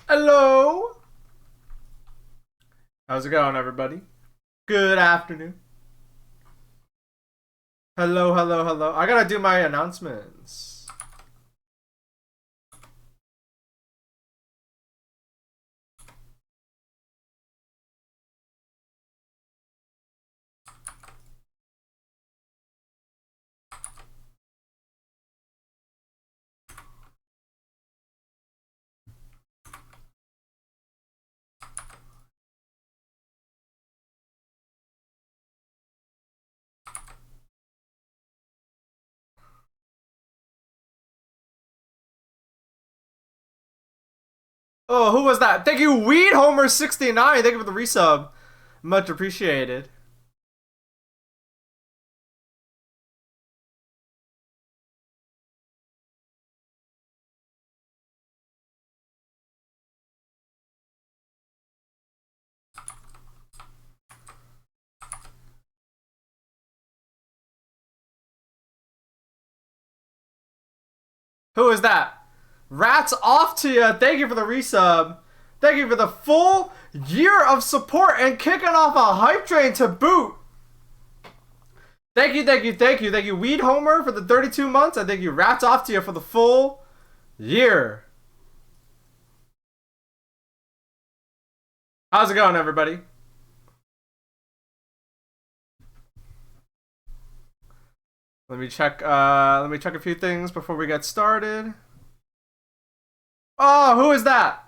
Hello. How's it going, everybody? Good afternoon. Hello, hello, hello. I gotta do my announcements. Oh, who was that? Thank you, Weed Homer 69. Thank you for the resub. Much appreciated. Who is that? Rats off to you. Thank you for the resub. Thank you for the full year of support and kicking off a hype train to boot. Thank you, thank you, thank you. Thank you, Weed Homer, for the 32 months. And thank you, Rats off to you, for the full year. How's it going, everybody? Let me check a few things before we get started. Oh, who is that?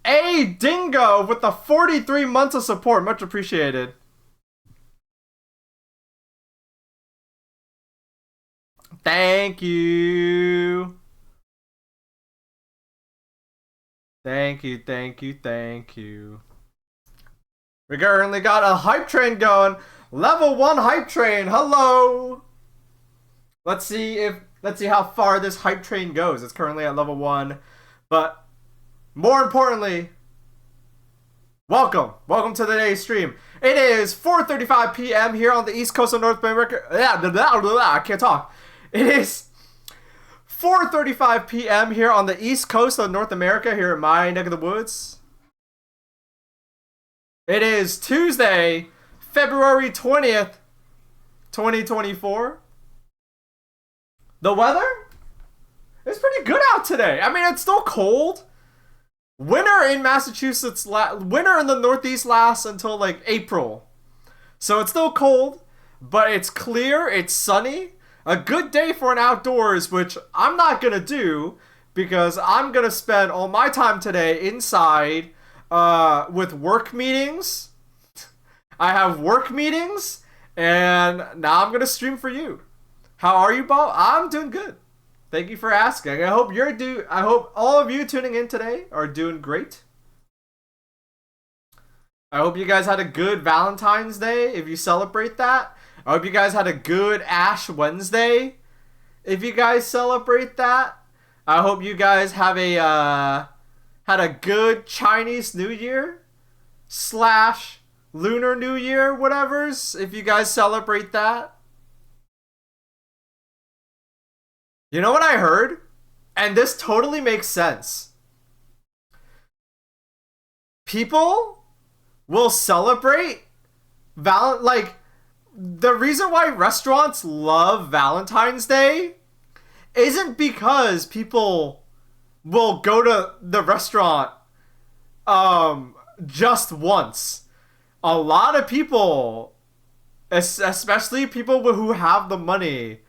A Dingo with the 43 months of support. Much appreciated. Thank you. Thank you, thank you, thank you. We currently got a hype train going. Level 1 hype train. Hello. Let's see how far this hype train goes. It's currently at level 1. But more importantly, welcome to today's stream. It is 4:35 p.m. here on the East Coast of North America. I can't talk. It is 4:35 p.m. here on the East Coast of North America, here in my neck of the woods. It is Tuesday, February 20th, 2024. The weather? It's pretty good out today. I mean, it's still cold. Winter in Massachusetts, winter in the Northeast lasts until like April. So it's still cold, but it's clear, it's sunny. A good day for an outdoors, which I'm not gonna do because I'm gonna spend all my time today inside with work meetings. I have work meetings, and now I'm gonna stream for you. How are you, Baaulp? I'm doing good. Thank you for asking. I hope all of you tuning in today are doing great. I hope you guys had a good Valentine's Day if you celebrate that. I hope you guys had a good Ash Wednesday if you guys celebrate that. I hope you guys have had a good Chinese New Year / Lunar New Year, whatever's, if you guys celebrate that. You know what I heard? And this totally makes sense. People will celebrate like the reason why restaurants love Valentine's Day isn't because people will go to the restaurant just once. A lot of people, especially people who have the money,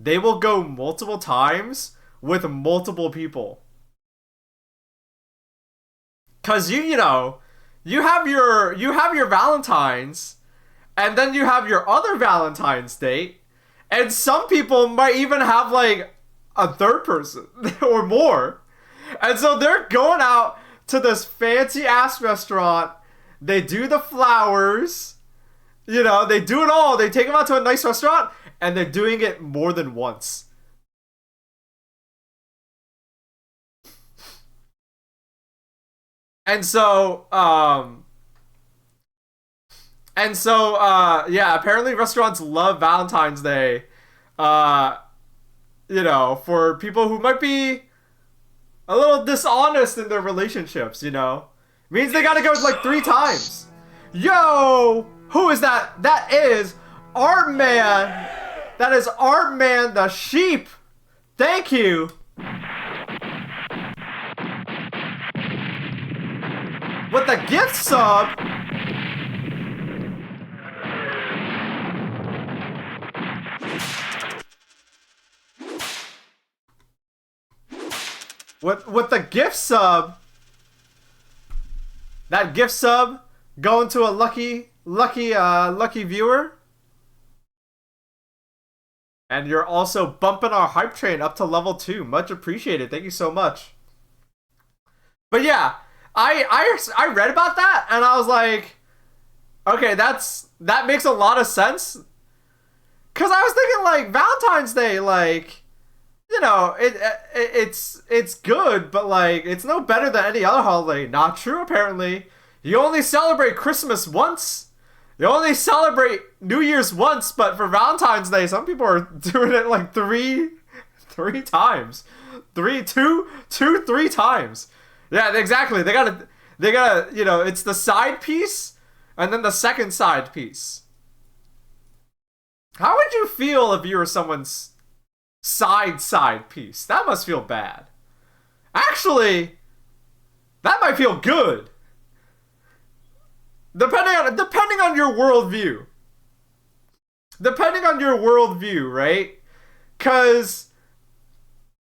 they will go multiple times with multiple people. Cause you know, you have your Valentine's, and then you have your other Valentine's date, and some people might even have like a third person or more. And so they're going out to this fancy ass restaurant. They do the flowers, they do it all. They take them out to a nice restaurant, and they're doing it more than once. And so, yeah, apparently restaurants love Valentine's Day. For people who might be a little dishonest in their relationships, you know? Means they gotta go like 3 times. Yo! Who is that? That is our man. That is our man, the sheep. Thank you. With the gift sub. With the gift sub. That gift sub going to a lucky viewer. And you're also bumping our hype train up to level 2. Much appreciated. Thank you so much. But yeah, I read about that and I was like, okay, that makes a lot of sense. Cause I was thinking like Valentine's Day, like, you know, it's good, but like it's no better than any other holiday. Not true, apparently. You only celebrate Christmas once. You only celebrate New Year's once, but for Valentine's Day, some people are doing it like three times. Three times. Yeah, exactly. They gotta, you know, it's the side piece and then the second side piece. How would you feel if you were someone's side piece? That must feel bad. Actually, that might feel good. Depending on your worldview. Depending on your worldview, right? Cause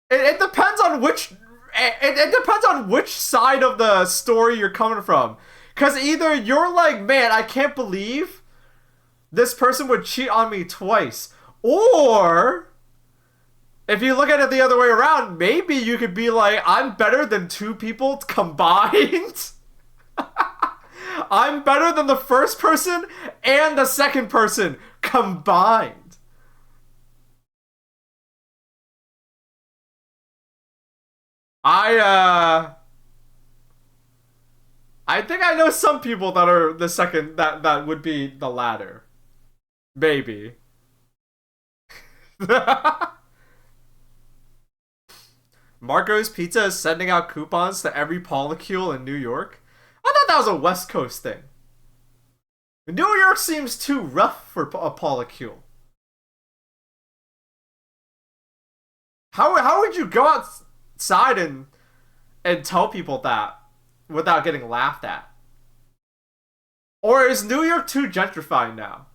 it depends on which it depends on which side of the story you're coming from. Cause either you're like, man, I can't believe this person would cheat on me twice. Or if you look at it the other way around, maybe you could be like, I'm better than 2 people combined. I'm better than the first person and the second person combined. I think I know some people that are the second, that would be the latter. Maybe. Marco's Pizza is sending out coupons to every polycule in New York. I thought that was a West Coast thing. New York seems too rough for a polycule. How would you go outside and tell people that without getting laughed at? Or is New York too gentrified now?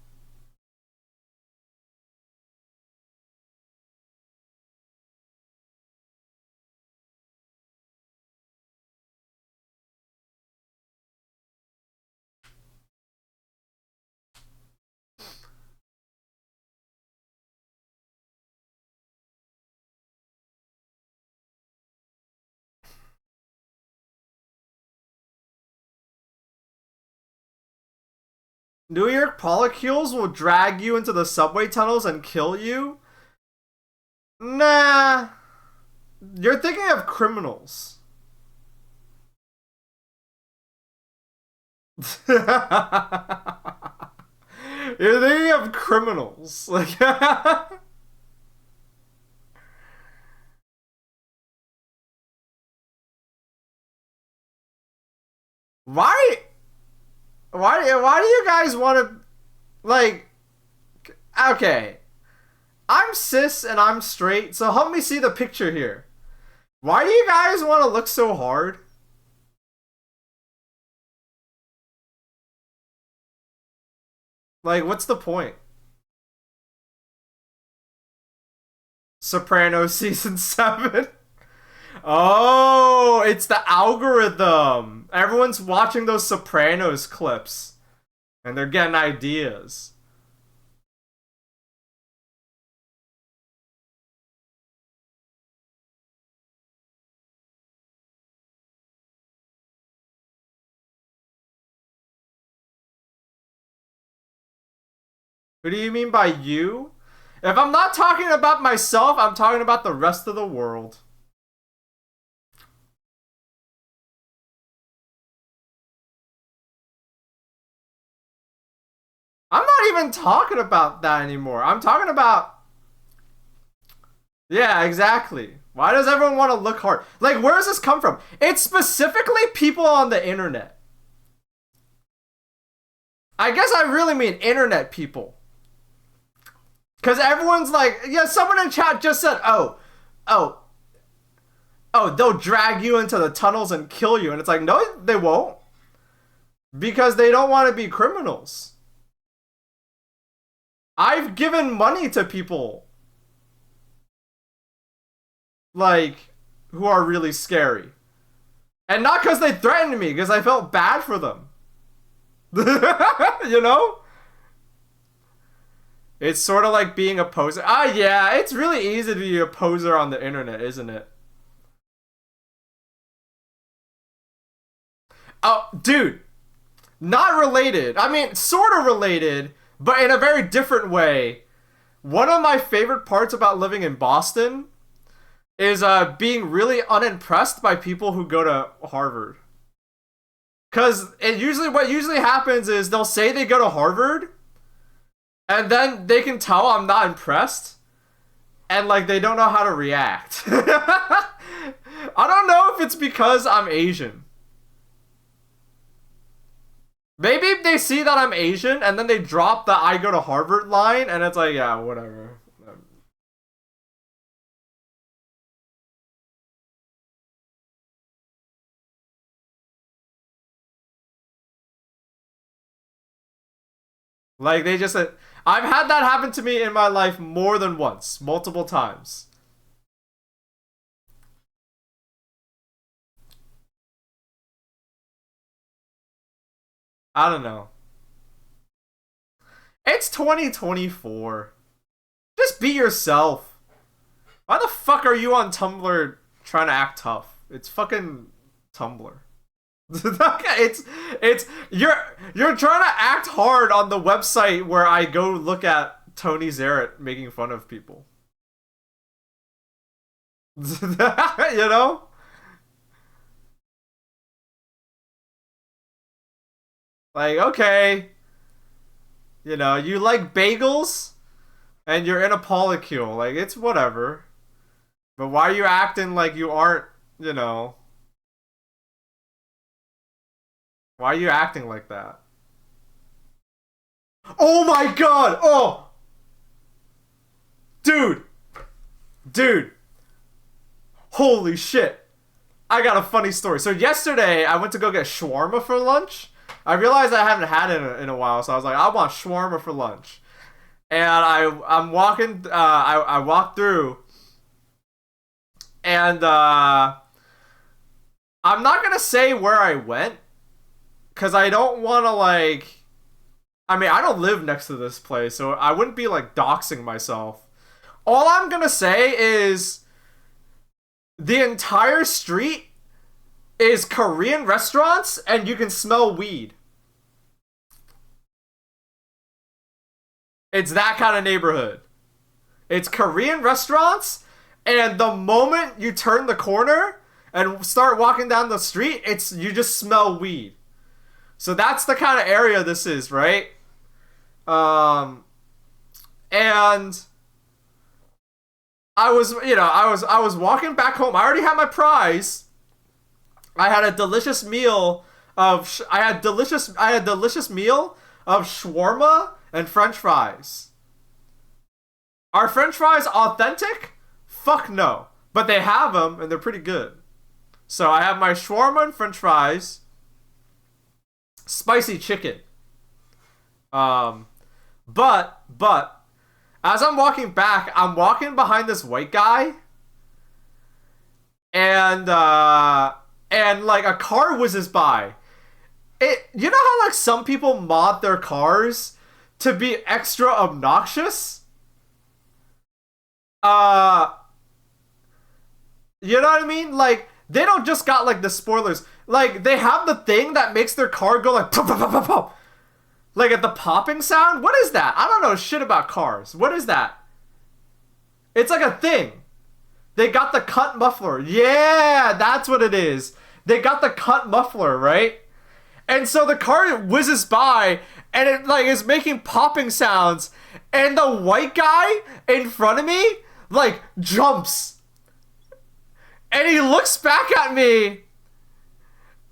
New York polycules will drag you into the subway tunnels and kill you? Nah. You're thinking of criminals. You're thinking of criminals. Like why why do you guys want to, like, okay, I'm cis and I'm straight, so help me see the picture here. Why do you guys want to look so hard? Like, what's the point? Sopranos season 7. Oh, it's the algorithm. Everyone's watching those Sopranos clips and they're getting ideas. What do you mean by you? If I'm not talking about myself, I'm talking about the rest of the world. I'm not even talking about that anymore. I'm talking about... Yeah, exactly. Why does everyone want to look hard? Like, where does this come from? It's specifically people on the internet. I guess I really mean internet people. Because everyone's like, yeah, someone in chat just said, oh, they'll drag you into the tunnels and kill you. And it's like, no, they won't. Because they don't want to be criminals. I've given money to people, like, who are really scary. And not because they threatened me, because I felt bad for them. You know? It's sort of like being a poser. Yeah, it's really easy to be a poser on the internet, isn't it? Oh, dude. Not related. I mean, sort of related, but in a very different way. One of my favorite parts about living in Boston is being really unimpressed by people who go to Harvard. Because what usually happens is they'll say they go to Harvard, and then they can tell I'm not impressed, and like they don't know how to react. I don't know if it's because I'm Asian. Maybe they see that I'm Asian, and then they drop the I go to Harvard line, and it's like, yeah, whatever. Like, they just said, I've had that happen to me in my life more than once, multiple times. I don't know. It's 2024. Just be yourself. Why the fuck are you on Tumblr trying to act tough? It's fucking Tumblr. it's you're trying to act hard on the website where I go look at Tony Zarrett making fun of people. You know? Like, okay. You know, you like bagels and you're in a polycule. Like, it's whatever. But why are you acting like you aren't, you know? Why are you acting like that? Oh my god! Oh! Dude! Holy shit! I got a funny story. So yesterday, I went to go get shawarma for lunch. I realized I haven't had it in a while, so I was like, I want shawarma for lunch. And I'm walking, I walked through, and I'm not gonna say where I went, because I don't want to, like, I mean, I don't live next to this place, so I wouldn't be, like, doxing myself. All I'm gonna say is the entire street is Korean restaurants, and you can smell weed. It's that kind of neighborhood. It's Korean restaurants, and the moment you turn the corner and start walking down the street, you just smell weed. So that's the kind of area this is, right? And I was walking back home. I already had my prize. I had a delicious meal of I had delicious meal of shawarma and French fries. Are French fries authentic? Fuck no. But they have them and they're pretty good. So I have my shawarma and French fries, spicy chicken. But as I'm walking back, I'm walking behind this white guy, and like a car whizzes by. You know how like some people mod their cars to be extra obnoxious? You know what I mean? Like, they don't just got like the spoilers. Like, they have the thing that makes their car go like pop, pop, pop, pop, pop. Like at the popping sound? What is that? I don't know shit about cars. What is that? It's like a thing. They got the cut muffler. Yeah, that's what it is. They got the cut muffler, right? And so the car whizzes by and it like is making popping sounds, and the white guy in front of me like jumps. And he looks back at me,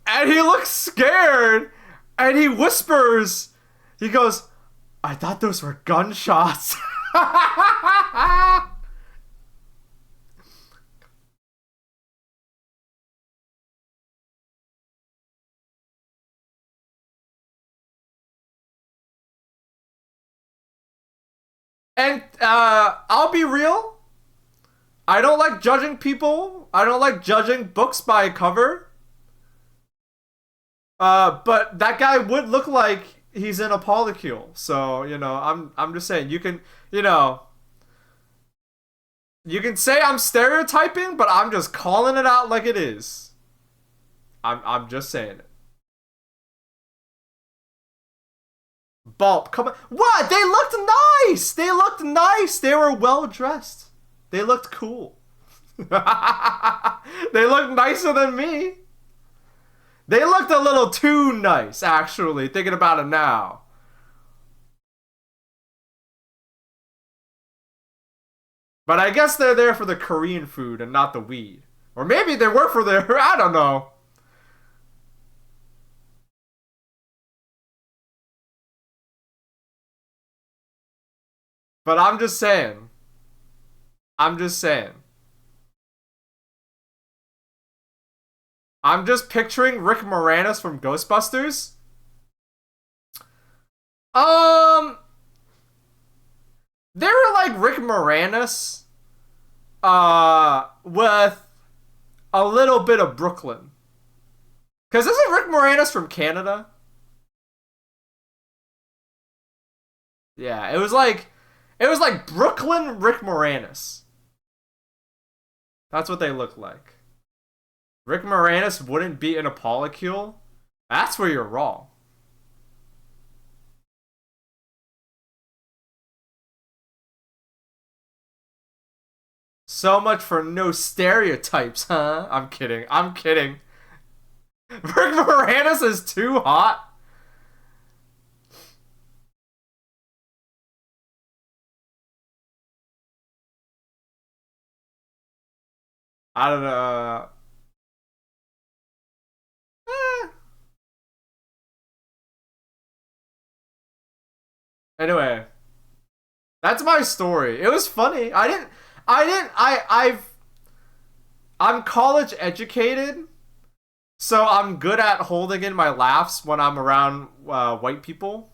and he looks scared, and he whispers, he goes, I thought those were gunshots. And I'll be real. I don't like judging people. I don't like judging books by a cover. But that guy would look like he's in a polycule. So, I'm just saying you know, you can say I'm stereotyping, but I'm just calling it out like it is. I'm just saying it. Baaulp, come on. What? They looked nice. They looked nice. They were well dressed. They looked cool. They looked nicer than me. They looked a little too nice, actually, thinking about it now. But I guess they're there for the Korean food and not the weed. Or maybe they were for their, I don't know. But I'm just saying. I'm just saying. I'm just picturing Rick Moranis from Ghostbusters. Um, they were like Rick Moranis, with a little bit of Brooklyn. Cause isn't Rick Moranis from Canada? Yeah, it was like Brooklyn Rick Moranis. That's what they look like. Rick Moranis wouldn't be in a polycule? That's where you're wrong. So much for no stereotypes, huh? I'm kidding. I'm kidding. Rick Moranis is too hot. I don't know. Eh. Anyway, that's my story. It was funny. I'm college educated, so I'm good at holding in my laughs when I'm around white people.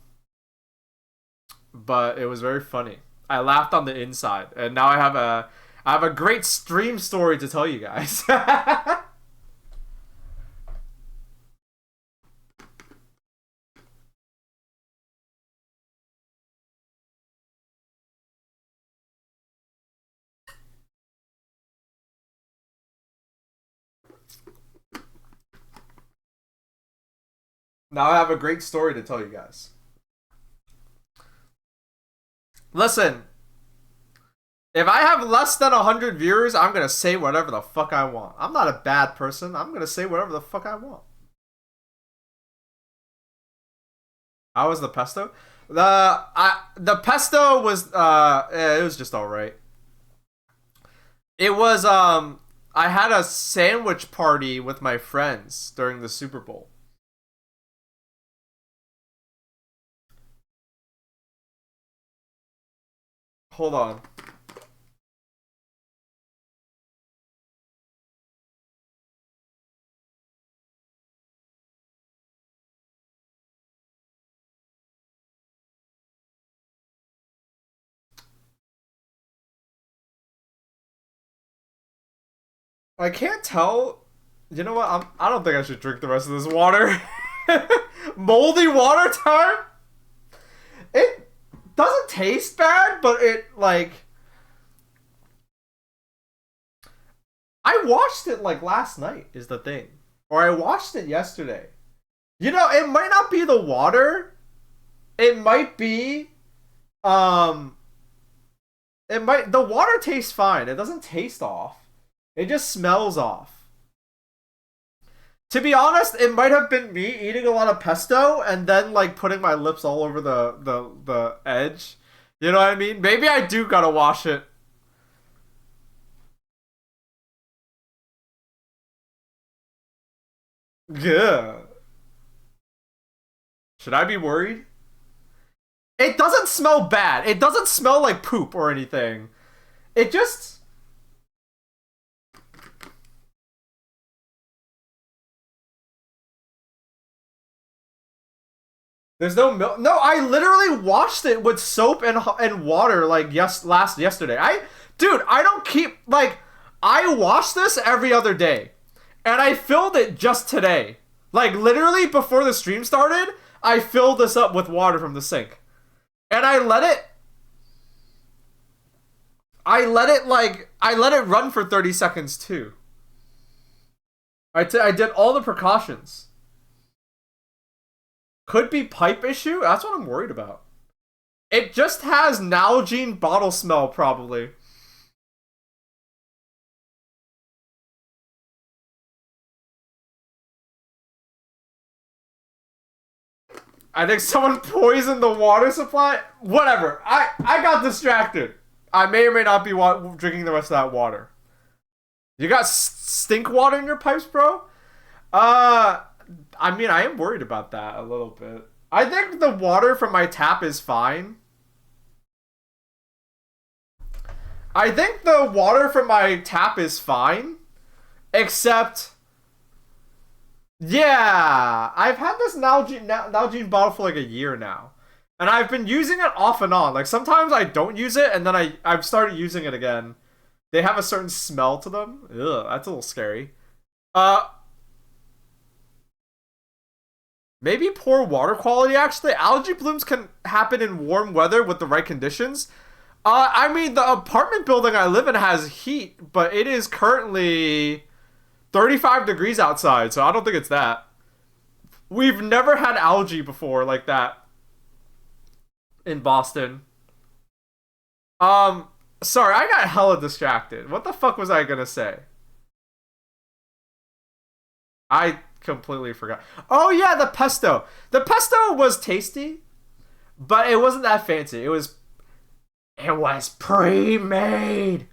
But it was very funny. I laughed on the inside, and now I have a great stream story to tell you guys. Now I have a great story to tell you guys. Listen, if I have less than 100 viewers, I'm gonna say whatever the fuck I want. I'm not a bad person. I'm gonna say whatever the fuck I want. How was the pesto? The pesto was it was just all right. It was I had a sandwich party with my friends during the Super Bowl. Hold on. I can't tell. You know what? I don't think I should drink the rest of this water. Moldy water time? It doesn't taste bad, but it like I watched it like last night is the thing. Or I watched it yesterday. It might not be the water. It might be um the water tastes fine. It doesn't taste off. It just smells off. To be honest, it might have been me eating a lot of pesto and then like putting my lips all over the edge. You know what I mean? Maybe I do gotta wash it. Yeah. Should I be worried? It doesn't smell bad. It doesn't smell like poop or anything. It just. There's no milk. No, I literally washed it with soap and water like yesterday. Dude, I don't keep like I wash this every other day. And I filled it just today. Like literally before the stream started, I filled this up with water from the sink. And I let it run for 30 seconds too. I did all the precautions. Could be pipe issue? That's what I'm worried about. It just has Nalgene bottle smell, probably. I think someone poisoned the water supply. Whatever. I got distracted. I may or may not be drinking the rest of that water. You got stink water in your pipes, bro? I mean, I am worried about that a little bit. I think the water from my tap is fine. I think the water from my tap is fine. Except, yeah, I've had this Nalgene bottle for like a year now. And I've been using it off and on. Like, sometimes I don't use it, and then I've started using it again. They have a certain smell to them. Ugh, that's a little scary. Uh, Maybe poor water quality, actually. Algae blooms can happen in warm weather with the right conditions. I mean, the apartment building I live in has heat, but it is currently 35 degrees outside, so I don't think it's that. We've never had algae before like that in Boston. Um, Sorry, I got hella distracted. What the fuck was I gonna say? I completely forgot. Oh yeah, the pesto. The pesto was tasty, but it wasn't that fancy. It was pre-made.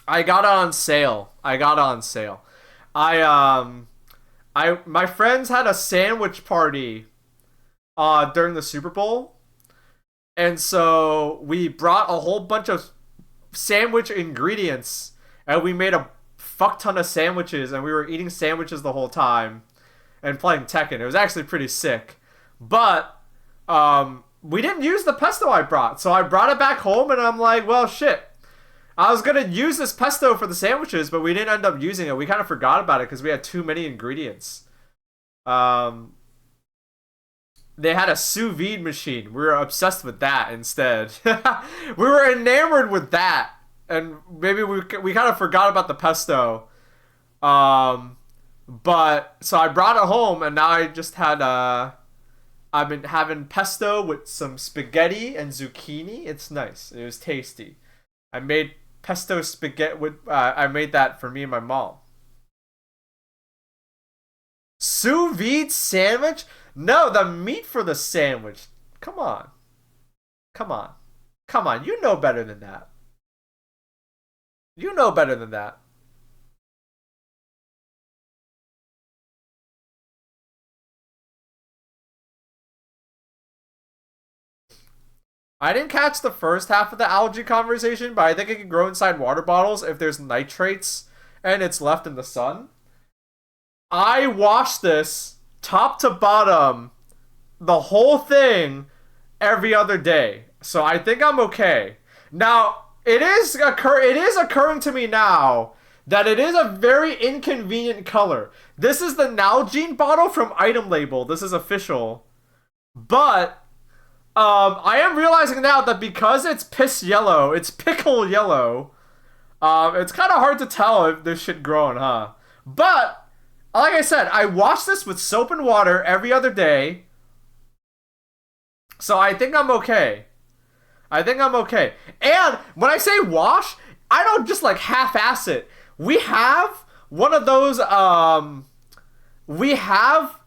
I got it on sale. I got it on sale. I my friends had a sandwich party during the Super Bowl. And so we brought a whole bunch of sandwich ingredients and we made a fuck ton of sandwiches and we were eating sandwiches the whole time and playing Tekken. It was actually pretty sick. But we didn't use the pesto I brought. So I brought it back home and I'm like, well, shit. I was going to use this pesto for the sandwiches, but we didn't end up using it. We kind of forgot about it because we had too many ingredients. Um, they had a sous vide machine. We were obsessed with that instead. We were enamored with that. And maybe we kind of forgot about the pesto. But so I brought it home and now I just had I've been having pesto with some spaghetti and zucchini. It's nice. It was tasty. I made pesto spaghetti with I made that for me and my mom. Sous vide sandwich? No, the meat for the sandwich. Come on. Come on. Come on. You know better than that. You know better than that. I didn't catch the first half of the algae conversation, but I think it can grow inside water bottles if there's nitrates and it's left in the sun. I washed this top to bottom, the whole thing, every other day. So I think I'm okay. Now, it is occurring to me now that it is a very inconvenient color. This is the Nalgene bottle from Item Label. This is official. But I am realizing now that because it's piss yellow, it's pickle yellow, it's kind of hard to tell if this shit growing, huh? But like I said, I wash this with soap and water every other day. So I think I'm okay. I think I'm okay. And when I say wash, I don't just like half-ass it. We have one of those we have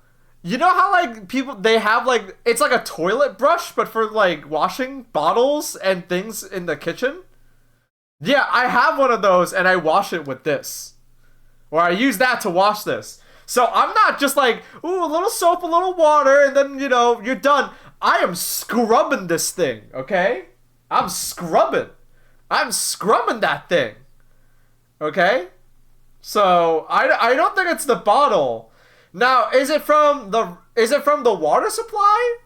you know how like people they have like it's like a toilet brush but for like washing bottles and things in the kitchen? Yeah, I have one of those and I wash it with this. Or I use that to wash this. So I'm not just like, ooh, a little soap, a little water, and then, you're done. I am scrubbing this thing, okay? I'm scrubbing. I'm scrubbing that thing, okay? So I don't think it's the bottle. Now, is it from the water supply?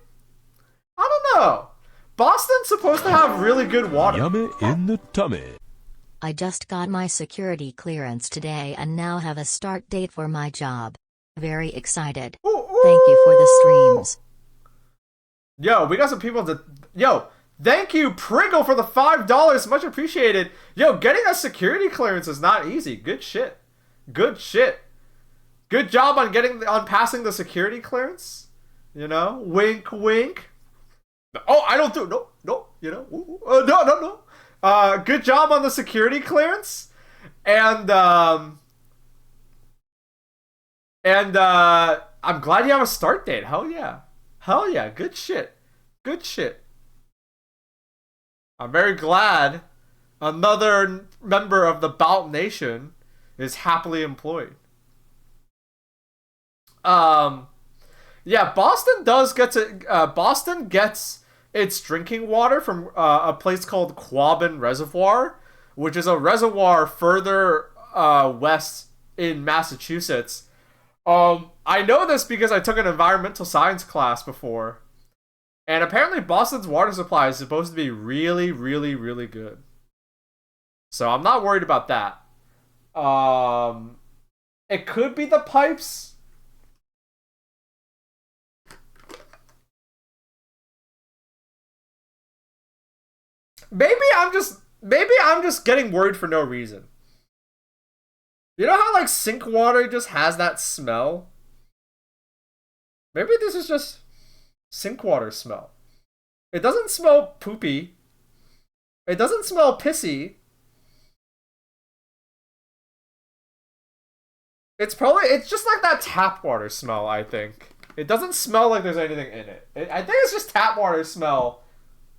I don't know. Boston's supposed to have really good water. Yummy in the tummy. I just got my security clearance today and now have a start date for my job. Very excited. Ooh, ooh. Thank you for the streams. Yo, we got some people to. Yo, thank you, Pringle, for the $5. Much appreciated. Yo, getting a security clearance is not easy. Good shit. Good shit. Good job on passing the security clearance. Wink, wink. Oh, I don't do no, no. No, no, no. Good job on the security clearance, and I'm glad you have a start date. Hell yeah, hell yeah. Good shit, good shit. I'm very glad another member of the Baaulp Nation is happily employed. Yeah, Boston gets its drinking water from a place called Quabbin Reservoir, which is a reservoir further west in Massachusetts. I know this because I took an environmental science class before, and apparently Boston's water supply is supposed to be really, really, really good. So I'm not worried about that. It could be the pipes. Maybe I'm just getting worried for no reason. You know how like sink water just has that smell? Maybe this is just sink water smell. It doesn't smell poopy. It doesn't smell pissy. It's just like that tap water smell, I think. It doesn't smell like there's anything in it. I think it's just tap water smell.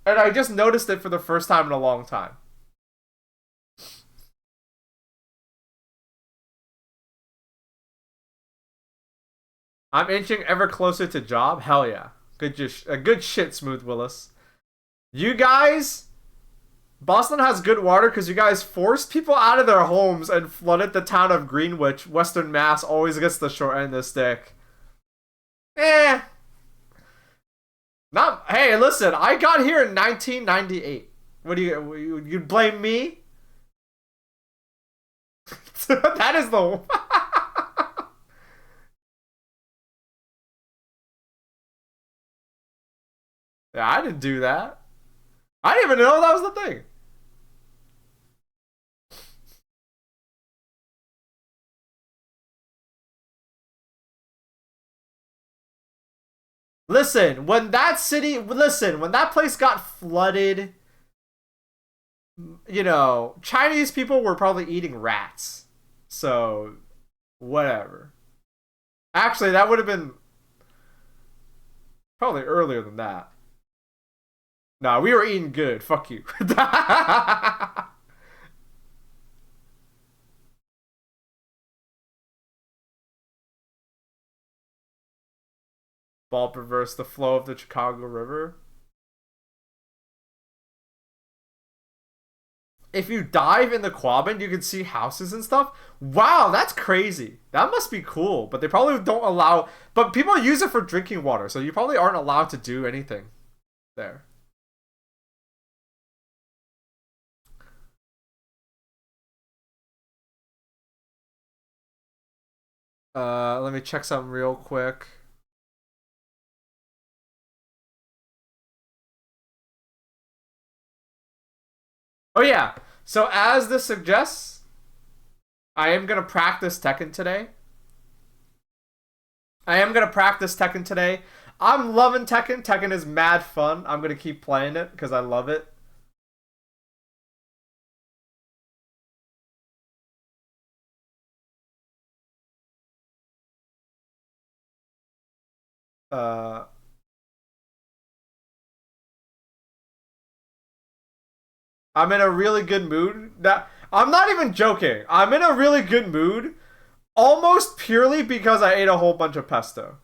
And I just noticed it for the first time in a long time. I'm inching ever closer to job. Hell yeah. Good shit, Smooth Willis. You guys, Boston has good water because you guys forced people out of their homes and flooded the town of Greenwich. Western Mass always gets the short end of the stick. Eh. Not. Hey, listen. I got here in 1998. What do you blame me? That is the. Yeah, I didn't do that. I didn't even know that was the thing. Listen, when that place got flooded, Chinese people were probably eating rats. So, whatever. Actually, that would have been probably earlier than that. Nah, we were eating good. Fuck you. Ball reverse the flow of the Chicago River. If you dive in the Quabbin, you can see houses and stuff. Wow, that's crazy. That must be cool. But they probably don't allow. But people use it for drinking water, so you probably aren't allowed to do anything there. Let me check something real quick. Oh yeah. So as this suggests, I am gonna practice Tekken today. I'm loving Tekken. Tekken is mad fun. I'm gonna keep playing it because I love it. Uh, I'm in a really good mood. That I'm not even joking. I'm in a really good mood, almost purely because I ate a whole bunch of pesto.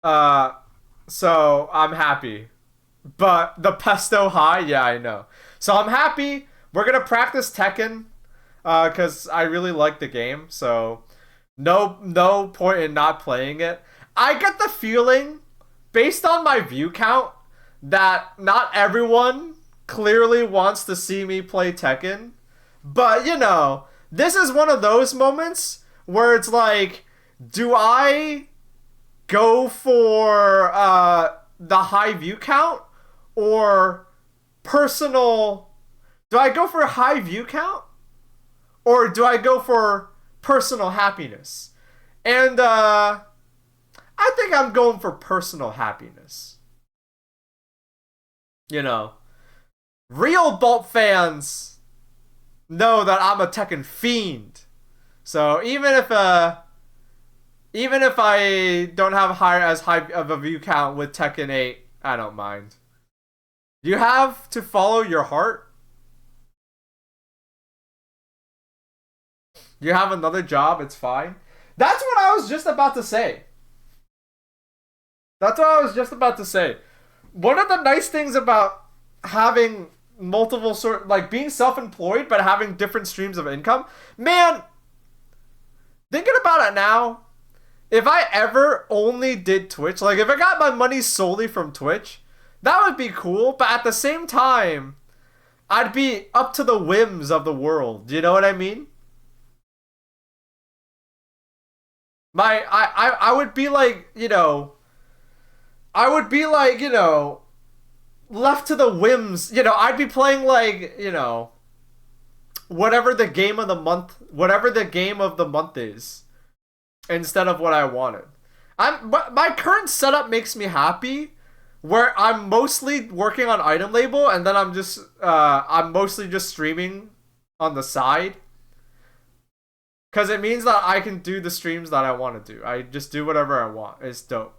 Uh, so I'm happy. But the pesto high, yeah, I know. So I'm happy. We're gonna practice Tekken, because I really like the game. So no point in not playing it. I get the feeling, based on my view count, that not everyone clearly wants to see me play Tekken. But this is one of those moments where it's like, do I go for the high view count or personal? Do I go for high view count or do I go for personal happiness? And I think I'm going for personal happiness. You know, real Baaulp fans know that I'm a Tekken fiend. So even if I don't have as high of a view count with Tekken 8, I don't mind. You have to follow your heart. You have another job, it's fine. That's what I was just about to say. That's what I was just about to say. One of the nice things about having multiple like being self-employed but having different streams of income, man, thinking about it now, if I ever only did Twitch, like if I got my money solely from Twitch, that would be cool, but at the same time, I'd be up to the whims of the world. Do you know what I mean? I would be like, I would be like, left to the whims. I'd be playing like, whatever the game of the month is, instead of what I wanted. My current setup makes me happy, where I'm mostly working on item label and then I'm mostly just streaming on the side. Cause it means that I can do the streams that I want to do. I just do whatever I want. It's dope.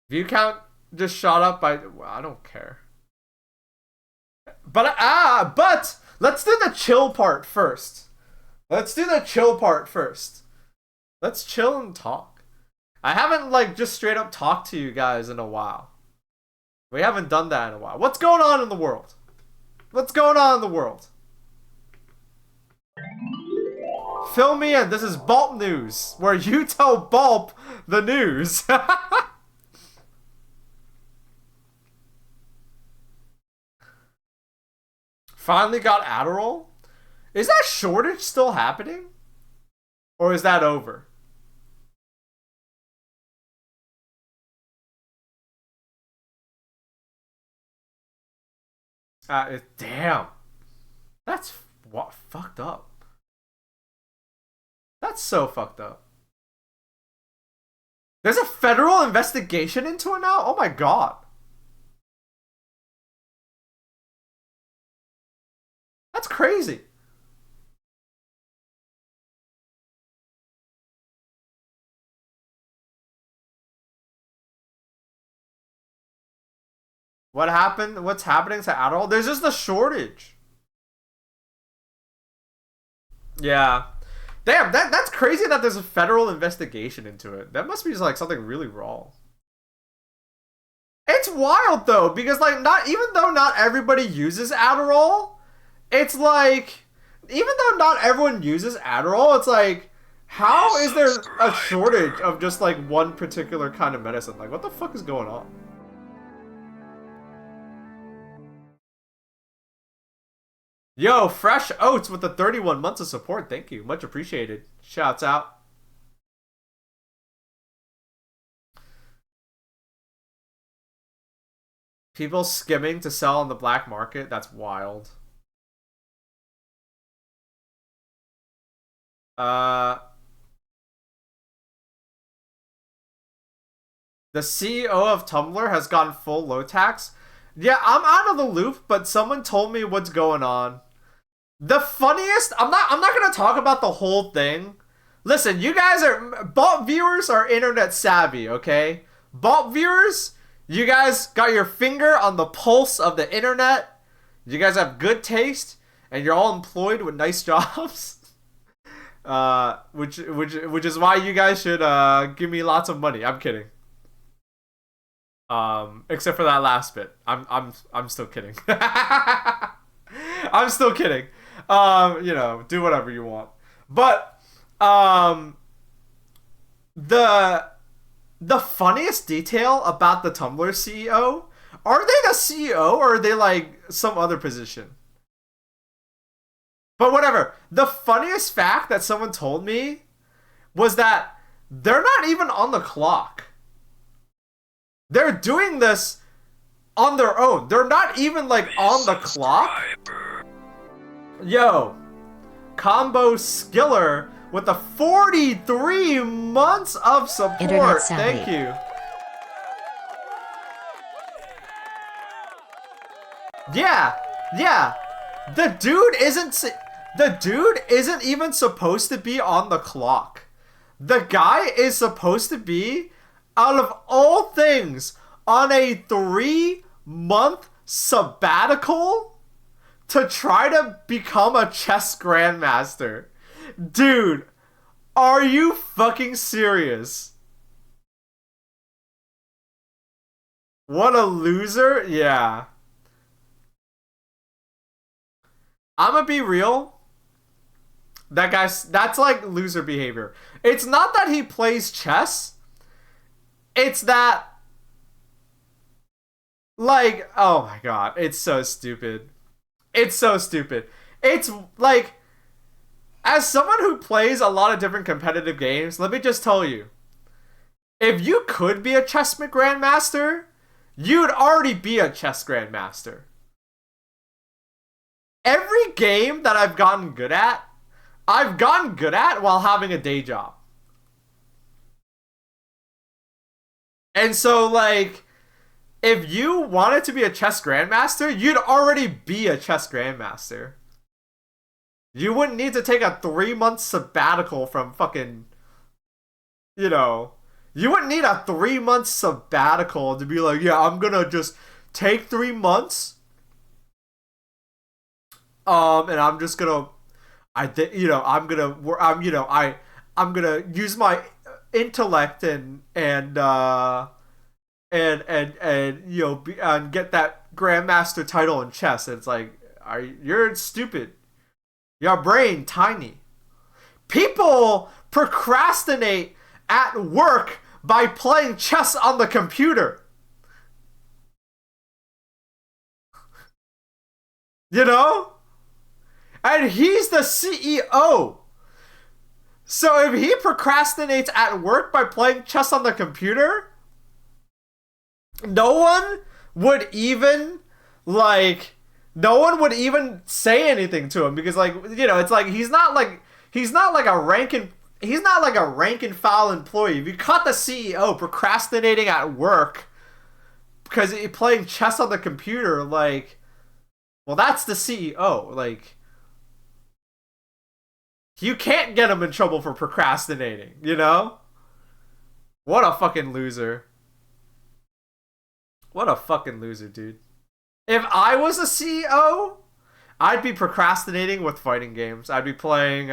View count just shot up by. Well, I don't care. But let's do the chill part first. Let's do the chill part first. Let's chill and talk. I haven't like just straight up talked to you guys in a while. We haven't done that in a while. What's going on in the world? What's going on in the world? Fill me in. This is Baaulp News, where you tell Baaulp the news. Finally got Adderall? Is that shortage still happening? Or is that over? Damn. That's what fucked up. That's so fucked up. There's a federal investigation into it now? Oh my god. That's crazy. What happened? What's happening to Adderall? There's just a shortage. Yeah. Damn, that's crazy that there's a federal investigation into it. That must be just like something really wrong. It's wild though, because like not even though not everybody uses Adderall, it's like even though not everyone uses Adderall, it's like how is there a shortage of just like one particular kind of medicine? Like what the fuck is going on? Yo, Fresh Oats with the 31 months of support. Thank you. Much appreciated. Shouts out. People skimming to sell on the black market. That's wild. The CEO of Tumblr has gone full low tax. Yeah, I'm out of the loop, but someone told me what's going on. The funniest. I'm not gonna talk about the whole thing. Listen, you guys are Baaulp viewers are internet savvy, okay? Baaulp viewers, you guys got your finger on the pulse of the internet. You guys have good taste, and you're all employed with nice jobs. Which is why you guys should give me lots of money. I'm kidding. Except for that last bit. I'm still kidding. I'm still kidding. Do whatever you want. But the funniest detail about the Tumblr CEO, are they the CEO or are they like some other position? But whatever. The funniest fact that someone told me was that they're not even on the clock. They're doing this on their own. They're not even like on the clock. Yo, Combo Skiller with the 43 months of support. Thank you. Yeah. The dude isn't even supposed to be on the clock. The guy is supposed to be, out of all things, on a 3-month sabbatical to try to become a chess grandmaster. Dude, are you fucking serious? What a loser? Yeah. I'm gonna be real. That's like loser behavior. It's not that he plays chess. It's that, like, oh my god, it's so stupid. It's so stupid. It's like, as someone who plays a lot of different competitive games, let me just tell you, if you could be a chess grandmaster, you'd already be a chess grandmaster. Every game that I've gotten good at while having a day job. And so, like, if you wanted to be a chess grandmaster, you'd already be a chess grandmaster. You wouldn't need to take a 3-month sabbatical from fucking, you wouldn't need a 3-month sabbatical to be like, yeah, I'm gonna just take 3 months, and I'm just gonna, I'm gonna use my intellect and get that grandmaster title in chess. And it's like, you're stupid. Your brain tiny. People procrastinate at work by playing chess on the computer. And he's the CEO. So if he procrastinates at work by playing chess on the computer, no one would even say anything to him, because it's like he's not like a rank and file employee. If you caught the CEO procrastinating at work because he's playing chess on the computer, like, well, that's the CEO. Like, you can't get him in trouble for procrastinating, What a fucking loser. What a fucking loser, dude. If I was a CEO, I'd be procrastinating with fighting games. I'd be playing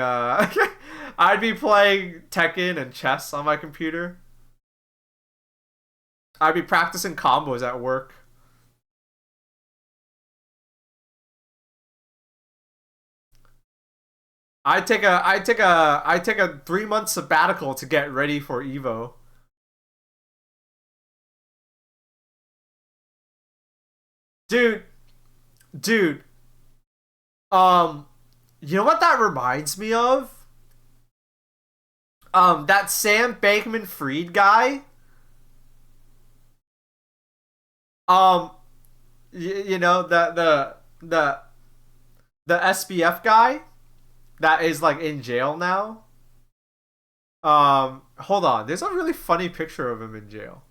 Tekken and chess on my computer. I'd be practicing combos at work. I take a 3-month sabbatical to get ready for Evo. Dude, you know what that reminds me of? That Sam Bankman-Fried guy. The SBF guy that is like in jail now. Hold on. There's a really funny picture of him in jail.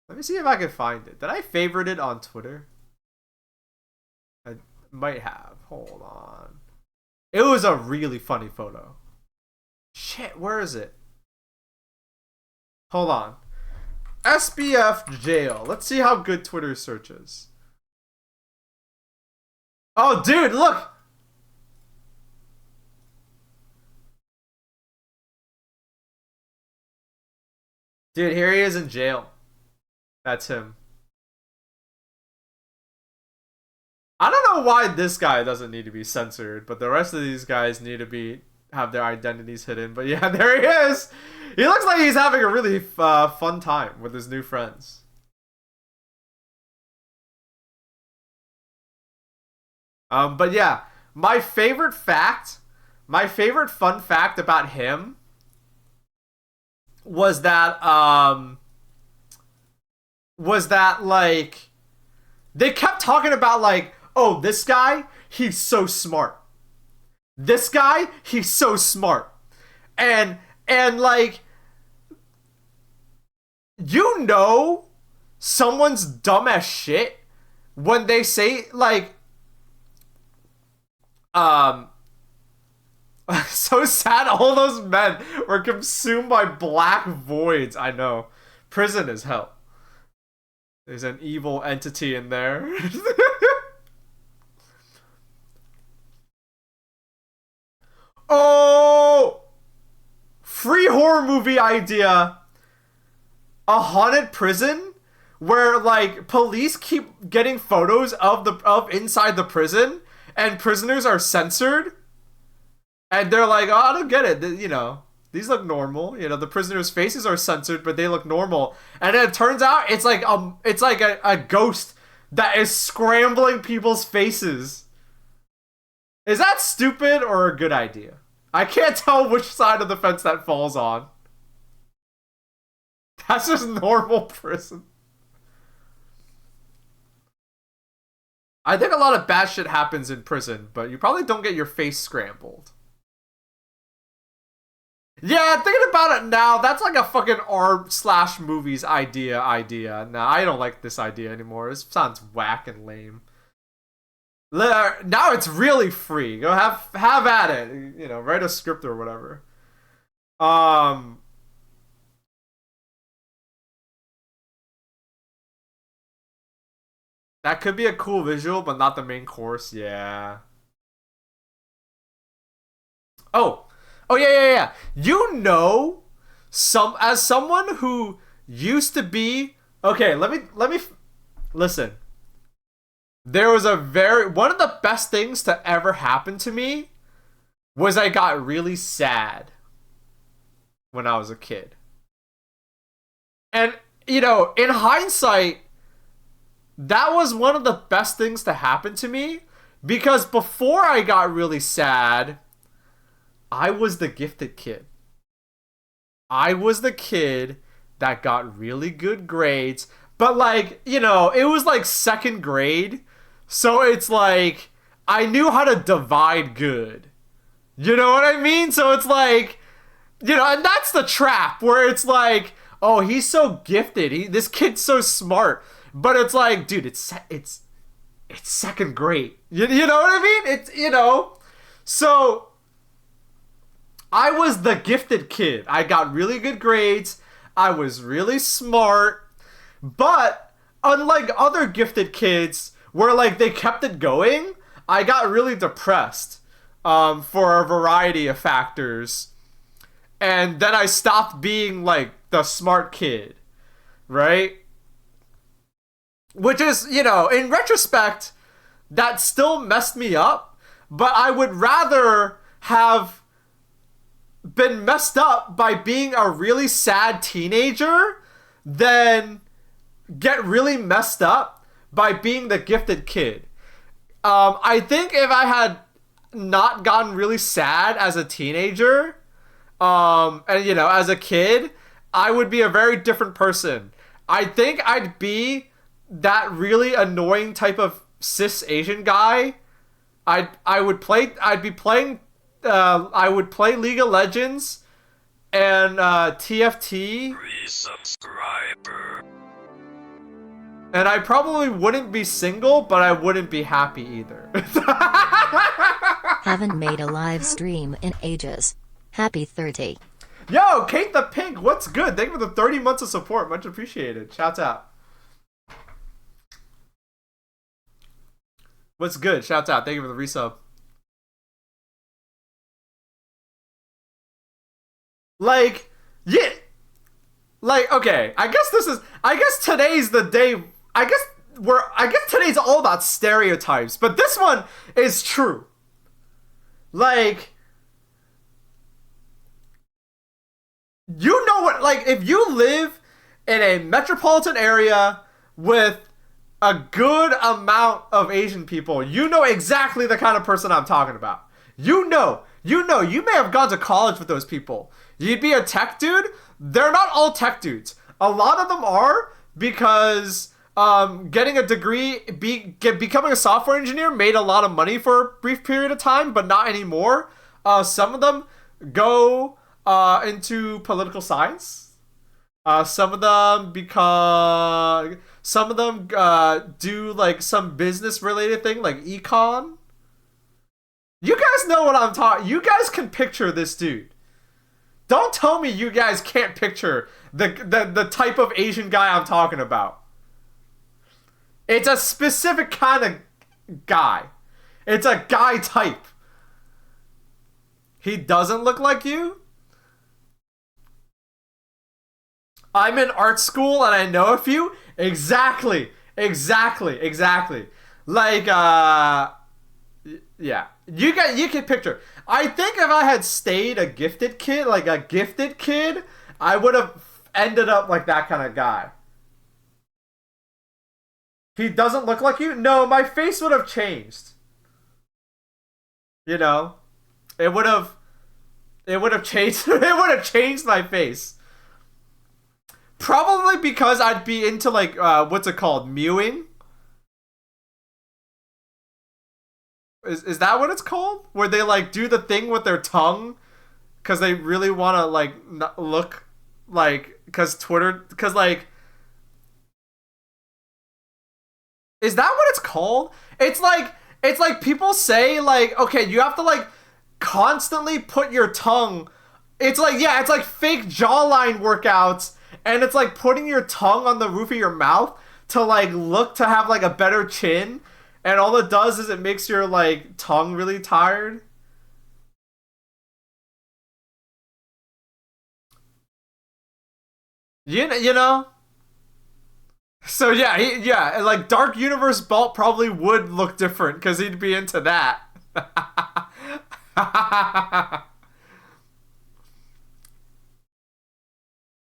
Let me see if I can find it. Did I favorite it on Twitter? I might have. Hold on. It was a really funny photo. Shit, where is it? Hold on. SBF jail. Let's see how good Twitter search is. Oh, dude, look! Dude, here he is in jail. That's him. I don't know why this guy doesn't need to be censored, but the rest of these guys need to have their identities hidden. But yeah, there he is. He looks like he's having a really fun time with his new friends. But yeah, my favorite fun fact about him was that like they kept talking about like, oh, this guy, he's so smart. This guy, he's so smart. And like, you know someone's dumb as shit when they say like so sad all those men were consumed by black voids. I know. Prison is hell. There's an evil entity in there. Oh! Free horror movie idea. A haunted prison where like police keep getting photos of inside the prison and prisoners are censored. And they're like, oh, I don't get it. You know, these look normal. You know, the prisoners' faces are censored, but they look normal. And then it turns out it's like a ghost that is scrambling people's faces. Is that stupid or a good idea? I can't tell which side of the fence that falls on. That's just normal prison. I think a lot of bad shit happens in prison, but you probably don't get your face scrambled. Yeah, thinking about it now, that's like a fucking R/movies idea. Nah, I don't like this idea anymore. It sounds whack and lame. Now it's really free. Go have at it. You know, write a script or whatever. That could be a cool visual, but not the main course. Yeah. Oh. Oh yeah. You know, as someone who used to be okay, let me listen. There was one of the best things to ever happen to me was I got really sad when I was a kid. And you know, in hindsight, that was one of the best things to happen to me because before I got really sad, I was the gifted kid. I was the kid that got really good grades, but like, you know, it was like second grade. So it's like, I knew how to divide good. You know what I mean? So it's like, you know, and that's the trap where it's like, oh, he's so gifted. This kid's so smart. But it's like, dude, it's second grade. You know what I mean? It's, you know. So I was the gifted kid. I got really good grades. I was really smart. But unlike other gifted kids where like they kept it going, I got really depressed for a variety of factors. And then I stopped being like the smart kid, right? Which is, you know, in retrospect, that still messed me up. But I would rather have been messed up by being a really sad teenager than get really messed up by being the gifted kid. I think if I had not gotten really sad as a teenager, and you know, as a kid, I would be a very different person. I think I'd be that really annoying type of cis Asian guy. I would play League of Legends and TFT. Resubscriber. And I probably wouldn't be single, but I wouldn't be happy either. Haven't made a live stream in ages. Happy 30. Yo, Kate the Pink, what's good? Thank you for the 30 months of support. Much appreciated. Shouts out. What's good? Shouts out. Thank you for the resub. Like, yeah. Like, okay. I guess today's the day. I guess today's all about stereotypes. But this one is true. Like, you know what, like, if you live in a metropolitan area with a good amount of Asian people, you know exactly the kind of person I'm talking about. You may have gone to college with those people. You'd be a tech dude. They're not all tech dudes. A lot of them are, because getting a degree, becoming a software engineer made a lot of money for a brief period of time, but not anymore. Some of them go into political science. Some of them do like some business related thing like econ. You guys know what I'm talking. You guys can picture this dude. Don't tell me you guys can't picture the type of Asian guy I'm talking about. It's a specific kind of guy. It's a guy type. He doesn't look like you. I'm in art school and I know a few. Exactly. Like, yeah. You can picture. I think if I had stayed a gifted kid, I would have ended up like that kind of guy. He doesn't look like you? No, my face would have changed. You know? It would have changed it would have changed my face. Probably because I'd be into like what's it called? Mewing? Is that what it's called? Where they like do the thing with their tongue cuz they really want to like look like cuz like, is that what it's called? It's like people say like, okay, you have to like constantly put your tongue. It's like, yeah, it's like fake jawline workouts, and it's like putting your tongue on the roof of your mouth to like look to have like a better chin, and all it does is it makes your like tongue really tired. You know? So yeah, like Dark Universe Baaulp probably would look different because he'd be into that.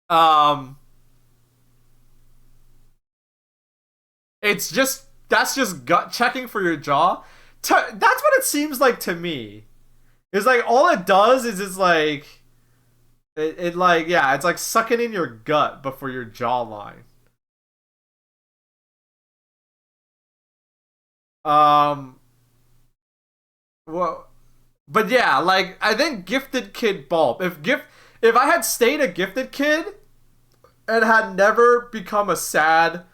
um, that's just gut checking for your jaw. That's what it seems like to me. It's like all it does is it's like it like, yeah, it's like sucking in your gut but for your jawline. Um, well, but yeah, like I think gifted kid Baaulp. If I had stayed a gifted kid and had never become a sad,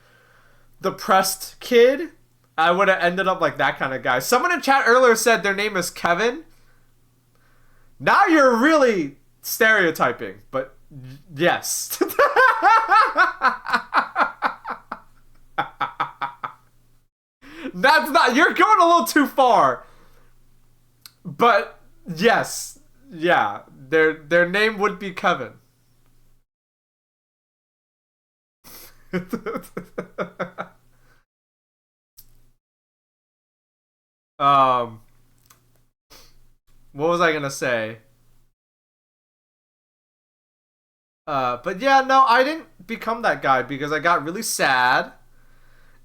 depressed kid, I would have ended up like that kind of guy. Someone in chat earlier said their name is Kevin. Now you're really stereotyping, but yes. That's not. You're going a little too far. But yes, yeah, their name would be Kevin. um, what was I gonna say? But yeah, no, I didn't become that guy because I got really sad,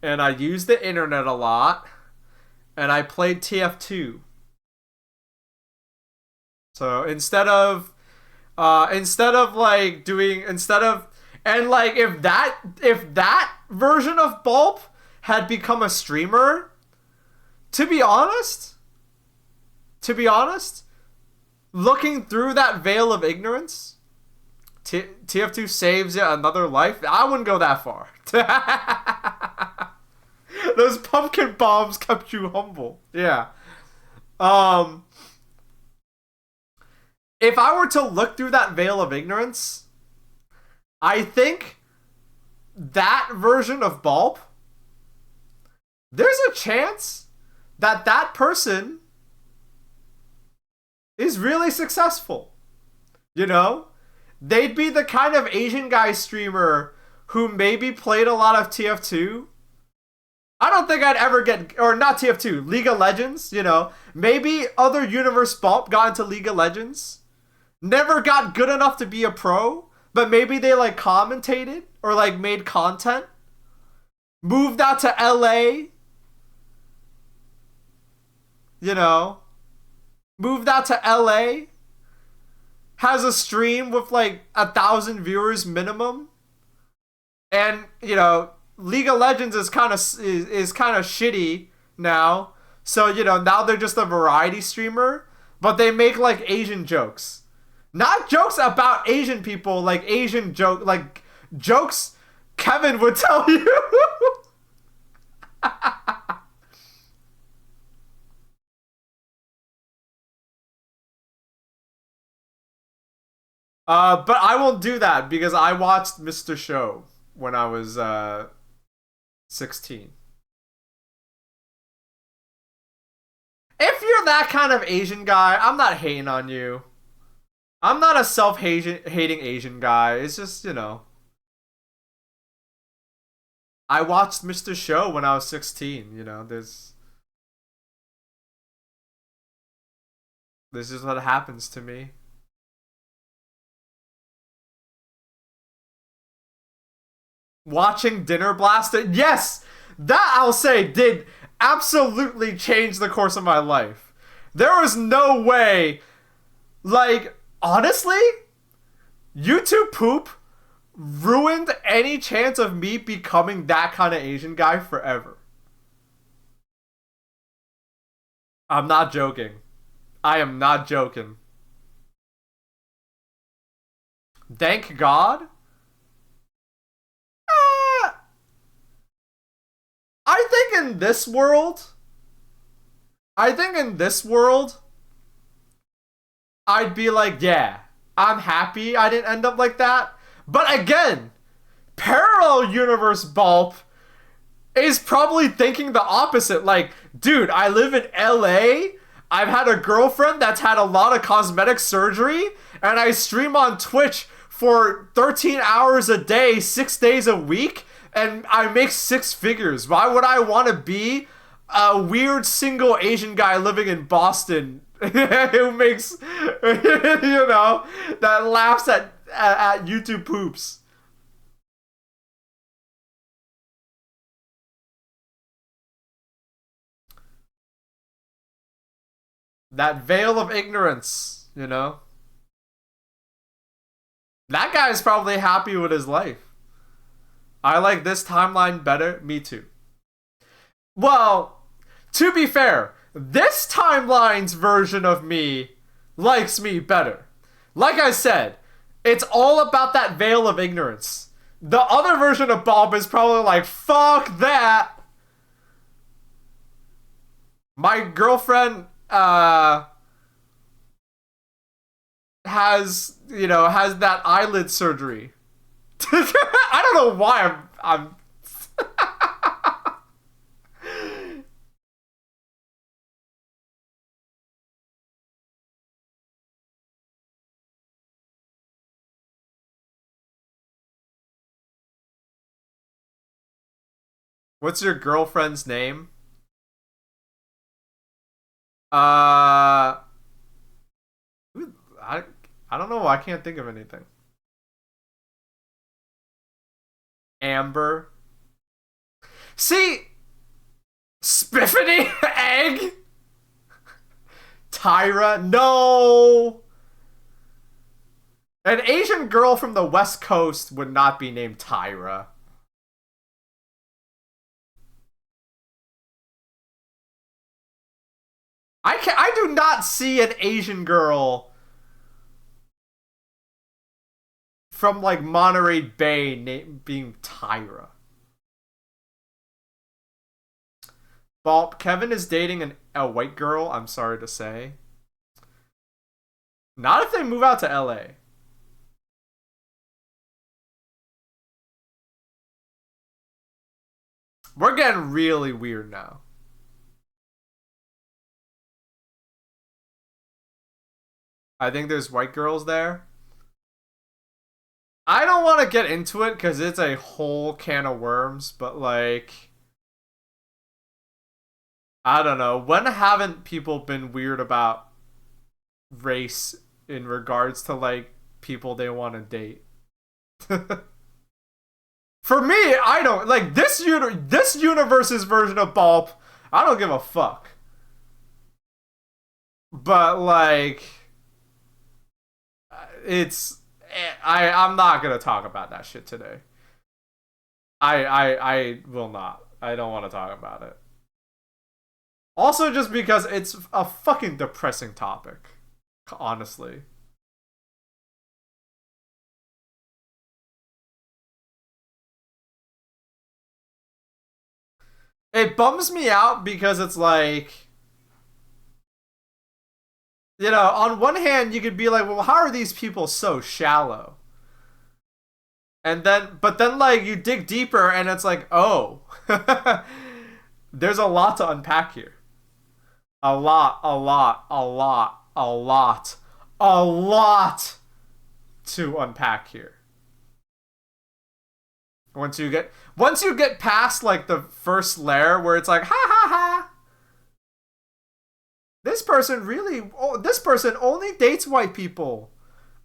and I used the internet a lot, and I played TF2. So instead of like doing instead of and like if that version of Baaulp had become a streamer, to be honest, looking through that veil of ignorance, TF2 saves you another life. I wouldn't go that far. Those pumpkin bombs kept you humble. Yeah. Um, if I were to look through that veil of ignorance, I think that version of Baaulp, there's a chance that that person is really successful. You know? They'd be the kind of Asian guy streamer who maybe played a lot of TF2. I don't think I'd ever get, or not TF2, League of Legends, you know? Maybe other Universe Bump got into League of Legends. Never got good enough to be a pro, but maybe they like commentated or like made content. Moved out to LA, you know? Moved out to LA. Has a stream with like 1,000 viewers minimum. And, you know, League of Legends is kind of shitty now. So, you know, now they're just a variety streamer, but they make like Asian jokes. Not jokes about Asian people, like Asian joke, like jokes Kevin would tell you. But I won't do that because I watched Mr. Show when I was 16. If you're that kind of Asian guy, I'm not hating on you. I'm not a self-hating Asian guy. It's just, you know. I watched Mr. Show when I was 16, you know. This is what happens to me. Watching Dinner Blaster, yes, that I'll say did absolutely change the course of my life. There was no way, like, honestly, YouTube poop ruined any chance of me becoming that kind of Asian guy forever. I'm not joking. I am not joking. Thank God. I think in this world, I'd be like, yeah, I'm happy I didn't end up like that. But again, parallel universe Baaulp is probably thinking the opposite. Like, dude, I live in LA. I've had a girlfriend that's had a lot of cosmetic surgery, and I stream on Twitch for 13 hours a day, 6 days a week, and I make 6 figures. Why would I want to be a weird single Asian guy living in Boston who makes, you know, that laughs at YouTube poops? That veil of ignorance, you know? That guy's probably happy with his life. I like this timeline better. Me too. Well, to be fair, this timeline's version of me likes me better. Like I said, it's all about that veil of ignorance. The other version of Bob is probably like, fuck that. My girlfriend has that eyelid surgery. I don't know why I'm What's your girlfriend's name? Uh I I don't know. I can't think of anything. Amber. See, Spiffany egg. Tyra. No. An Asian girl from the West Coast would not be named Tyra. I do not see an Asian girl from like Monterey Bay being Tyra. Baaulp, Kevin is dating a white girl, I'm sorry to say. Not if they move out to LA. We're getting really weird now. I think there's white girls there. I don't want to get into it because it's a whole can of worms, but like, I don't know. When haven't people been weird about race in regards to like people they want to date? For me, I don't like this universe's version of Baaulp. I don't give a fuck. But like, it's I'm not gonna talk about that shit today. I will not. I don't want to talk about it. Also, just because it's a fucking depressing topic, honestly. It bums me out because it's like, on one hand, you could be like, well, how are these people so shallow? But then, like, you dig deeper and it's like, oh, there's a lot to unpack here. A lot, a lot, a lot, a lot, a lot to unpack here. Once you get past like the first layer where it's like, ha ha ha, this person only dates white people.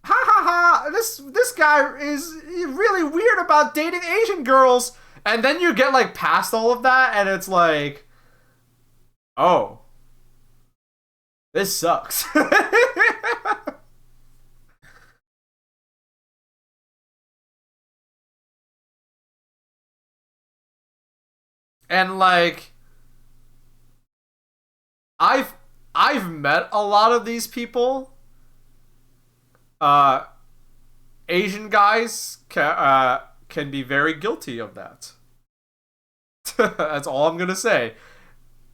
Ha ha ha, this guy is really weird about dating Asian girls. And then you get like past all of that and it's like, oh, this sucks. And like, I've I've met a lot of these people. Uh, Asian guys can be very guilty of that. That's all I'm gonna say.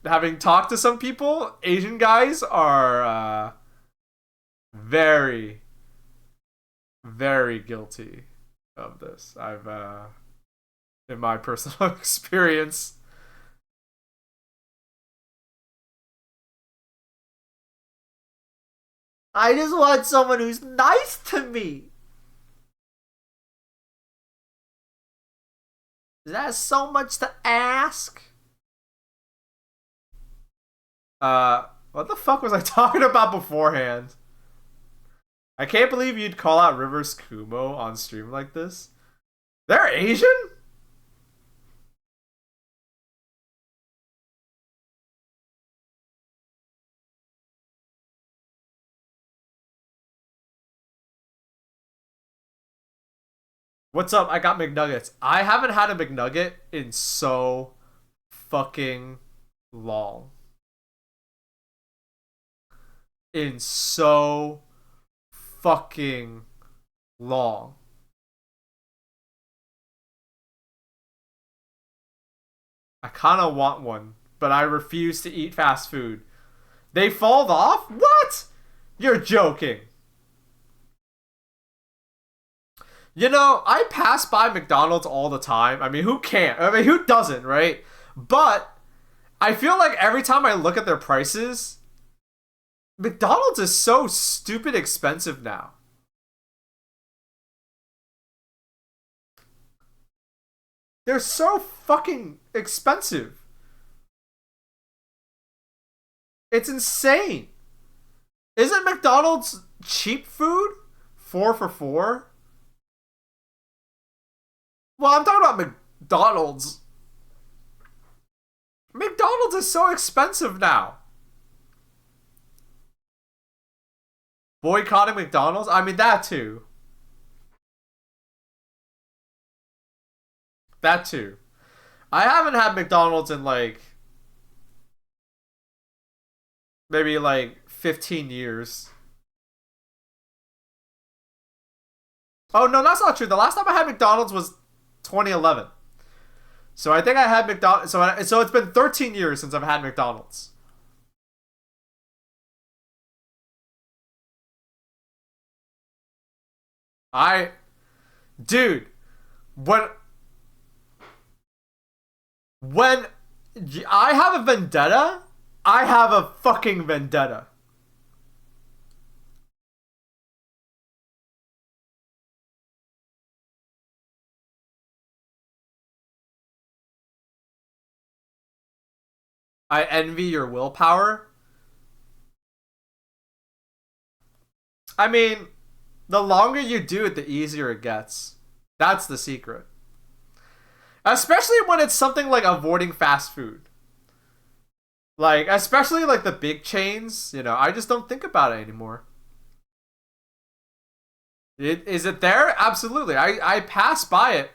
Having talked to some people, Asian guys are very, very guilty of this. I've in my personal experience. I just want someone who's nice to me. Is that so much to ask? What the fuck was I talking about beforehand? I can't believe you'd call out Rivers Kumo on stream like this. They're Asian? What's up? I got McNuggets. I haven't had a McNugget in so fucking long. In so fucking long. I kind of want one, but I refuse to eat fast food. They fall off? What? You're joking. I pass by McDonald's all the time. I mean, who can't? I mean, who doesn't, right? But I feel like every time I look at their prices, McDonald's is so stupid expensive now. They're so fucking expensive. It's insane. Isn't McDonald's cheap food? 4 for $4? Well, I'm talking about McDonald's. McDonald's is so expensive now. Boycotting McDonald's? I mean, that too. That too. I haven't had McDonald's in like maybe like 15 years. Oh no, that's not true. The last time I had McDonald's was 2011. So I think I had McDonald's. So it's been 13 years since I've had McDonald's. I, dude, when when I have a vendetta, I have a fucking vendetta. I envy your willpower. I mean, the longer you do it, the easier it gets. That's the secret. Especially when it's something like avoiding fast food. Like, especially like the big chains, I just don't think about it anymore. Is it there? Absolutely. I pass by it.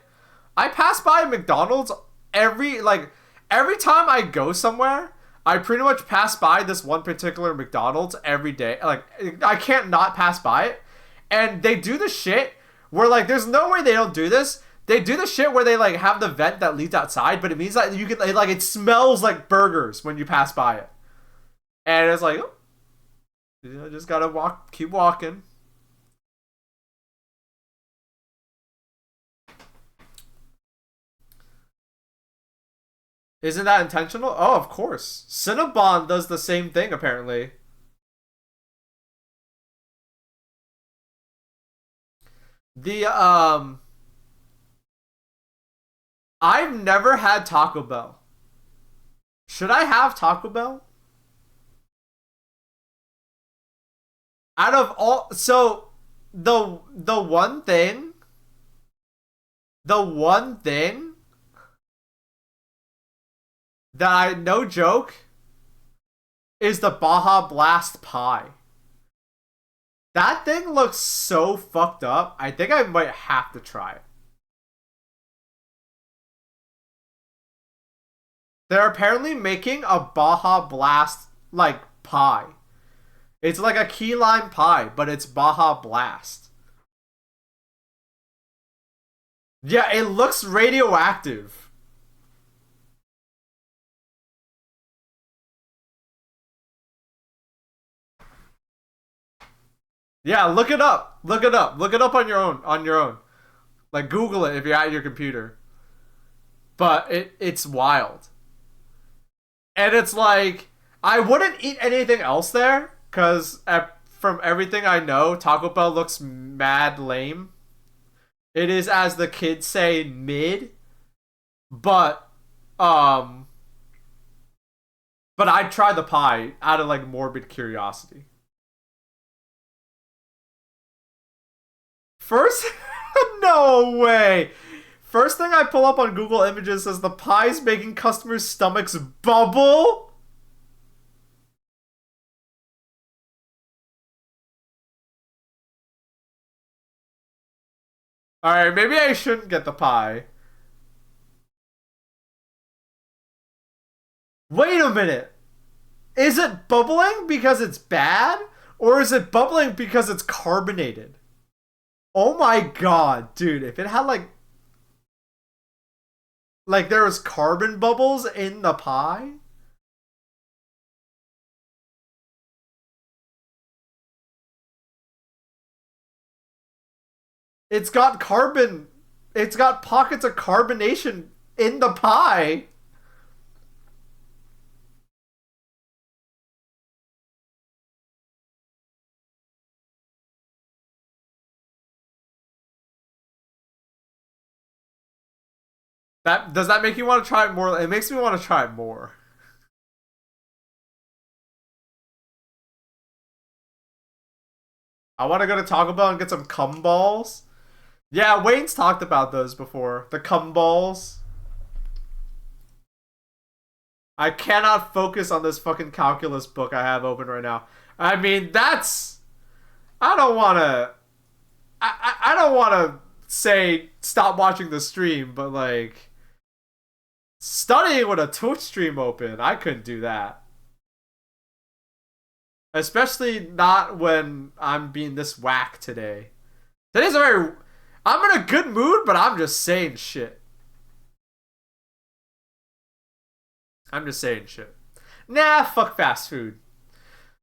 I pass by McDonald's every time I go somewhere. I pretty much pass by this one particular McDonald's every day. Like, I can't not pass by it. And they do the shit where, like, there's no way they don't do this. They do the shit where they, like, have the vent that leads outside, but it means that you can, like, it smells like burgers when you pass by it. And it's like, oh, just gotta keep walking. Isn't that intentional? Oh, of course. Cinnabon does the same thing, apparently. The, I've never had Taco Bell. Should I have Taco Bell? Out of all, so the one thing that I no joke is the Baja Blast pie. That thing looks so fucked up. I think I might have to try it. They're apparently making a Baja Blast like pie. It's like a key lime pie, but it's Baja Blast. Yeah, it looks radioactive. Yeah, look it up. Look it up. Look it up on your own. On your own. Like Google it if you're at your computer. But it's wild. And it's like I wouldn't eat anything else there because from everything I know, Taco Bell looks mad lame. It is, as the kids say, mid. But um, but I'd try the pie out of like morbid curiosity. First, no way. First thing I pull up on Google Images says the pie's making customers' stomachs bubble. Alright, maybe I shouldn't get the pie. Wait a minute. Is it bubbling because it's bad? Or is it bubbling because it's carbonated? Oh my god, dude. If it had like there was carbon bubbles in the pie? It's got carbon. It's got pockets of carbonation in the pie. That does that make you want to try it more? It makes me want to try it more. I want to go to Taco Bell and get some cum balls. Yeah, Wayne's talked about those before. The cum balls. I cannot focus on this fucking calculus book I have open right now. I mean, that's. I don't want to. I don't want to say stop watching the stream, but like studying with a Twitch stream open, I couldn't do that. Especially not when I'm being this whack today. Today's a very. I'm in a good mood, but I'm just saying shit. I'm just saying shit. Nah, fuck fast food.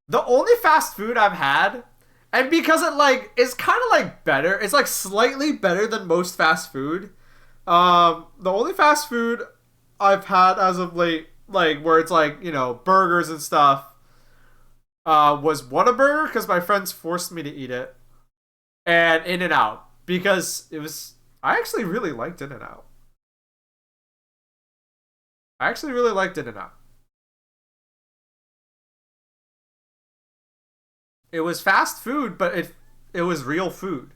The only fast food I've had And because it like is kind of like better, it's like slightly better than most fast food. The only fast food I've had as of late, like where it's like burgers and stuff, was Whataburger because my friends forced me to eat it, and In and Out because it was. I actually really liked In and Out. I actually really liked In and Out. It was fast food, but it was real food.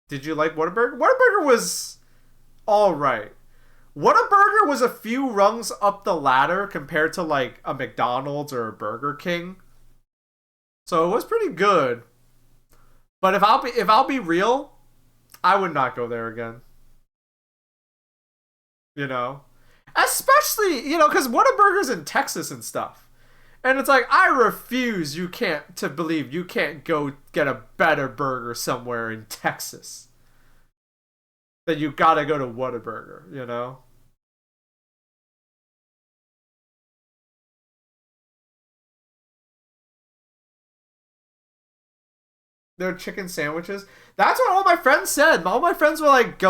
Did you like Whataburger? Whataburger was all right. Whataburger was a few rungs up the ladder compared to like a McDonald's or a Burger King. So it was pretty good. But if I'll be real, I would not go there again. You know? Especially, cuz Whataburger's in Texas and stuff. And it's like I refuse to believe you can't go get a better burger somewhere in Texas. That you got to go to Whataburger. Their chicken sandwiches. That's what all my friends said. All my friends were like,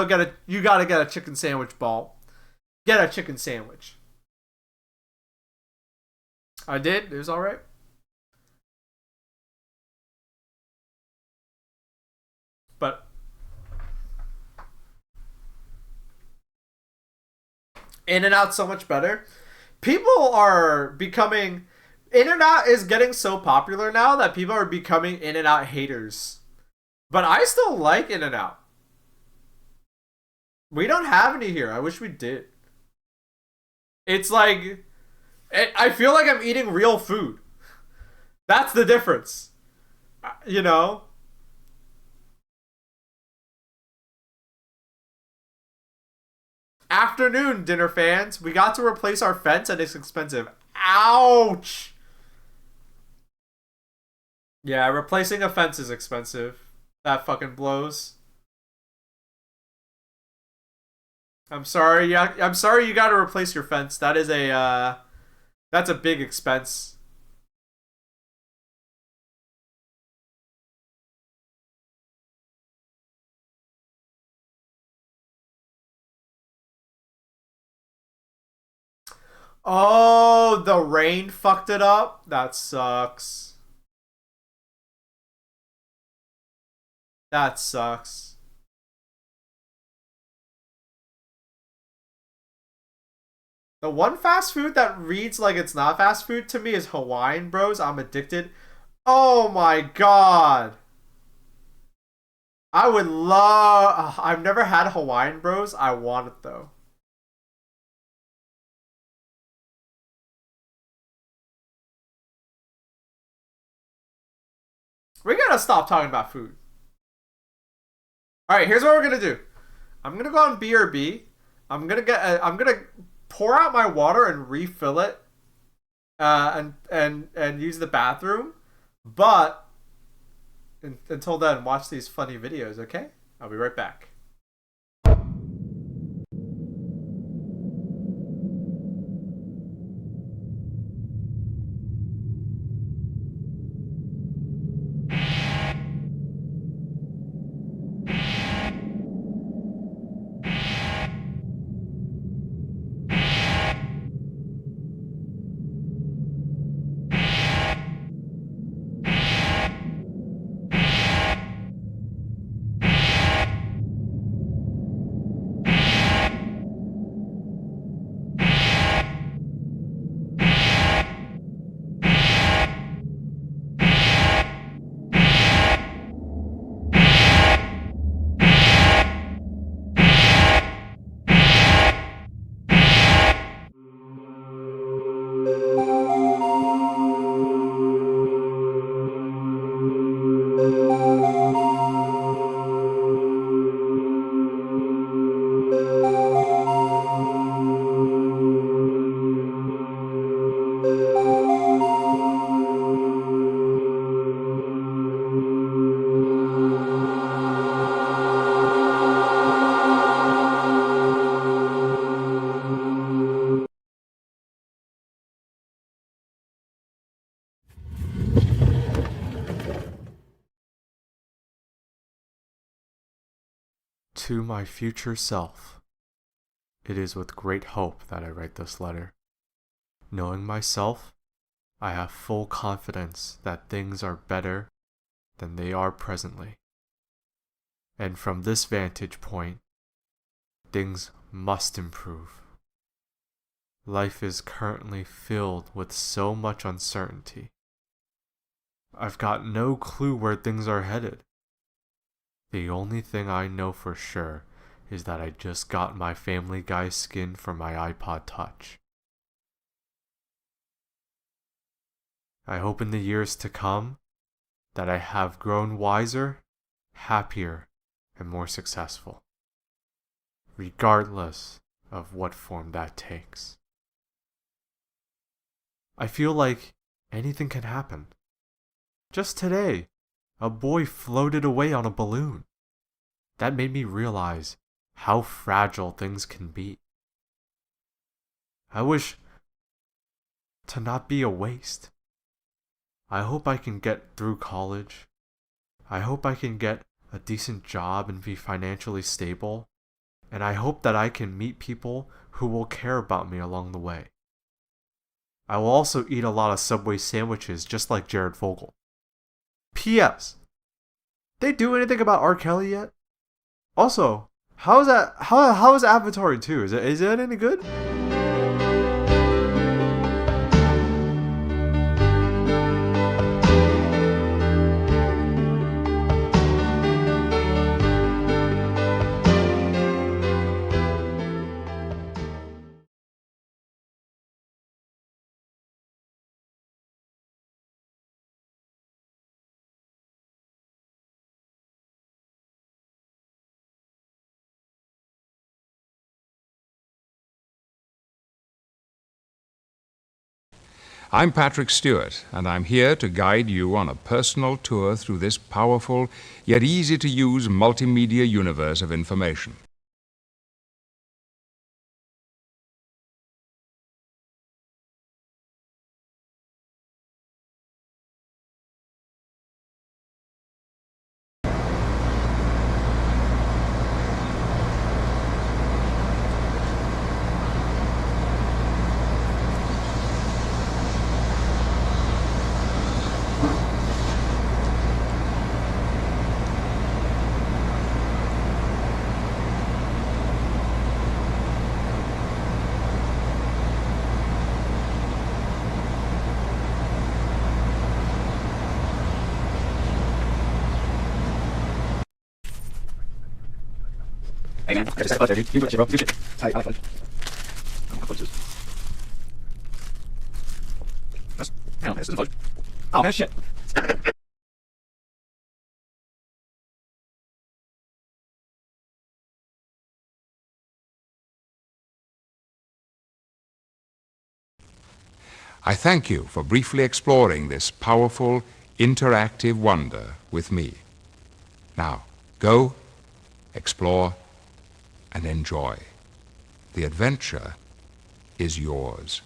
you gotta get a chicken sandwich, Ball. Get a chicken sandwich. I did. It was alright. But In and Out so much better. People are becoming In and Out is getting so popular now that people are becoming In and Out haters. But I still like In and Out. We don't have any here. I wish we did. It's like I feel like I'm eating real food. That's the difference. You know? Afternoon, dinner fans. We got to replace our fence and it's expensive. Ouch! Yeah, replacing a fence is expensive. That fucking blows. I'm sorry. Yeah, I'm sorry you got to replace your fence. That's a big expense. Oh, the rain fucked it up. That sucks. That sucks. The one fast food that reads like it's not fast food to me is Hawaiian Bros. I'm addicted. Oh my god. I would love. I've never had Hawaiian Bros. I want it though. We gotta stop talking about food. All right, here's what we're gonna do. I'm gonna go on BRB. I'm gonna pour out my water and refill it, and use the bathroom. But until then, watch these funny videos. Okay, I'll be right back. To my future self, it is with great hope that I write this letter. Knowing myself, I have full confidence that things are better than they are presently. And from this vantage point, things must improve. Life is currently filled with so much uncertainty. I've got no clue where things are headed. The only thing I know for sure is that I just got my Family Guy skin for my iPod Touch. I hope in the years to come that I have grown wiser, happier, and more successful, regardless of what form that takes. I feel like anything can happen. Just today, a boy floated away on a balloon. That made me realize how fragile things can be. I wish to not be a waste. I hope I can get through college. I hope I can get a decent job and be financially stable. And I hope that I can meet people who will care about me along the way. I will also eat a lot of Subway sandwiches just like Jared Fogle. P.S. They do anything about R. Kelly yet? Also, how is Avatar 2? Is it any good? I'm Patrick Stewart, and I'm here to guide you on a personal tour through this powerful, yet easy-to-use multimedia universe of information. Hey man, I just had a bud there, dude. You good shit, bro. Good shit. I like bud. I don't know what this is. That's, hang on, this isn't fudge. Oh man, shit. I thank you for briefly exploring this powerful, interactive wonder with me. Now, go, explore, and enjoy. The adventure is yours.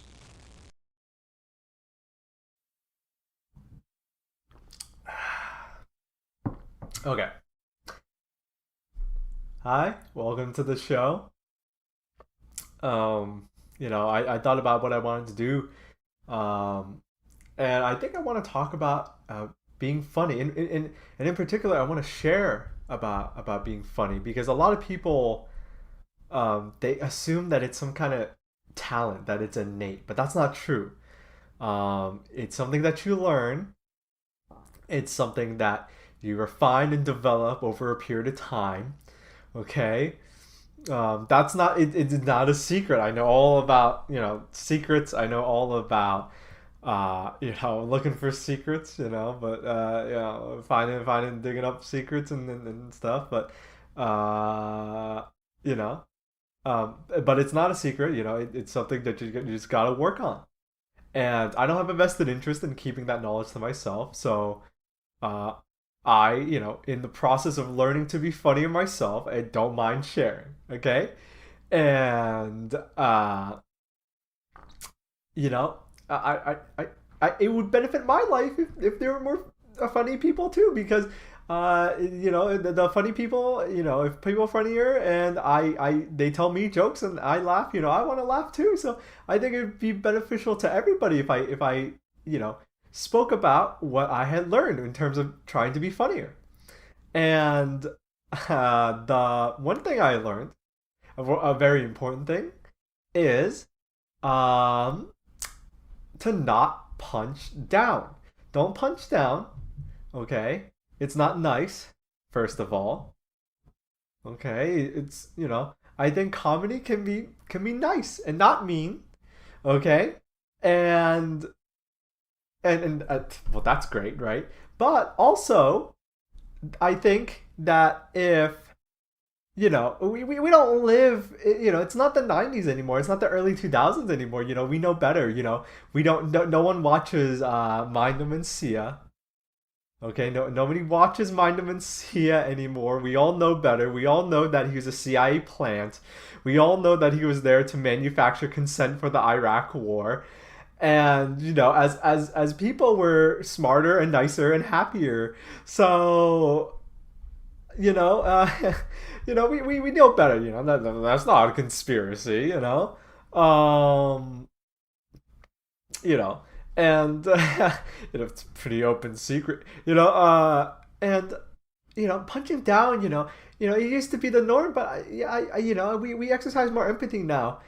Okay. Hi, welcome to the show. I thought about what I wanted to do, um, and I think I want to talk about being funny, and in particular, I want to share about being funny because a lot of people they assume that it's some kind of talent, that it's innate, but that's not true. It's something that you learn. It's something that you refine and develop over a period of time. Okay, that's not it's not a secret. I know all about secrets. I know all about looking for secrets. But finding digging up secrets and stuff. But you know, but it's not a secret. It's something that you just gotta work on. And I don't have a vested interest in keeping that knowledge to myself. So uh, in the process of learning to be funnier myself, I don't mind sharing. Okay, and you know, it would benefit my life if there were more funny people too, because the funny people, if people are funnier and they tell me jokes and I laugh, I want to laugh too. So I think it'd be beneficial to everybody if I spoke about what I had learned in terms of trying to be funnier. And the one thing I learned, a very important thing, is um, to not punch down. Don't punch down, okay? It's not nice, first of all. Okay, it's I think comedy can be nice and not mean, okay? And well, that's great, right? But also, I think that if we don't live, it's not the 90s anymore, it's not the early 2000s anymore, we know better, we don't, no one watches Mind of Mencia. Okay, nobody watches Mind of Mencia anymore. We all know better. We all know that he was a CIA plant. We all know that he was there to manufacture consent for the Iraq War. And as people were smarter and nicer and happier. So we know better. That's not a conspiracy. Um, you know, and it's a pretty open secret, and punching down, it used to be the norm, but we exercise more empathy now,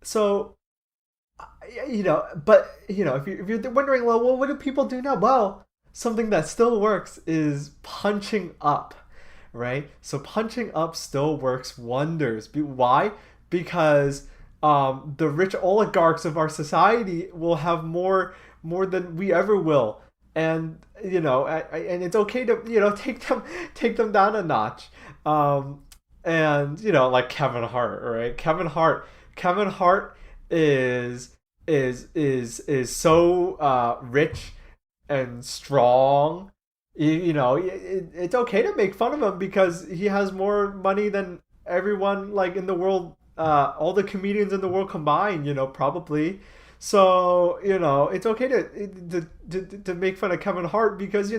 so but if you're wondering, well, what do people do now? Well, something that still works is punching up, right? So punching up still works wonders. Why? Because the rich oligarchs of our society will have more than we ever will, and and it's okay to take them down a notch, and like Kevin Hart, right? Kevin Hart is so rich and strong. It's okay to make fun of him because he has more money than everyone, like, in the world, all the comedians in the world combined, probably. So it's okay to make fun of Kevin Hart because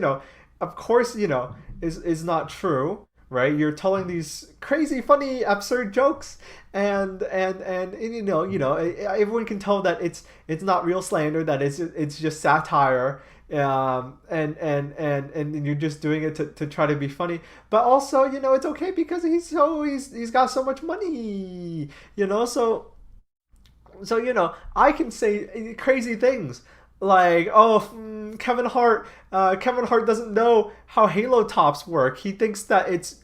of course is not true, right? You're telling these crazy, funny, absurd jokes, and everyone can tell that it's not real slander, that it's just satire, and you're just doing it to try to be funny. But also it's okay because he's got so much money, so I can say crazy things like, oh, Kevin Hart doesn't know how Halo tops work. He thinks that it's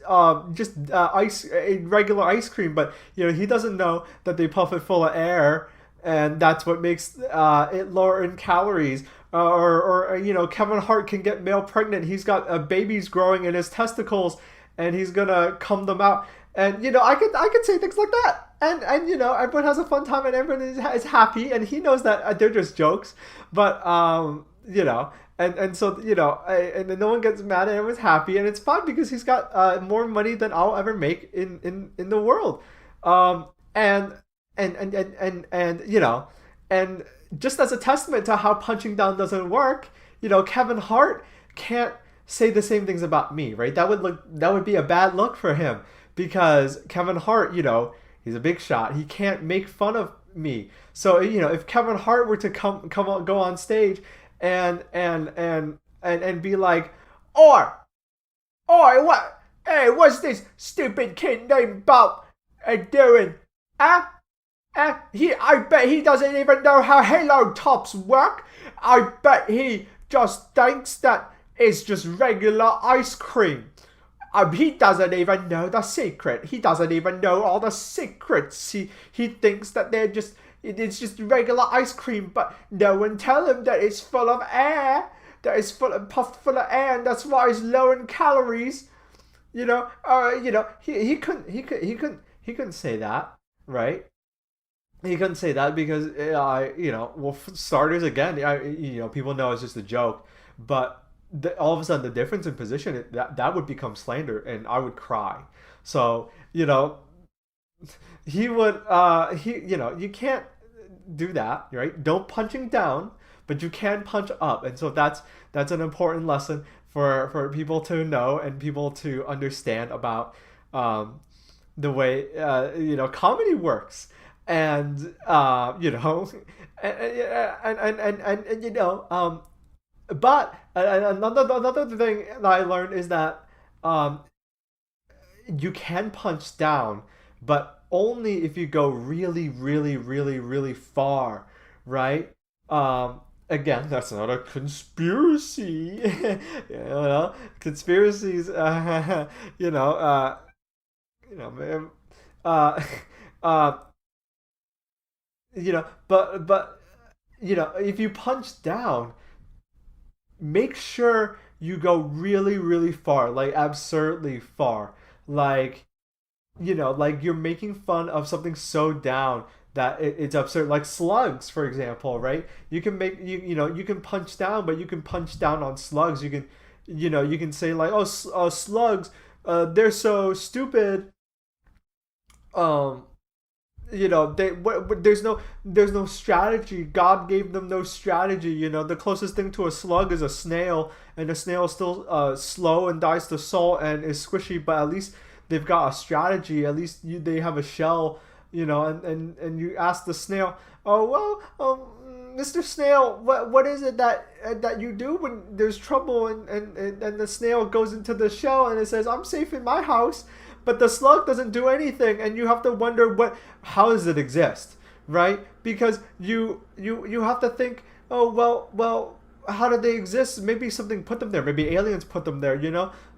just regular ice cream, but he doesn't know that they puff it full of air, and that's what makes it lower in calories. Or Kevin Hart can get male pregnant. He's got babies growing in his testicles, and he's gonna cum them out. And I could say things like that, and everyone has a fun time, and everyone is happy, and he knows that they're just jokes, but and so and then no one gets mad, and everyone's happy, and it's fun because he's got more money than I'll ever make in the world, and and just as a testament to how punching down doesn't work, Kevin Hart can't say the same things about me, right? That would be a bad look for him, because Kevin Hart, he's a big shot. He can't make fun of me. So if Kevin Hart were to go on stage and be like, oi, what? Hey, what's this stupid kid named Baaulp doing? I bet he doesn't even know how Halo tops work. I bet he just thinks that it's just regular ice cream. He doesn't even know the secret. He doesn't even know all the secrets. He thinks that it's just regular ice cream, but no one tell him that it's full of air. That it's puffed full of air, and that's why it's low in calories. He couldn't say that, right? He couldn't say that because well, for starters, again, people know it's just a joke, but all of a sudden the difference in position, that would become slander, and I would cry. So he would you can't do that, right? Don't punching down, but you can punch up, and so that's an important lesson for people to know and people to understand about the way comedy works, and and but another thing that I learned is that um, you can punch down, but only if you go really, really, really, really far, right? Again, that's not a conspiracy. Conspiracies. You know. Man. Uh, uh, but if you punch down, make sure you go really, really far, like absurdly far, like like you're making fun of something so down that it's absurd, like slugs, for example, right? You can make you can punch down, but you can punch down on slugs. You can you can say like, oh, slugs, they're so stupid. um they there's no strategy. God gave them no strategy. The closest thing to a slug is a snail, and the snail is still slow and dies to salt and is squishy, but at least they've got a strategy. At least they have a shell. And you ask the snail, oh well, Mr. Snail, what is it that you do when there's trouble? And the snail goes into the shell and it says, I'm safe in my house. But the slug doesn't do anything, and you have to wonder how does it exist, right? Because you have to think, oh well, how did they exist? Maybe something put them there. Maybe aliens put them there,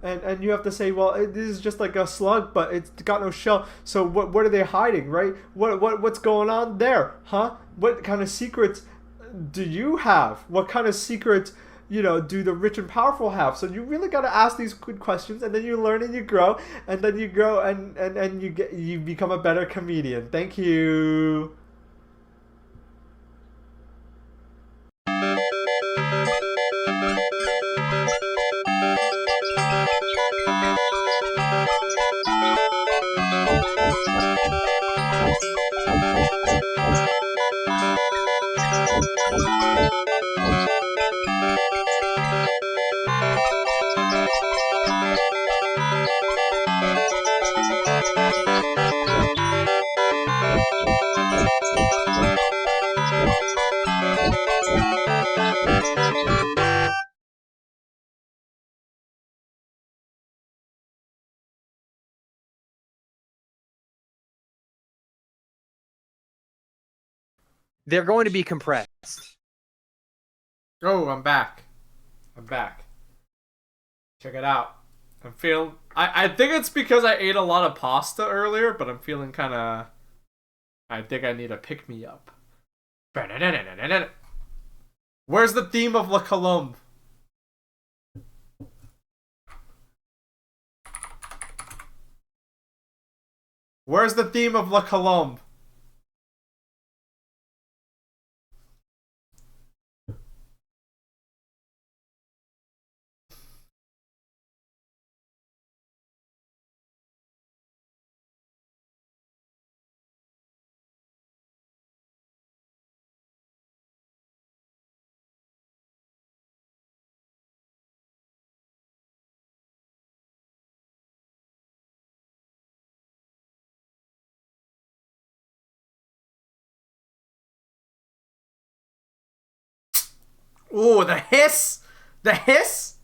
And you have to say, well, this is just like a slug, but it's got no shell. So what are they hiding, right? What's going on there, huh? What kind of secrets do you have? What kind of secrets do the rich and powerful have? So you really got to ask these good questions, and then you learn and you grow, and then you grow and you become a better comedian. Thank you. They're going to be compressed. Oh, I'm back. Check it out. I'm feeling. I think it's because I ate a lot of pasta earlier, but I'm feeling kind of. I think I need a pick me up. Where's the theme of La Colombe? Where's the theme of La Colombe? Ooh, the hiss! The hiss!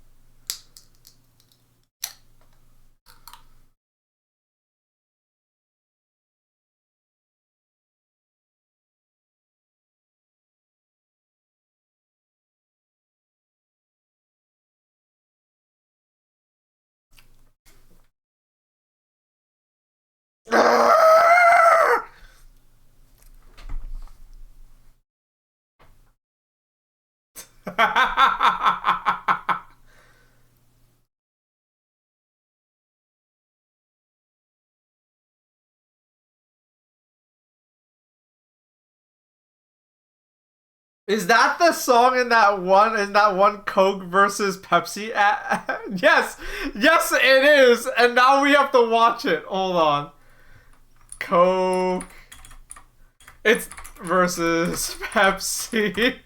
Is that the song in that one Coke versus Pepsi ad? Yes, it is. And now we have to watch it. Hold on. Coke. It's versus Pepsi.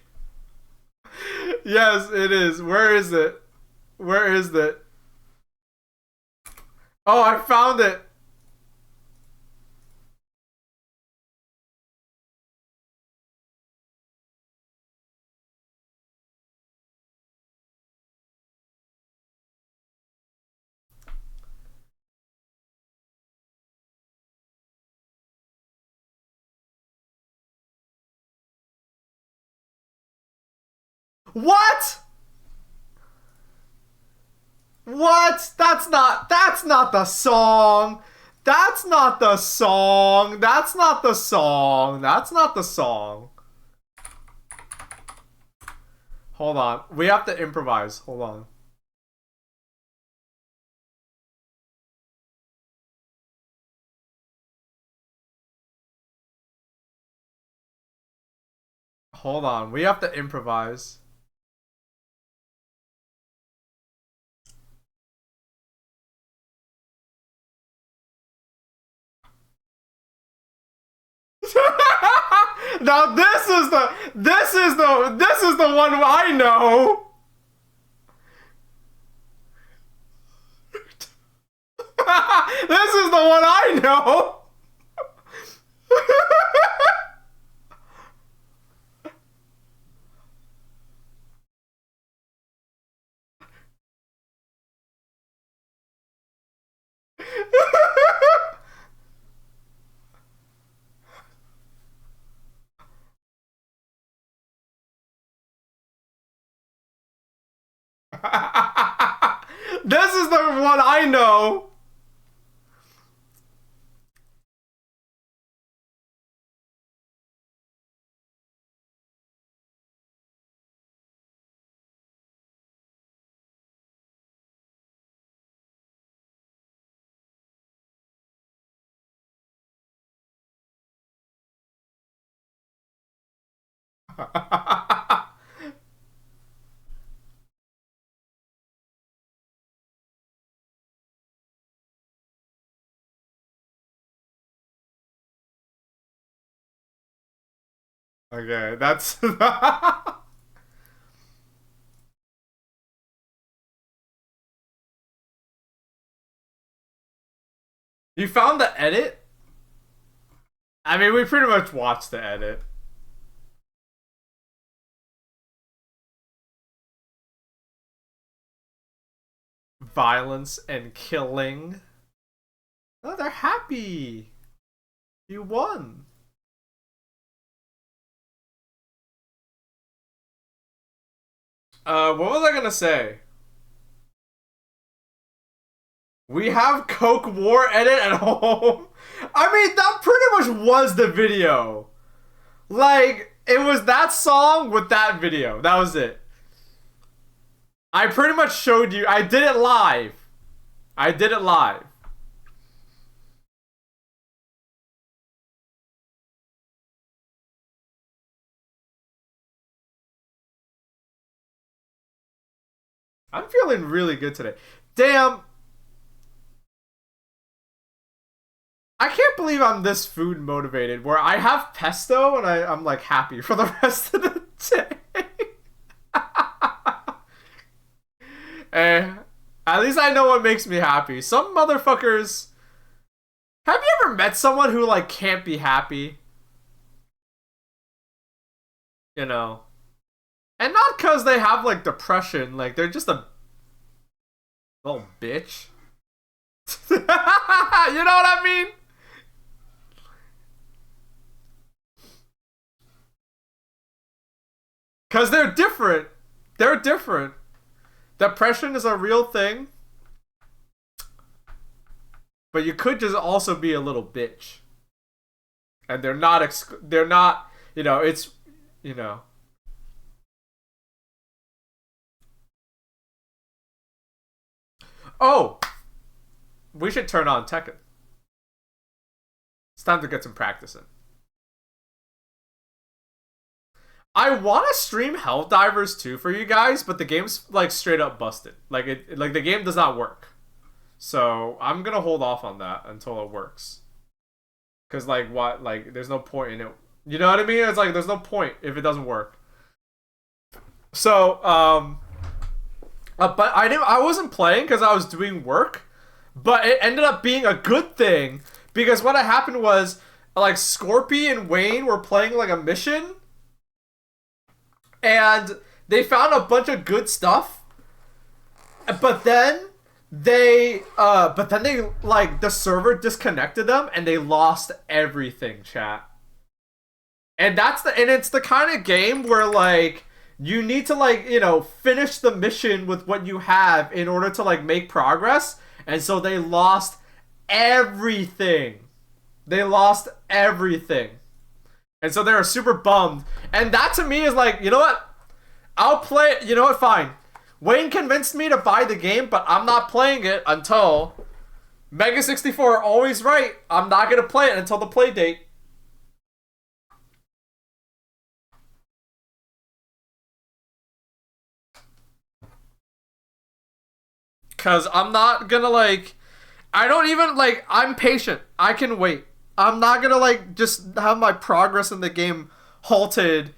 Yes, it is. Where is it? Where is it? Oh, I found it. What? What? That's not the song. That's not the song. That's not the song. That's not the song. Hold on. We have to improvise. Hold on. Hold on. We have to improvise. Now this is the one I know. This is the one I know. This is the one I know. Okay, that's You found the edit? I mean, we pretty much watched the edit. Violence and killing. Oh, they're happy. You won. What was I gonna say? We have Coke War edit at home. I mean, that pretty much was the video. Like, it was that song with that video. That was it. I pretty much showed you. I did it live. I did it live. I'm feeling really good today. Damn. I can't believe I'm this food motivated where I have pesto and I'm like happy for the rest of the day. At least I know what makes me happy. Some motherfuckers. Have you ever met someone who like can't be happy? You know. And not because they have like depression, like they're just a little bitch. You know what I mean? Because they're different. They're different. Depression is a real thing. But you could just also be a little bitch. And they're not, you know, it's, you know. Oh! We should turn on Tekken. It's time to get some practice in. I want to stream Helldivers 2 for you guys, but the game's like straight up busted. Like the game does not work. So I'm gonna hold off on that until it works. Cause like what? Like there's no point in it. You know what I mean? It's like there's no point if it doesn't work. So But I wasn't playing because I was doing work. But it ended up being a good thing because what had happened was like Scorpy and Wayne were playing like a mission, and they found a bunch of good stuff. But then like the server disconnected them and they lost everything, chat. And it's the kind of game where like you need to like, you know, finish the mission with what you have in order to like make progress. And so they lost everything. They lost everything. And so they were super bummed. And that to me is like, you know what? I'll play it. You know what? Fine. Wayne convinced me to buy the game, but I'm not playing it until Mega64 always right. I'm not going to play it until the play date. Because I'm not going to like... I don't even like... I'm patient. I can wait. I'm not going to like just have my progress in the game halted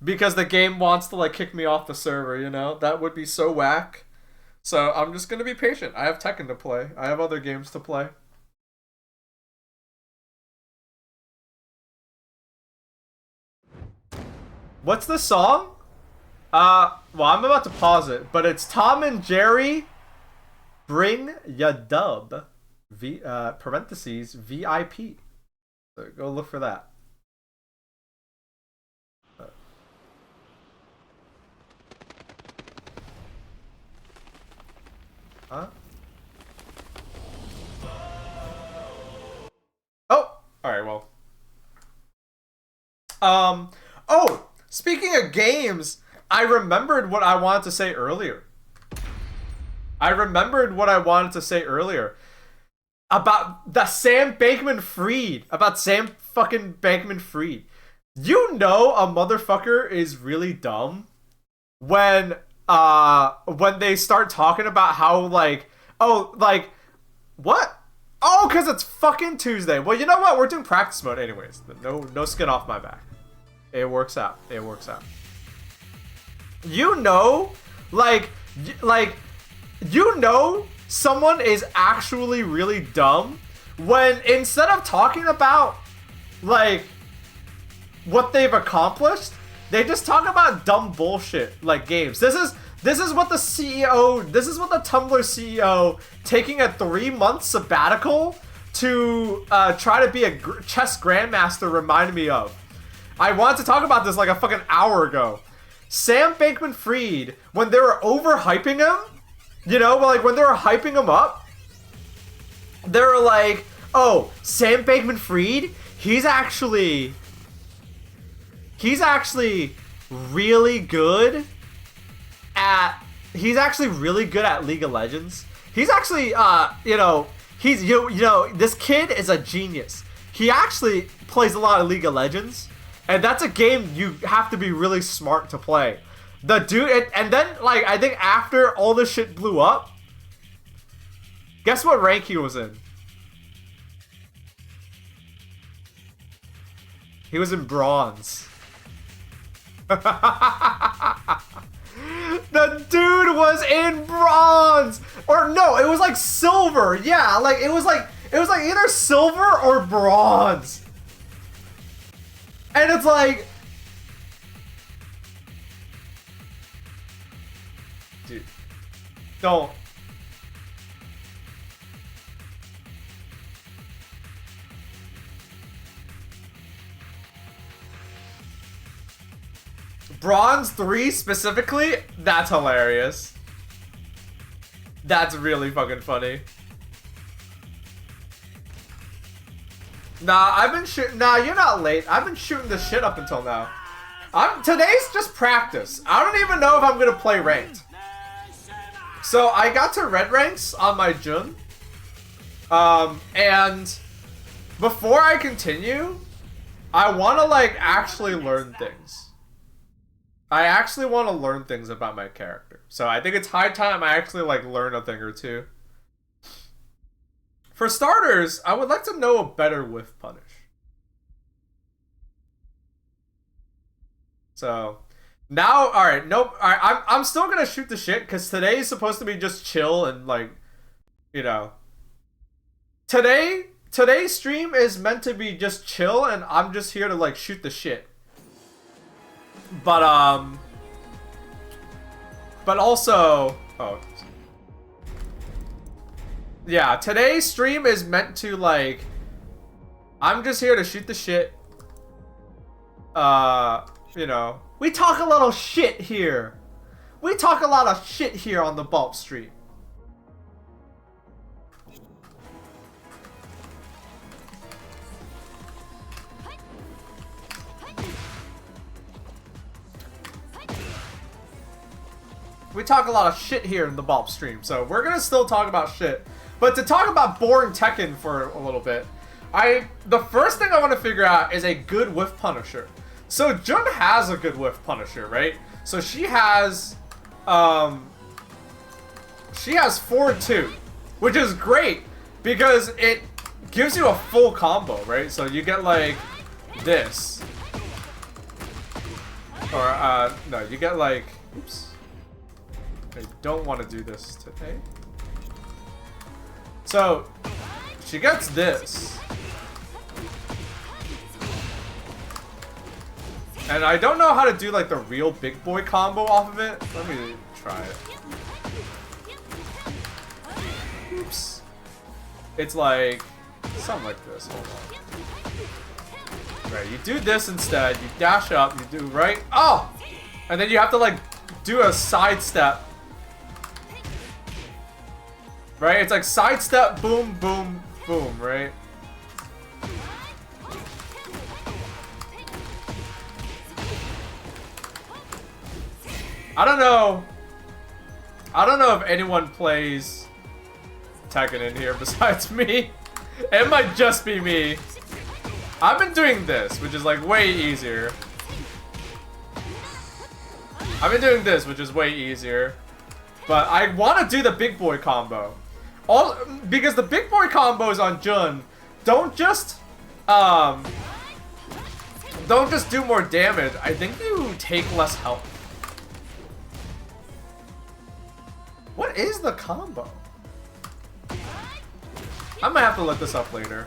because the game wants to like kick me off the server, you know? That would be so whack. So I'm just going to be patient. I have Tekken to play. I have other games to play. What's the song? Well, I'm about to pause it, but it's Tom and Jerry Bring Ya Dub, parentheses, VIP. So go look for that. Huh? Oh! Alright, well. Oh! Speaking of games, I remembered what I wanted to say earlier. About the Sam Bankman-Fried. About Sam fucking Bankman-Fried. You know a motherfucker is really dumb when they start talking about how like, oh, like, what? Oh, because it's fucking Tuesday. Well, you know what? We're doing practice mode anyways. No skin off my back. It works out. You know, you know someone is actually really dumb when instead of talking about, like, what they've accomplished, they just talk about dumb bullshit, like games. This is what the Tumblr CEO taking a 3-month sabbatical to try to be a chess grandmaster reminded me of. I wanted to talk about this like a fucking hour ago. Sam Bankman-Fried, when they were overhyping him, you know, like when they were hyping him up, they were like, oh, Sam Bankman-Fried, he's actually really good at League of Legends. He's actually this kid is a genius. He actually plays a lot of League of Legends, and that's a game you have to be really smart to play. The dude, and then like I think after all this shit blew up, guess what rank he was in? He was in bronze. The dude was in bronze, or no, it was like silver. Yeah, like it was like either silver or bronze. And it's like, dude, don't. Bronze 3 specifically? That's hilarious. That's really fucking funny. Nah, you're not late. I've been shooting this shit up until now. Today's just practice. I don't even know if I'm gonna play ranked. So I got to red ranks on my Jun. And before I continue, I wanna like actually learn things. I actually want to learn things about my character. So I think it's high time I actually like learn a thing or two. For starters, I would like to know a better whiff punish. So Now, alright, nope. Alright, I'm still gonna shoot the shit, because today's supposed to be just chill and, like, you know. Today's stream is meant to be just chill, and I'm just here to, like, shoot the shit. But also... Oh. Yeah, today's stream is meant to, like... I'm just here to shoot the shit. You know. We talk a little shit here. We talk a lot of shit here on the Baaulp stream. We talk a lot of shit here in the Baaulp stream, so we're gonna still talk about shit. But to talk about boring Tekken for a little bit, the first thing I want to figure out is a good whiff punisher. So Jun has a good whiff punisher, right? So she has 4-2, which is great because it gives you a full combo, right? So you get like this, or no, you get like, oops, I don't want to do this today. So she gets this. And I don't know how to do like the real big boy combo off of it. Let me try it. Oops. It's like something like this. Hold on. Right, you do this instead. You dash up. You do right. Oh, and then you have to like do a sidestep. Right? It's like sidestep, boom, boom, boom. Right? I don't know if anyone plays Tekken in here besides me. It might just be me. I've been doing this, which is like way easier. I've been doing this, which is way easier. But I want to do the big boy combo. Because the big boy combos on Jun don't just do more damage. I think you take less health. What is the combo? I might have to look this up later.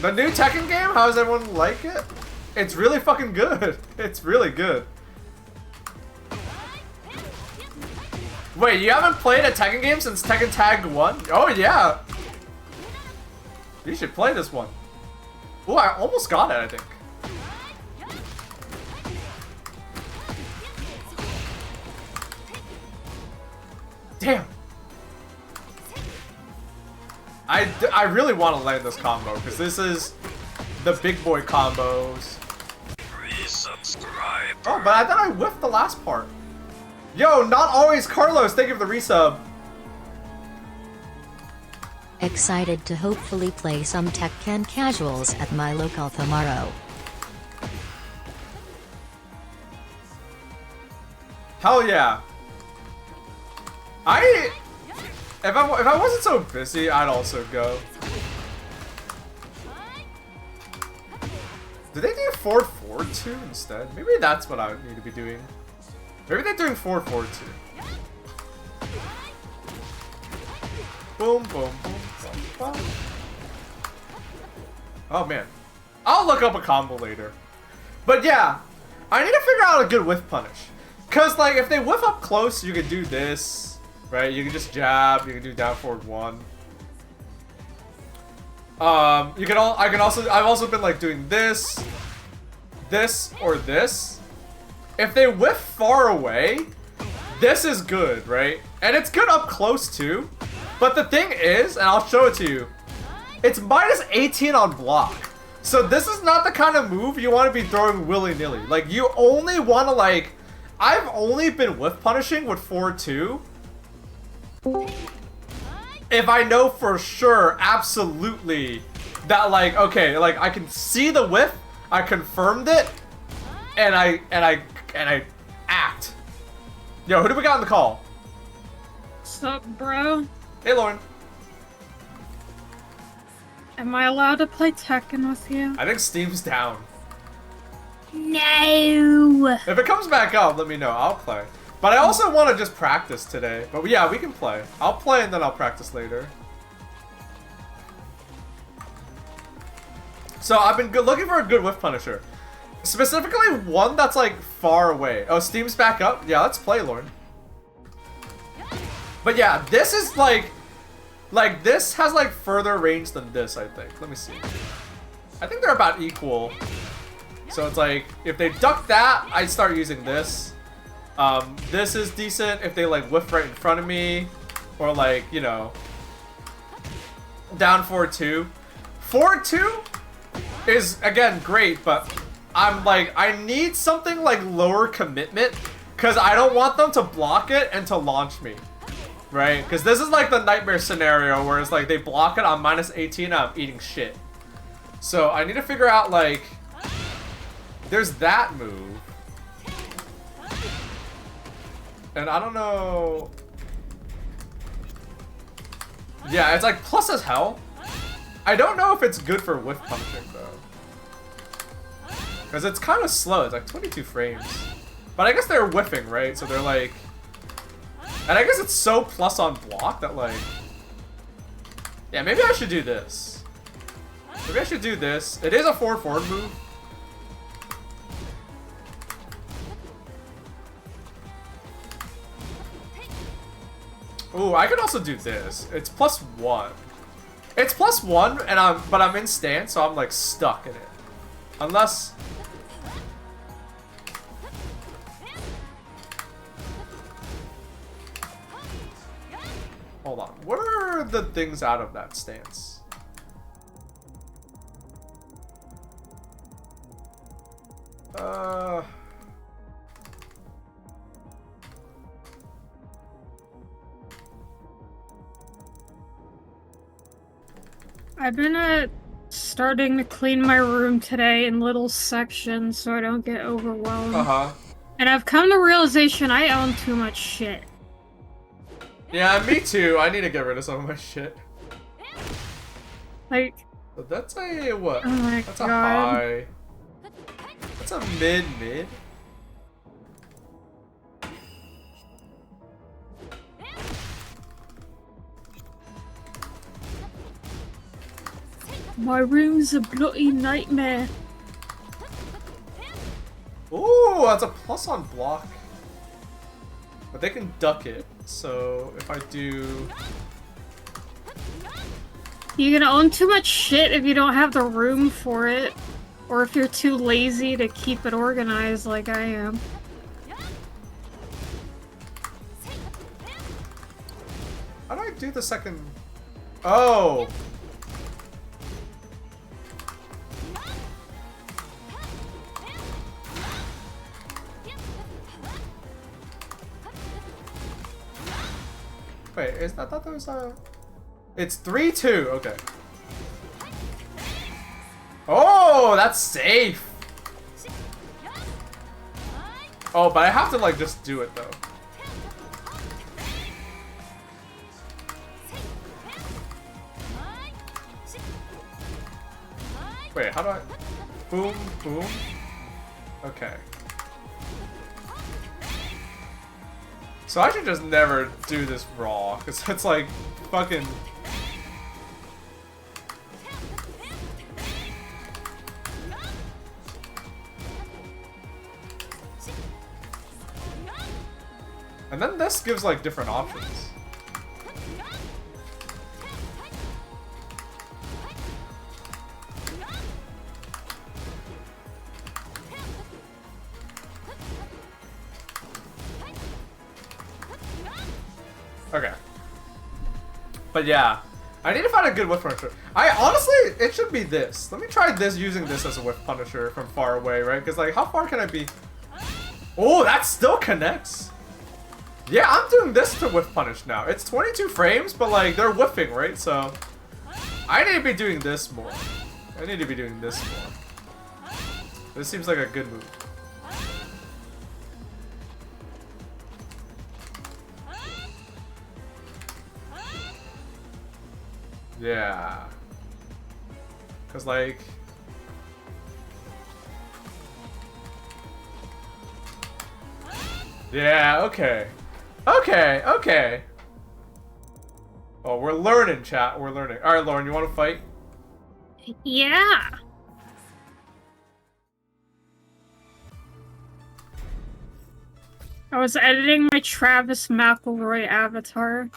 The new Tekken game? How does everyone like it? It's really fucking good. It's really good. Wait, you haven't played a Tekken game since Tekken Tag 1? Oh yeah! You should play this one. Oh, I almost got it, I think. Damn. I really want to land this combo because this is the big boy combos. Resubscribe. Oh, but I thought I whiffed the last part. Yo, not always Carlos. Thank you for the resub. Excited to hopefully play some Tekken casuals at my local tomorrow. Hell yeah. If I wasn't so busy, I'd also go. Did they do 4-4-2 instead? Maybe that's what I would need to be doing. Maybe they're doing 4-4-2. Boom, boom, boom, boom, boom. Oh man. I'll look up a combo later. But yeah, I need to figure out a good whiff punish. Cause like if they whiff up close, you can do this, right? You can just jab, you can do down forward 1. I've also been like doing this, or this. If they whiff far away, this is good, right? And it's good up close too. But the thing is, and I'll show it to you, it's minus 18 on block. So this is not the kind of move you want to be throwing willy-nilly. Like, you only want to, like... I've only been whiff punishing with 4-2. If I know for sure, absolutely, that, like, okay, like, I can see the whiff, I confirmed it, and I act. Yo, who do we got on the call? What's up, bro? Hey, Lauren. Am I allowed to play Tekken with you? I think Steam's down. No! If it comes back up, let me know. I'll play. But I also want to just practice today. But yeah, we can play. I'll play and then I'll practice later. So I've been looking for a good whiff punisher. Specifically one that's like far away. Oh, Steam's back up? Yeah, let's play, Lauren. But yeah, this is like this has like further range than this, I think. Let me see. I think they're about equal. So it's like, if they duck that, I start using this. This is decent if they like whiff right in front of me. Or like, you know, down 4-2. 4-2 is, again, great, but I'm like, I need something like lower commitment. Because I don't want them to block it and to launch me. Right? Because this is like the nightmare scenario where it's like they block it on -18 and I'm eating shit. So I need to figure out like... There's that move. And I don't know... Yeah, it's like plus as hell. I don't know if it's good for whiff punishing though. Because it's kind of slow. It's like 22 frames. But I guess they're whiffing, right? So they're like... And I guess it's so plus on block that like... Yeah, maybe I should do this. Maybe I should do this. It is a 4-forward move. Ooh, I could also do this. It's +1. It's +1, and but I'm in stance, so I'm like stuck in it. Unless... Hold on. What are the things out of that stance? I've been starting to clean my room today in little sections so I don't get overwhelmed. Uh-huh. And I've come to the realization I own too much shit. Yeah, me too. I need to get rid of some of my shit. Like... But that's a, what? Oh my That's God. a high. That's a mid. My room's a bloody nightmare. Ooh, that's a plus on block. But they can duck it. So if I do... You're gonna own too much shit if you don't have the room for it. Or if you're too lazy to keep it organized like I am. How do I do the second... Oh! Wait, I thought there was a... It's 3-2, okay. Oh, that's safe! Oh, but I have to like just do it though. Wait, how do I... Boom, boom. Okay. So I should just never do this raw, because it's like fucking... And then this gives like different options. Okay. But yeah, I need to find a good whiff punisher. I honestly, it should be this. Let me try this using this as a whiff punisher from far away, right? Because like, how far can I be? Oh, that still connects. Yeah, I'm doing this to whiff punish now. It's 22 frames, but like, they're whiffing, right? So, I need to be doing this more. I need to be doing this more. This seems like a good move. Yeah. Cause like... Yeah, okay. Okay, okay. Oh, we're learning, chat. We're learning. Alright, Lauren, you wanna fight? Yeah. I was editing my Travis McElroy avatar.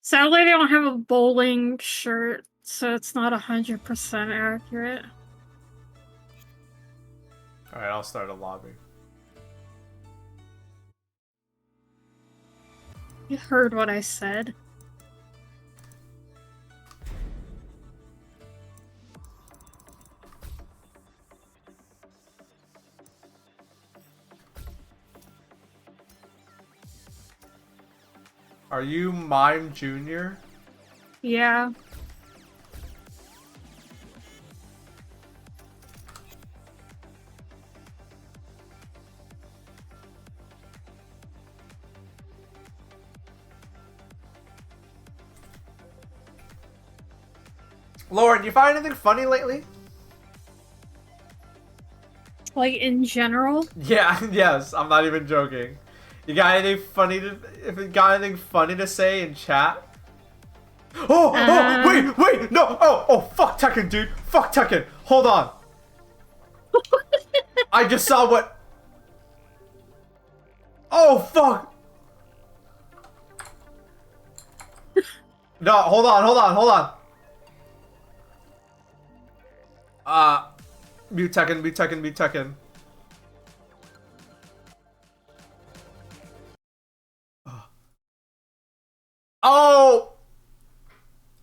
Sadly, they don't have a bowling shirt, so it's not 100% accurate. Alright, I'll start a lobby. You heard what I said. Are you Mime Jr.? Yeah. Lauren, you find anything funny lately? Like, in general? Yeah, yes, I'm not even joking. You got anything funny to... If you got anything funny to say in chat? Oh, oh, wait, no, oh, fuck Tekken, dude. Fuck Tekken. Hold on. I just saw what... Oh, fuck. No, hold on. Mute Tekken.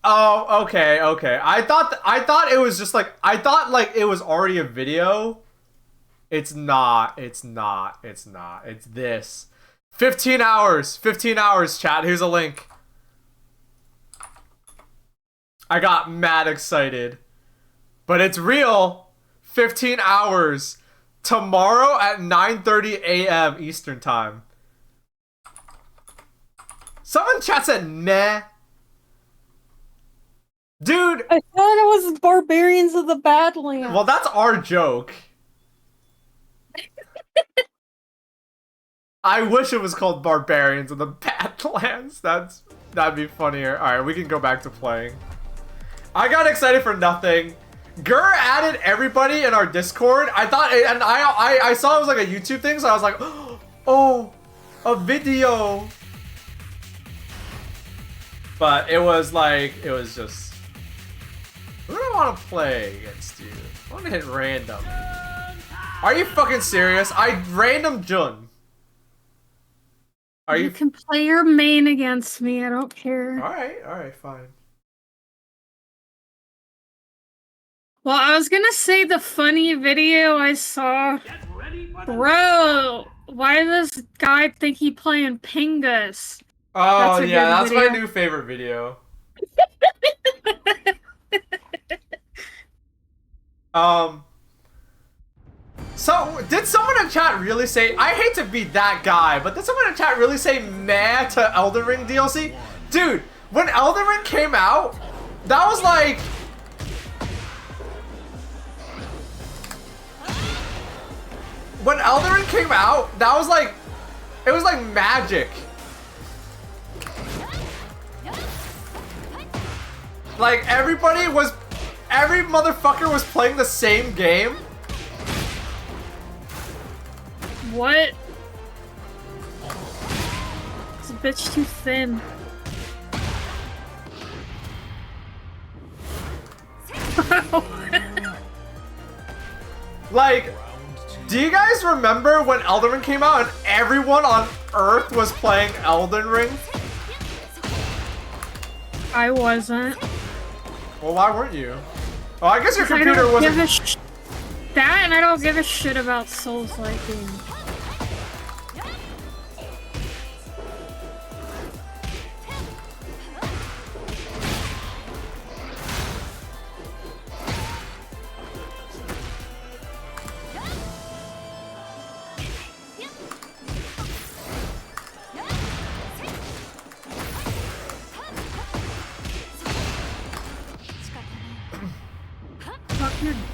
Oh, okay. I thought it was just like, I thought like it was already a video. It's not. It's this. 15 hours, chat. Here's a link. I got mad excited. But it's real. 15 hours. Tomorrow at 9:30 a.m. Eastern time. Someone in chat said meh. Dude. I thought it was Barbarians of the Badlands. Well, that's our joke. I wish it was called Barbarians of the Badlands. That'd be funnier. Alright, we can go back to playing. I got excited for nothing. Gur added everybody in our Discord. I thought, and I saw it was like a YouTube thing, so I was like, oh, a video. But it was just, who do I want to play against you? I want to hit random. Are you fucking serious? I random Jun. Are You can play your main against me, I don't care. Alright, fine. Well, I was gonna say the funny video I saw. Bro, why does this guy think he playing Pingus? Oh, that's my new favorite video. So, did someone in chat really say, I hate to be that guy, but did someone in chat really say meh to Elden Ring DLC? Dude, when Elden Ring came out, that was like... When Elden Ring came out, that was like... It was like magic. Like, every motherfucker was playing the same game. What? This bitch too thin. Like, do you guys remember when Elden Ring came out and everyone on Earth was playing Elden Ring? I wasn't. Well, why weren't you? Oh, I guess your computer wasn't... That, and I don't give a shit about Souls-like games.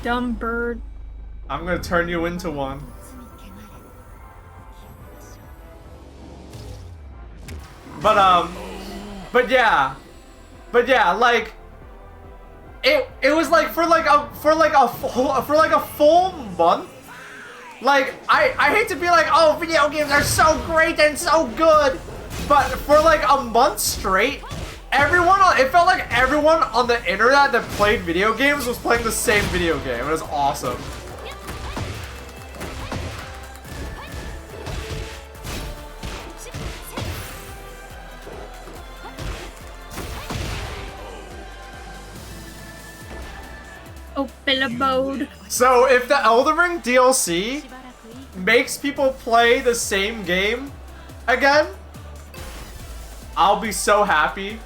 dumb bird. I'm gonna turn you into one. But yeah, like it was like for a full month. Like I hate to be like, oh, video games are so great and so good, but for like a month straight, it felt like everyone on the internet that played video games was playing the same video game. It was awesome. Open a mode. So if the Elden Ring DLC makes people play the same game again, I'll be so happy.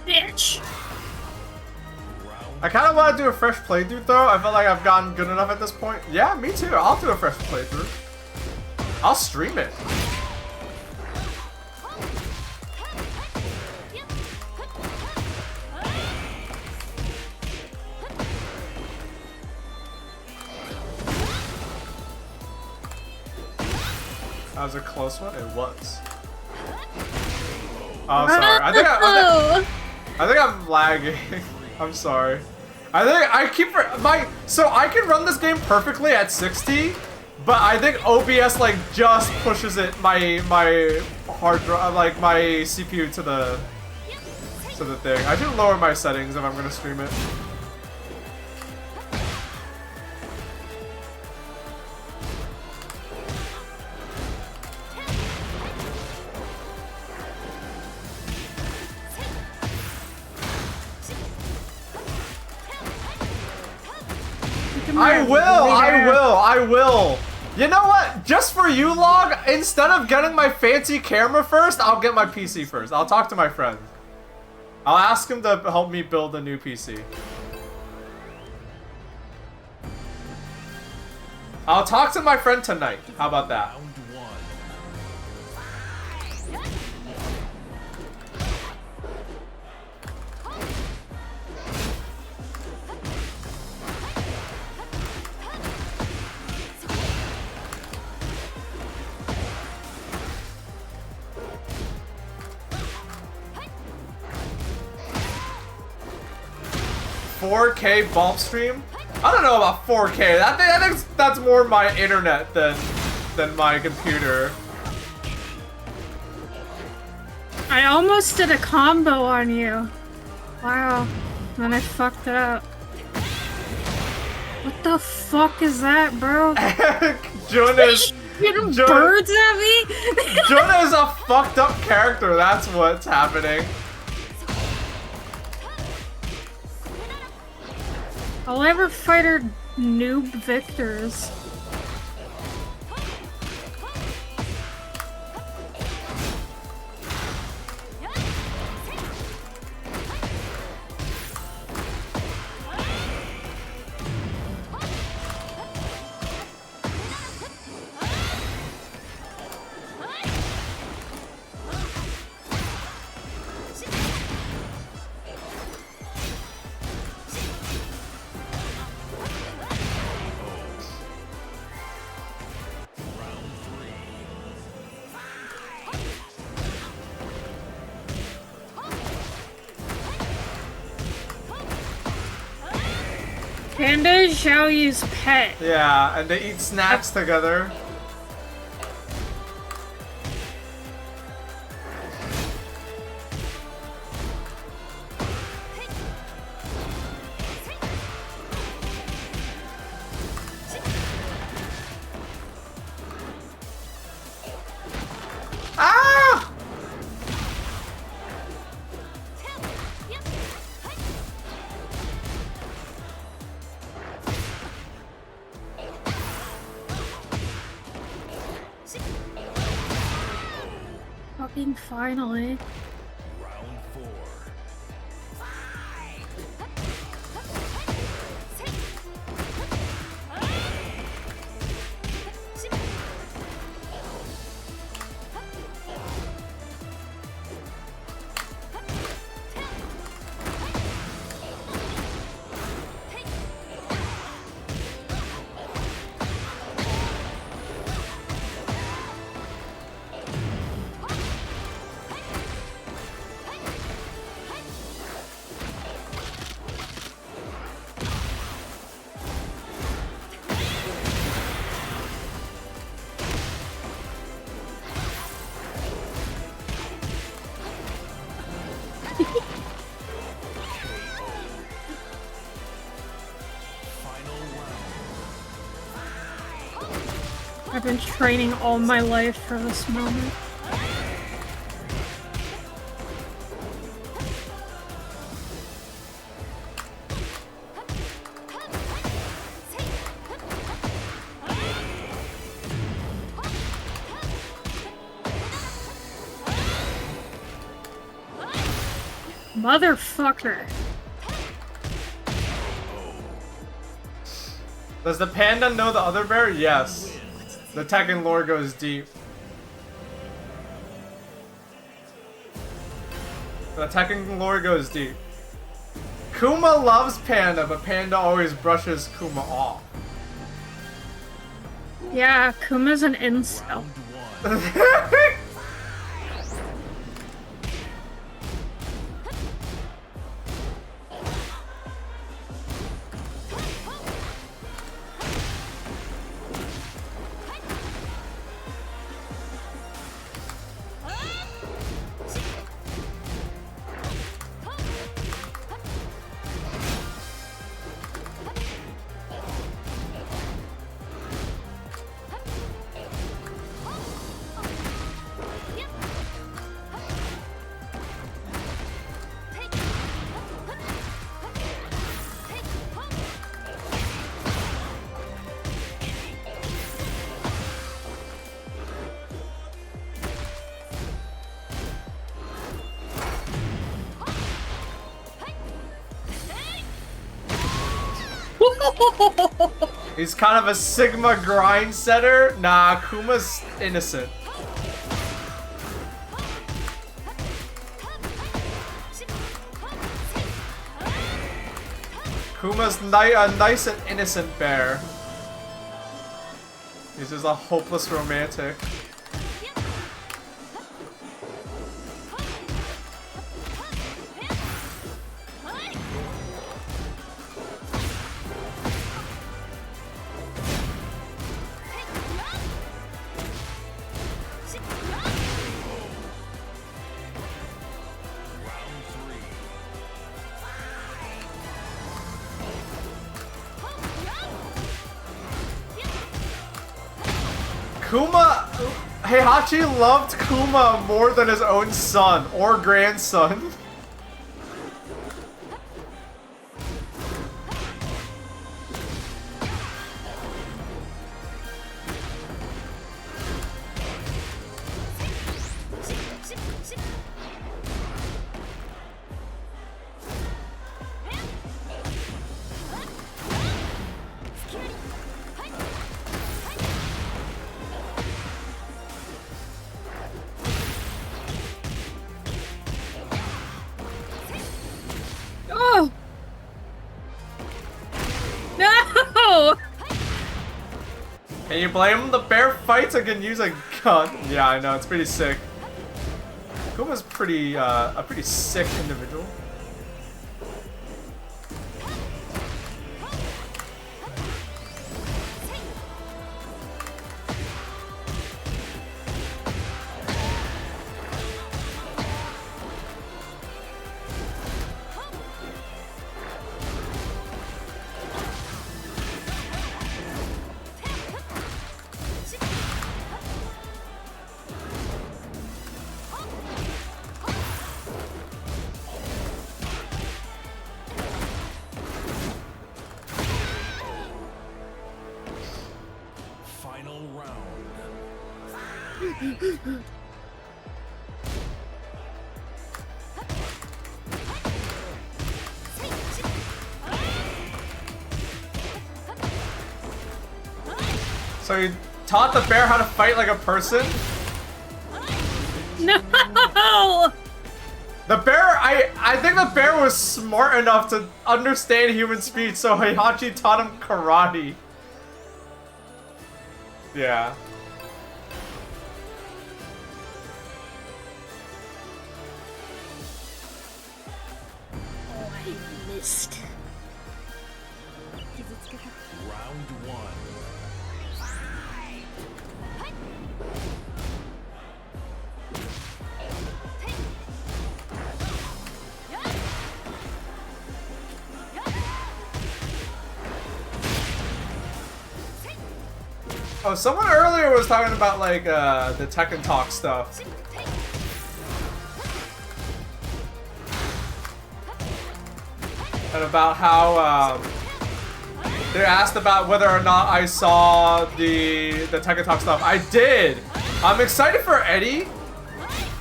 Bitch. I kind of want to do a fresh playthrough though. I feel like I've gotten good enough at this point. Yeah, me too. I'll do a fresh playthrough. I'll stream it. That was a close one. It was. Oh, sorry. I think I'm lagging. I'm sorry. So I can run this game perfectly at 60, but I think OBS like just pushes it my hard drive, like my CPU to the thing. I should lower my settings if I'm gonna stream it. I will. You know what? Just for you, Log, instead of getting my fancy camera first, I'll get my PC first. I'll talk to my friend. I'll ask him to help me build a new PC. I'll talk to my friend tonight. How about that? 4K Baaulp stream? I don't know about 4K. I think that's more my internet than my computer. I almost did a combo on you. Wow. Then I fucked it up. What the fuck is that, bro? Jonas. Shooting birds at me? Jonah is a fucked up character. That's what's happening. All I ever fight are noob victors. Pandas shall use pet. Yeah, and they eat snacks together. Fucking finally. Round 4. I've been training all my life for this moment. Motherfucker. Does the panda know the other bear? Yes. The Tekken lore goes deep. The Tekken lore goes deep. Kuma loves Panda, but Panda always brushes Kuma off. Yeah, Kuma's an incel. He's kind of a Sigma grind setter. Nah, Kuma's innocent. Kuma's a nice and innocent bear. He's just a hopeless romantic. Kuma, Heihachi loved Kuma more than his own son or grandson. Oh! No! Can you blame him? The bear fights and can use a gun. Yeah, I know, it's pretty sick. Kuma's pretty, a pretty sick individual. Final round. So he taught the bear how to fight like a person? No! The bear, I think the bear was smart enough to understand human speech, so Heihachi taught him karate. Yeah. Oh, I missed. Round one. Oh, someone earlier was talking about like the Tekken Talk stuff. And about how they asked about whether or not I saw the Tekken Talk stuff. I did. I'm excited for Eddie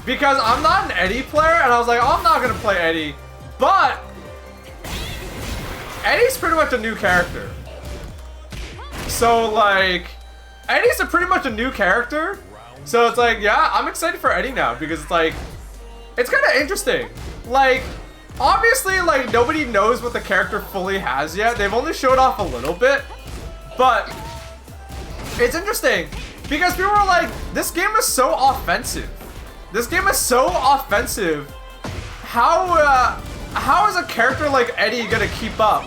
because I'm not an Eddie player, and I was like, oh, I'm not gonna play Eddie, but Eddie's pretty much a new character. So like, Eddie's pretty much a new character. So it's like, yeah, I'm excited for Eddie now because it's like, it's kind of interesting. Like, obviously, like, nobody knows what the character fully has yet. They've only showed off a little bit. But it's interesting because people are like, this game is so offensive. This game is so offensive. How is a character like Eddie gonna keep up?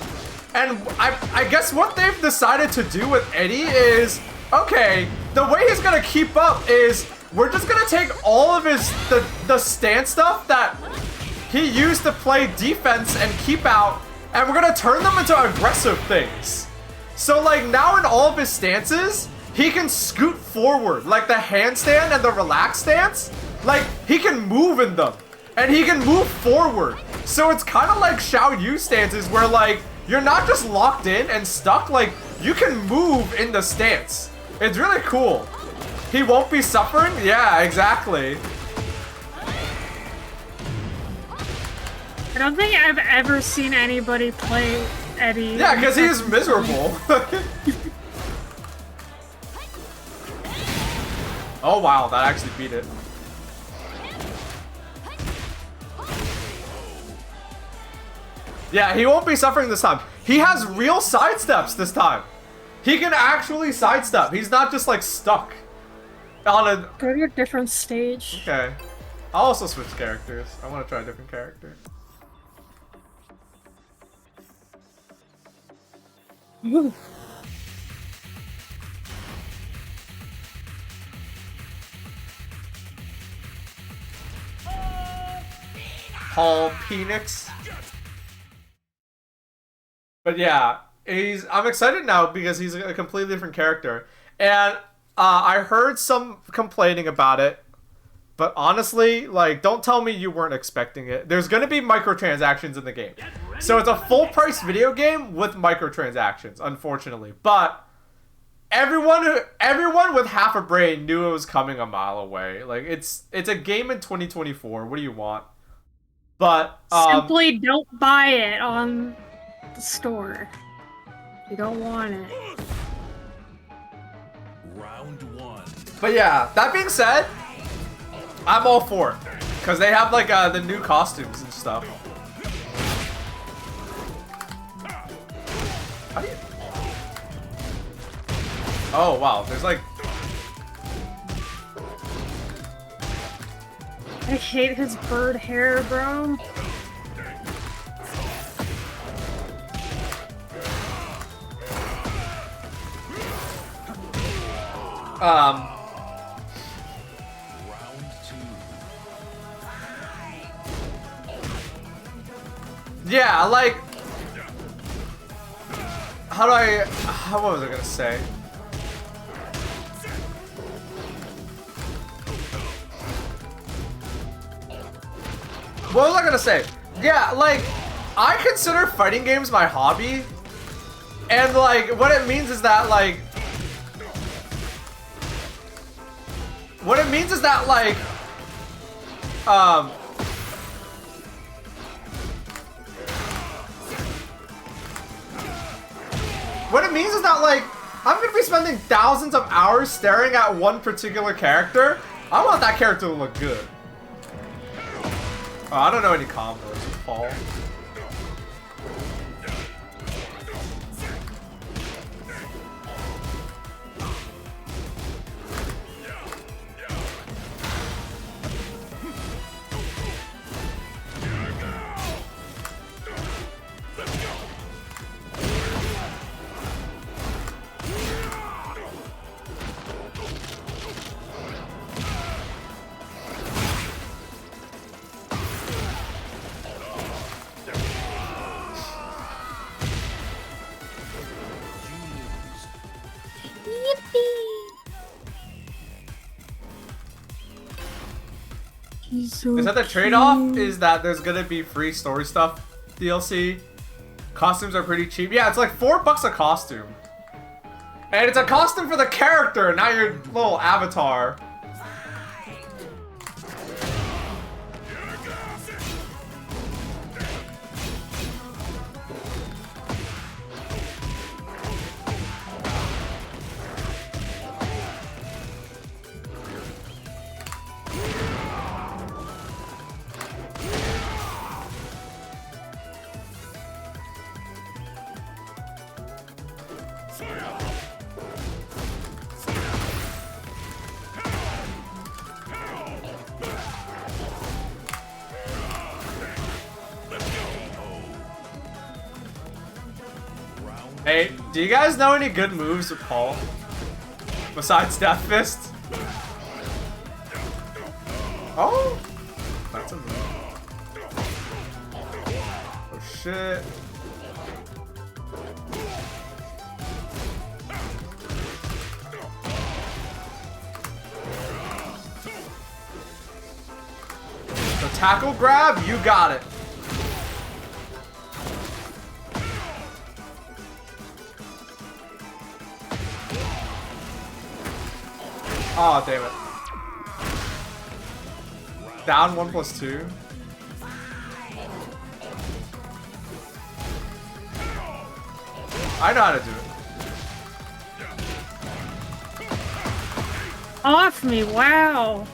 And I guess what they've decided to do with Eddie is, okay, the way he's gonna keep up is we're just gonna take all of his the stance stuff that he used to play defense and keep out, and we're gonna turn them into aggressive things. So like now in all of his stances, he can scoot forward, like the handstand and the relaxed stance. Like he can move in them, and he can move forward. So it's kind of like Xiao Yu stances where like you're not just locked in and stuck, like you can move in the stance. It's really cool. He won't be suffering? Yeah, exactly. I don't think I've ever seen anybody play Eddie. Yeah, because he is miserable. Oh wow, that actually beat it. Yeah, he won't be suffering this time. He has real sidesteps this time. He can actually sidestep. He's not just like stuck on a... Go to a different stage. Okay. I'll also switch characters. I want to try a different character. Paul Phoenix. But yeah, I'm excited now because he's a completely different character. And I heard some complaining about it. But honestly, like, don't tell me you weren't expecting it. There's gonna be microtransactions in the game. So it's a full price video game with microtransactions, unfortunately. But everyone with half a brain knew it was coming a mile away. Like, it's a game in 2024. What do you want? But simply don't buy it on the store. You don't want it. Round one. But yeah, that being said, I'm all for it. Because they have like the new costumes and stuff. How do you... Oh wow, there's like... I hate his bird hair, bro. Round two. Yeah, like... what was I gonna say? What was I gonna say? Yeah, like, I consider fighting games my hobby. And like, what it means is that like... What it means is that like... What it means is that like, I'm gonna be spending thousands of hours staring at one particular character. I want that character to look good. Oh, I don't know any combos with Paul. So Is that the trade-off? Is that there's gonna be free story stuff DLC? Costumes are pretty cheap. Yeah, it's like $4 a costume. And it's a costume for the character, not your little avatar. Hey, do you guys know any good moves with Paul? Besides Death Fist? Oh! That's a move. Oh shit. The tackle grab, you got it. Oh, damn it. Down 1+2. I know how to do it. Off me, wow.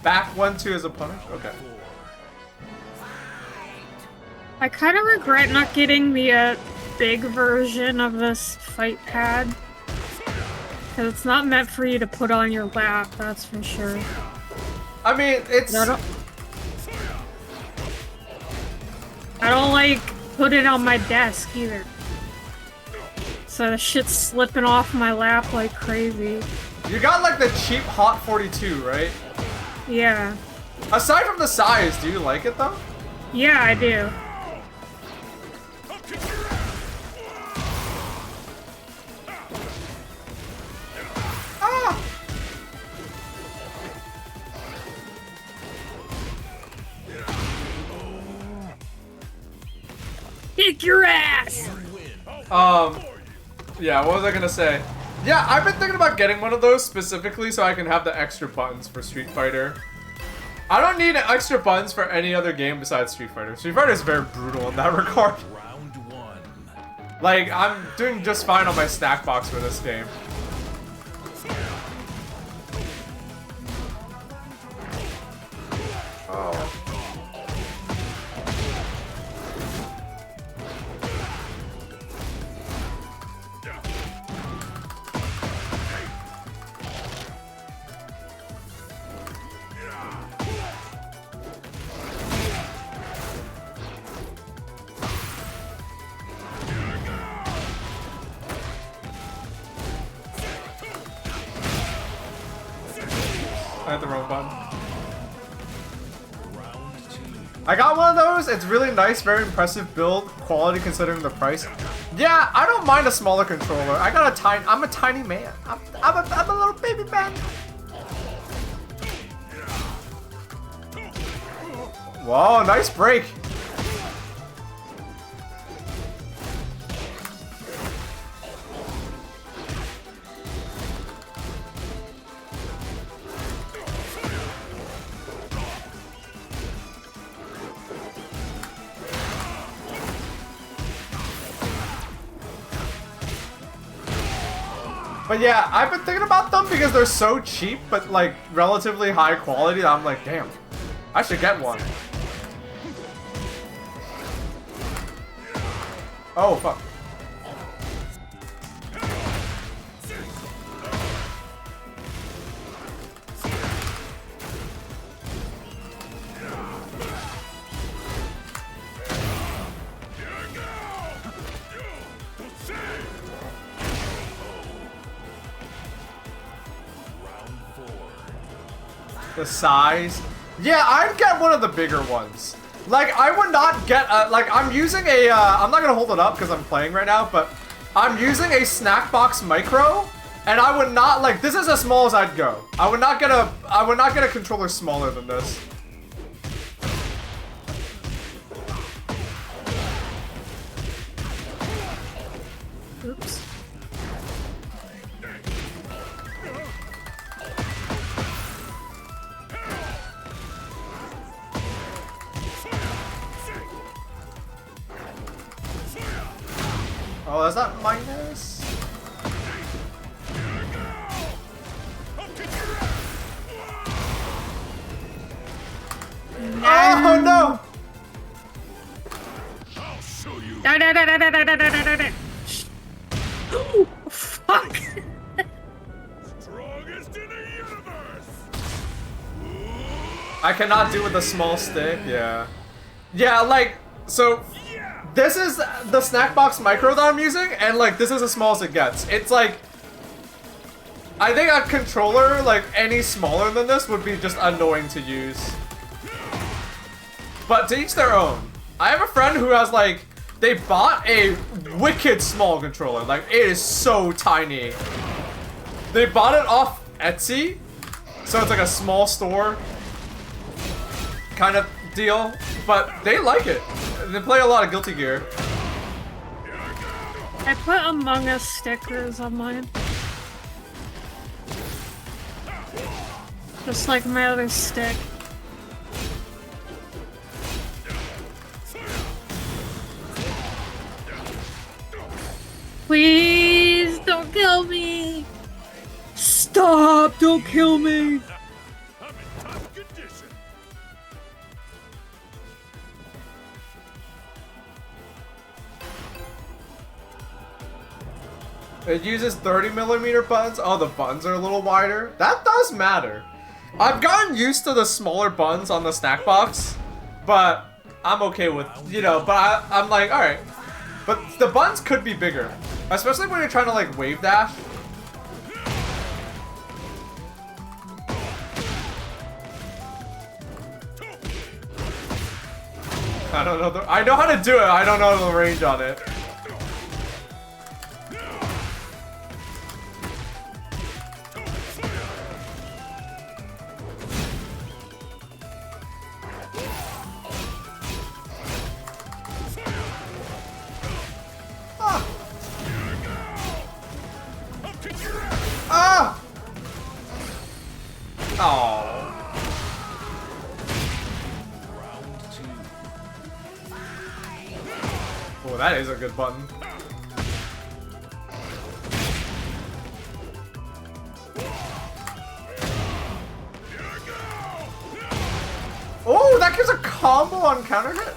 Back 1-2 as a punish? Okay. I kind of regret not getting the big version of this fight pad. Because it's not meant for you to put on your lap, that's for sure. I mean, it's... I don't like put it on my desk either. So the shit's slipping off my lap like crazy. You got like the cheap Hot 42, right? Yeah. Aside from the size, do you like it though? Yeah, I do. Ah! Kick your ass! Yeah, what was I gonna say? Yeah, I've been thinking about getting one of those specifically so I can have the extra buttons for Street Fighter. I don't need extra buttons for any other game besides Street Fighter. Street Fighter is very brutal in that regard. Round one. Like, I'm doing just fine on my stack box for this game. Oh. I hit the wrong button. I got one of those. It's really nice, very impressive build quality considering the price. Yeah, I don't mind a smaller controller. I'm a tiny man. I'm a little baby man. Whoa, nice break. But yeah, I've been thinking about them because they're so cheap, but like relatively high quality that I'm like, damn, I should get one. Oh, fuck. The size? Yeah, I'd get one of the bigger ones. Like, I would not get, like, I'm using a, I'm not gonna hold it up because I'm playing right now, but I'm using a snack box micro, and I would not, like, this is as small as I'd go. I would not get a controller smaller than this. Oops. Oh, is that minus? Oh no! Fuck! I cannot do with a small stick, yeah. Yeah, like, so, this is the snack box micro that I'm using, and like, this is as small as it gets. It's like, I think a controller, like, any smaller than this would be just annoying to use. But to each their own. I have a friend who has like, they bought a wicked small controller. Like, it is so tiny. They bought it off Etsy, so it's like a small store kind of deal, but they like it. They play a lot of Guilty Gear. I put Among Us stickers on mine. Just like my other stick. Please don't kill me! Stop! Don't kill me! It uses 30mm buttons. Oh, the buttons are a little wider. That does matter. I've gotten used to the smaller buttons on the snack box, but I'm okay with, you know, but I'm like, alright. But the buttons could be bigger, especially when you're trying to like wave dash. I don't know, I know how to do it, I don't know the range on it. Ah! Oh. Oh, that is a good button. Oh, that gives a combo on counter hit.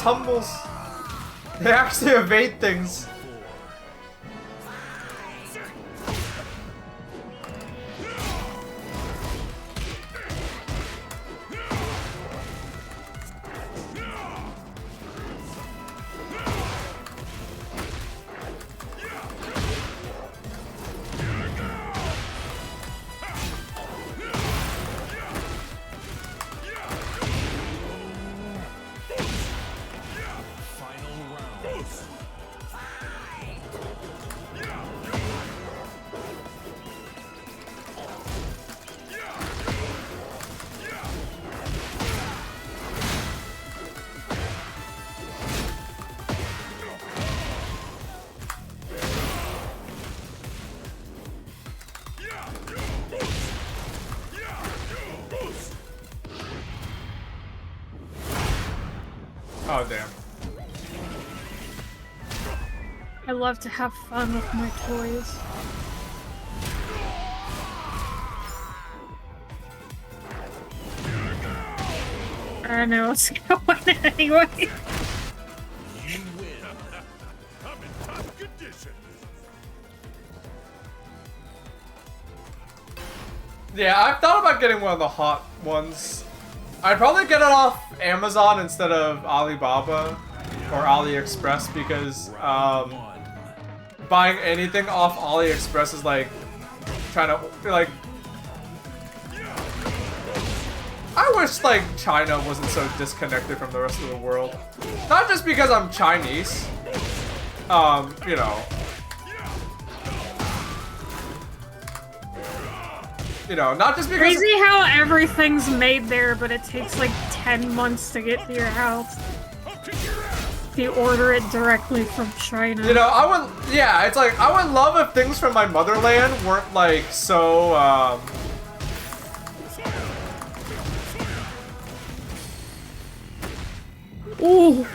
tumbles. They actually evade things. Oh, damn. I love to have fun with my toys. I don't know what's going on anyway. You win. I'm in top condition. Yeah, I've thought about getting one of the hot ones. I'd probably get it off Amazon instead of Alibaba or AliExpress because buying anything off AliExpress is like trying to like. I wish like China wasn't so disconnected from the rest of the world. Not just because I'm Chinese. You know. You know, not just because— Crazy how everything's made there, but it takes like 10 months to get to your house. If you order it directly from China. You know, I would— yeah, it's like, I would love if things from my motherland weren't like so, Ooh.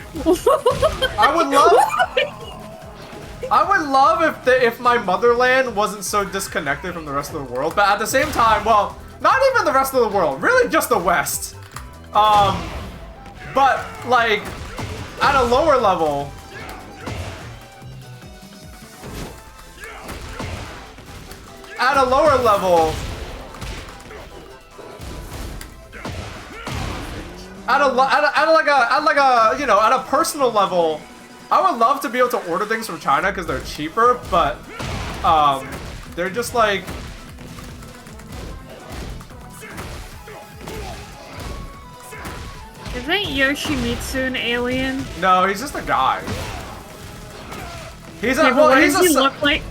I would love if my motherland wasn't so disconnected from the rest of the world, but at the same time, well, not even the rest of the world, really just the West. But like at a lower level, you know, at a personal level, I would love to be able to order things from China because they're cheaper, but they're just like— Isn't Yoshimitsu an alien? No, he's just a guy. He's a— Yeah, but well, why he's does a— he look like?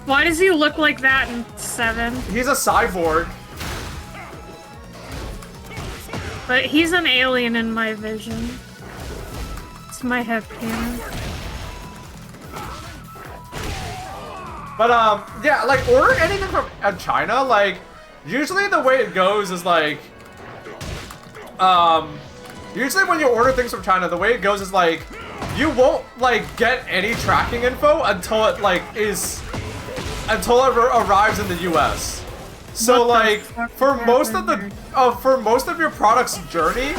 Why does he look like that in 7? he's a cyborg. But he's an alien in my vision. It's my headcanon. But yeah, like ordering anything from China, like usually the way it goes is like, usually when you order things from China, the way it goes is like, you won't like get any tracking info until it like arrives in the U.S. So like for most of your product's journey,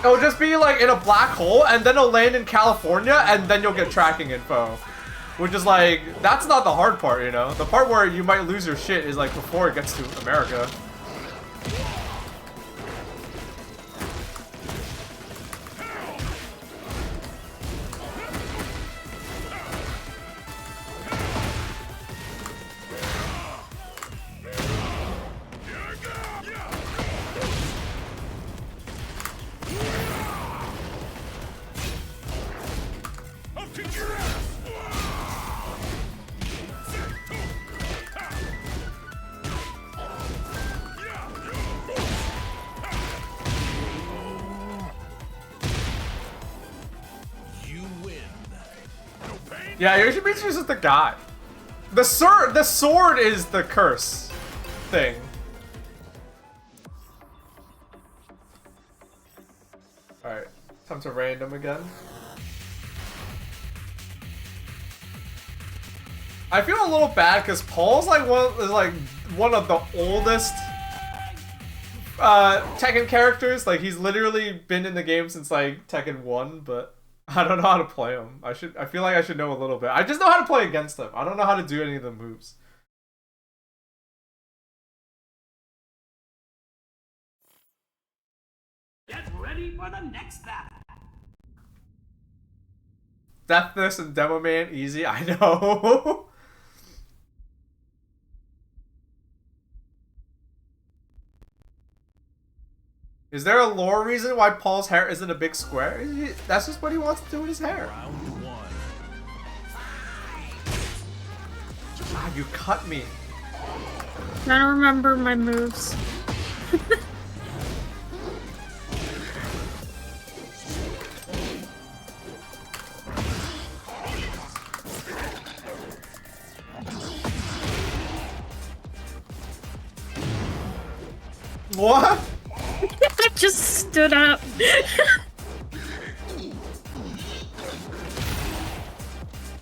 it'll just be like in a black hole, and then it'll land in California, and then you'll get tracking info. Which is like, that's not the hard part, you know? The part where you might lose your shit is like before it gets to America. Yeah, Yoshimitsu's just the guy. The sword is the curse thing. Alright, time to random again. I feel a little bad because Paul's like one of the oldest Tekken characters. Like he's literally been in the game since like Tekken 1, but I don't know how to play him. I feel like I should know a little bit. I just know how to play against him. I don't know how to do any of the moves. Get ready for the next battle. Deathless and Demo Man, easy. I know. Is there a lore reason why Paul's hair isn't a big square? That's just what he wants to do with his hair. Round one. Ah, you cut me. I don't remember my moves. What? I just stood up.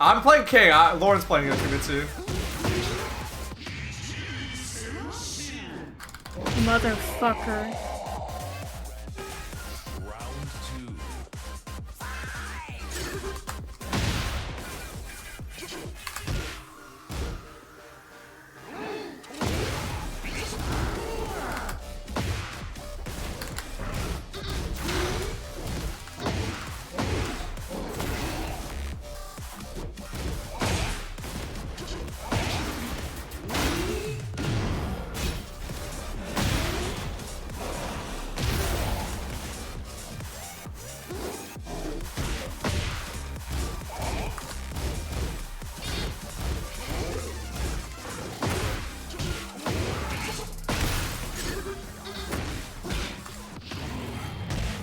I'm playing King. Lauren's playing Yoshimitsu. Motherfucker. Round two.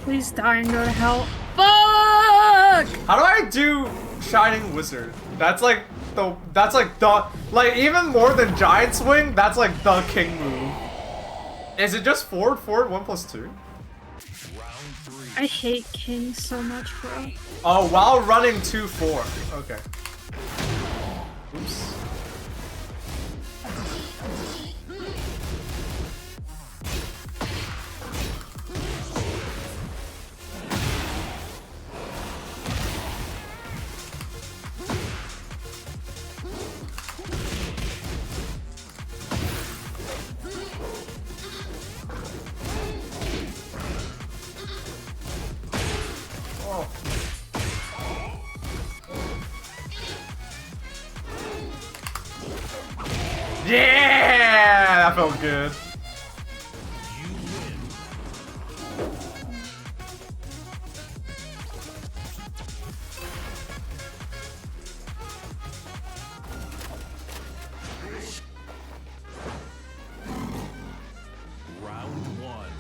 Please die and go to hell. Fuck! How do I do Shining Wizard? That's like the like even more than Giant Swing. That's like the King move. Is it just forward 1+2? Round three. I hate King so much, bro. Oh, while running 2-4. Okay. Oops. Yeah, that felt good. You win. Round one.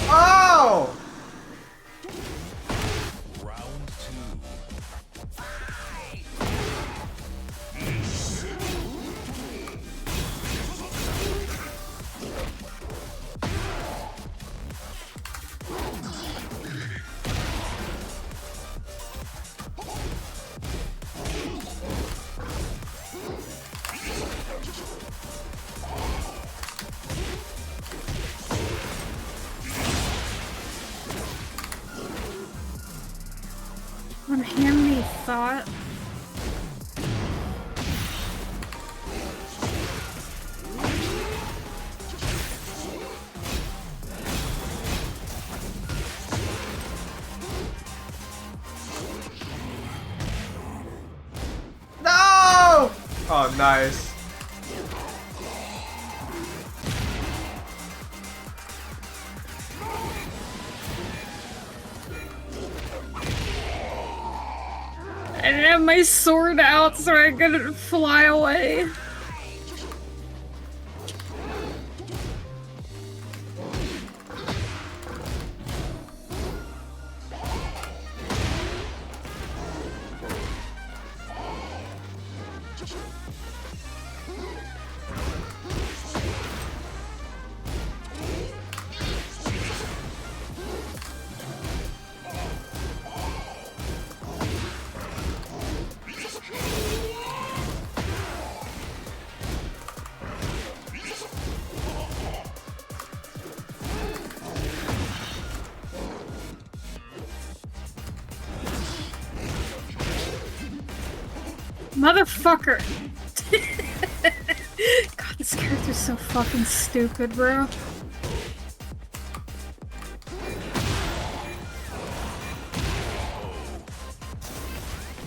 Oh! Round two. Unhand me thought. No! Oh, nice. I didn't have my sword out so I couldn't fly away. Motherfucker! God, this character's so fucking stupid, bro.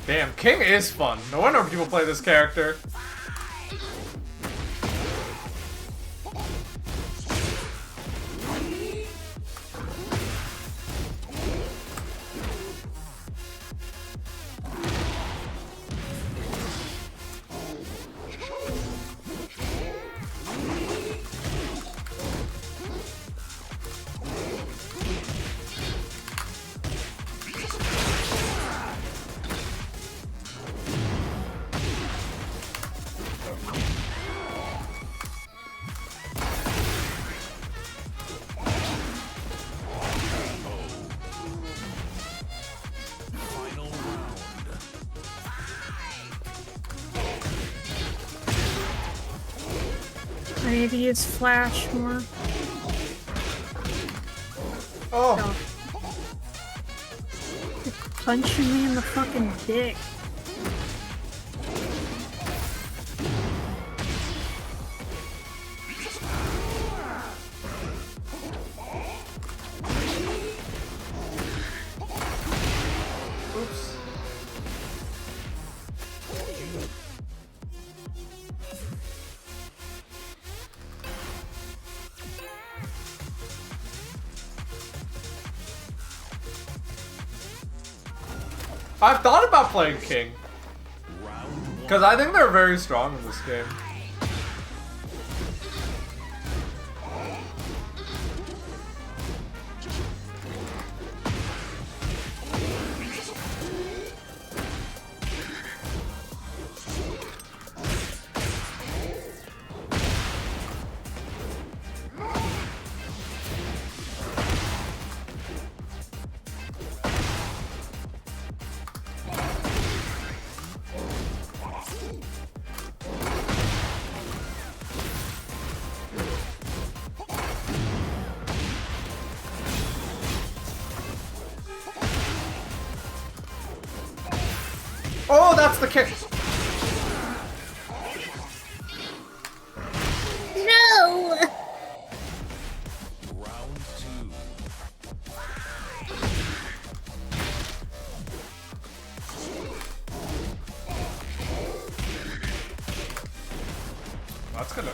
Damn, King is fun. No wonder people play this character. I need to use Flash more. Oh! You're punching me in the fucking dick. Oops. I've thought about playing King. Because I think they're very strong in this game. Oh, that's the kick. No! Round two. That's gonna...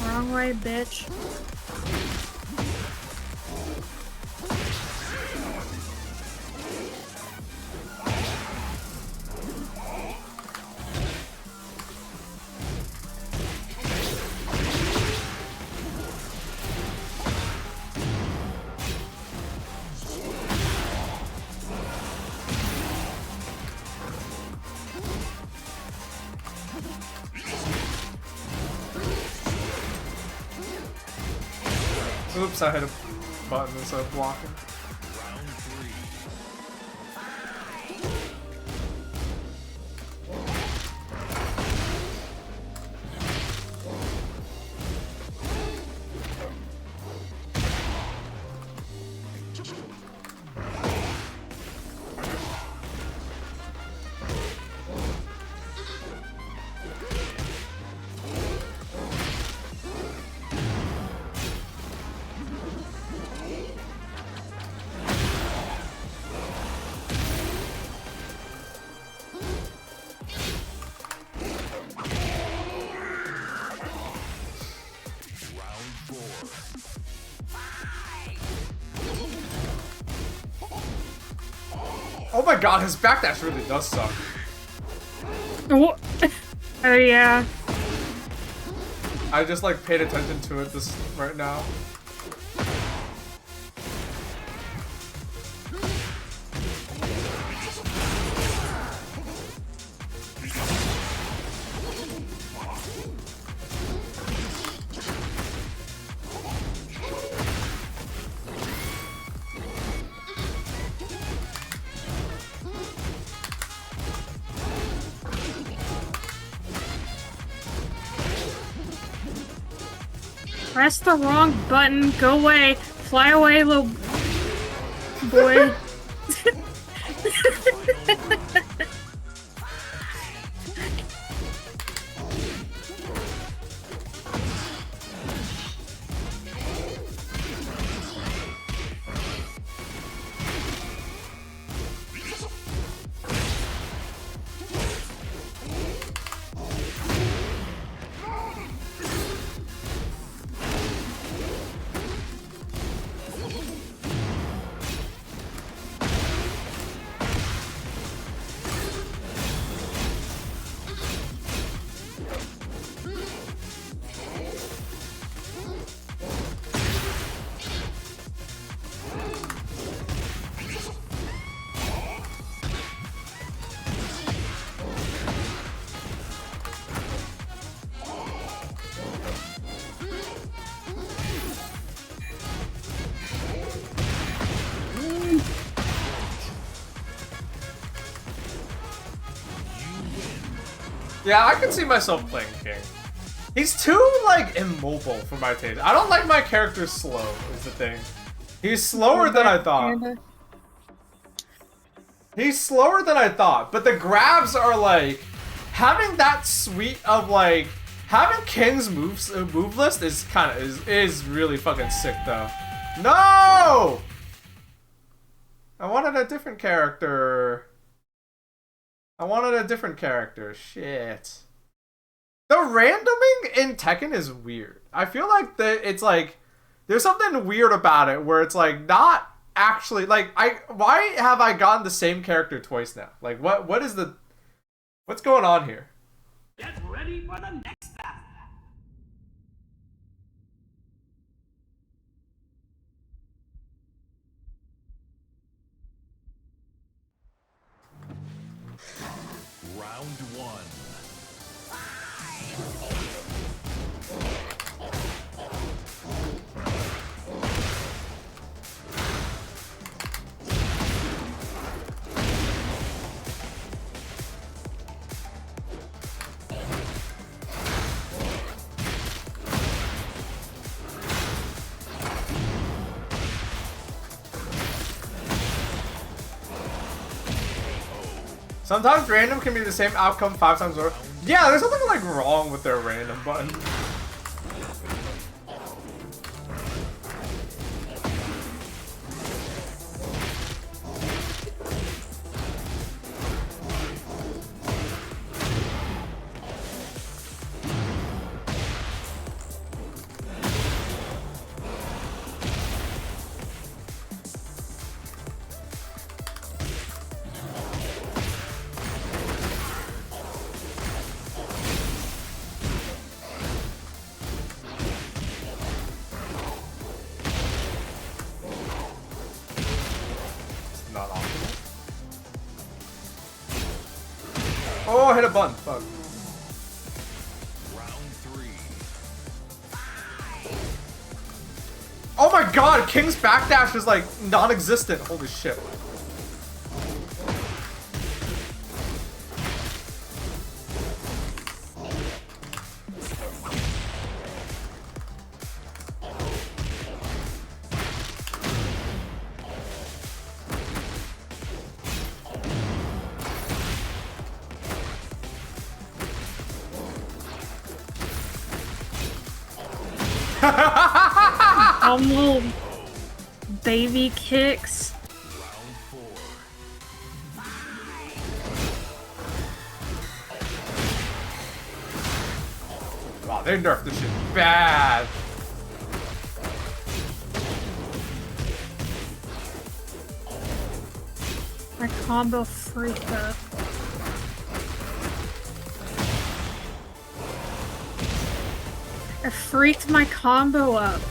Wrong way, bitch. Oops, I hit a button instead of blocking. Round three. Oh my god, his backdash really does suck. Oh, oh yeah. I just like paid attention to it this right now. Press the wrong button. Go away. Fly away, little boy. Yeah, I can see myself playing King. He's too, like, immobile for my taste. I don't like my character slow, is the thing. He's slower than I thought. He's slower than I thought, but the grabs are, like, having that suite of, like, having King's move list is kind of, is really fucking sick, though. No! I wanted a different character. Shit. The randoming in Tekken is weird. I feel like it's like there's something weird about it where it's like not actually like why have I gotten the same character twice now? Like what's going on here? Get ready for the next battle. Round one. Sometimes random can be the same outcome 5 times over. Yeah, there's something like wrong with their random button. Not optimal. Oh, I hit a button. Fuck. Round three. Oh my god, King's backdash is like non-existent. Holy shit. Little baby kicks. Round four. Wow, they nerfed this shit bad. My combo freaked up. I freaked my combo up.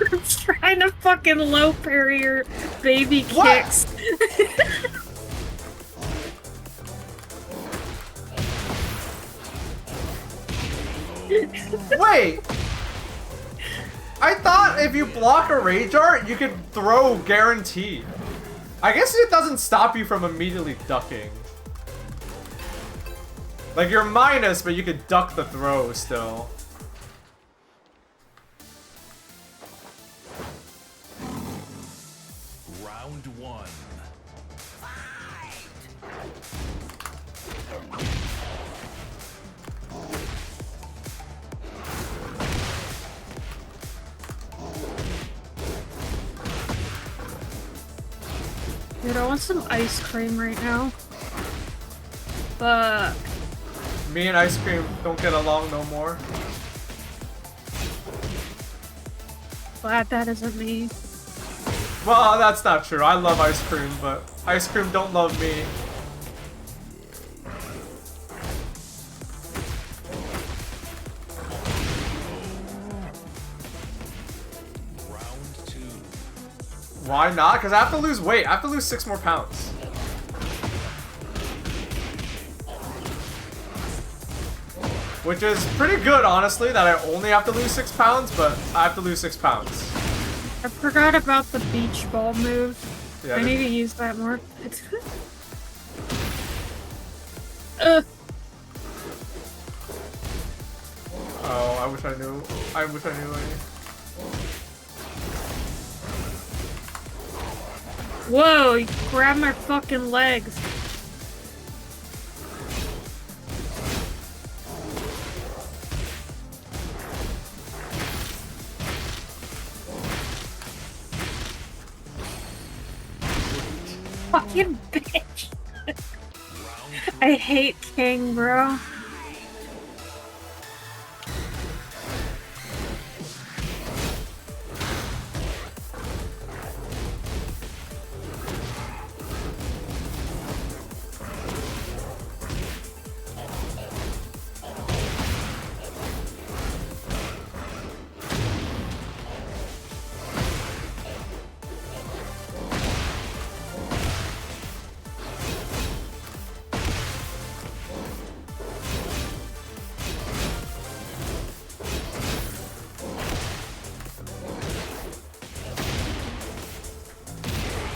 I'm trying to fucking low parry your baby kicks. Wait! I thought if you block a rage art, you could throw guaranteed. I guess it doesn't stop you from immediately ducking. Like, you're minus, but you could duck the throw still. Round 1. Dude, I want some ice cream right now. Fuck. Me and ice cream don't get along no more. Glad that isn't me. Well, that's not true. I love ice cream, but ice cream don't love me. Round 2. Why not? Because I have to lose weight. I have to lose 6 more pounds. Which is pretty good, honestly, that I only have to lose 6 pounds, but I have to lose 6 pounds. I forgot about the beach ball move. Yeah, I need to use that more. Ugh. Oh, I wish I knew. I wish I knew. Whoa, you grabbed my fucking legs. Fucking bitch. I hate King, bro.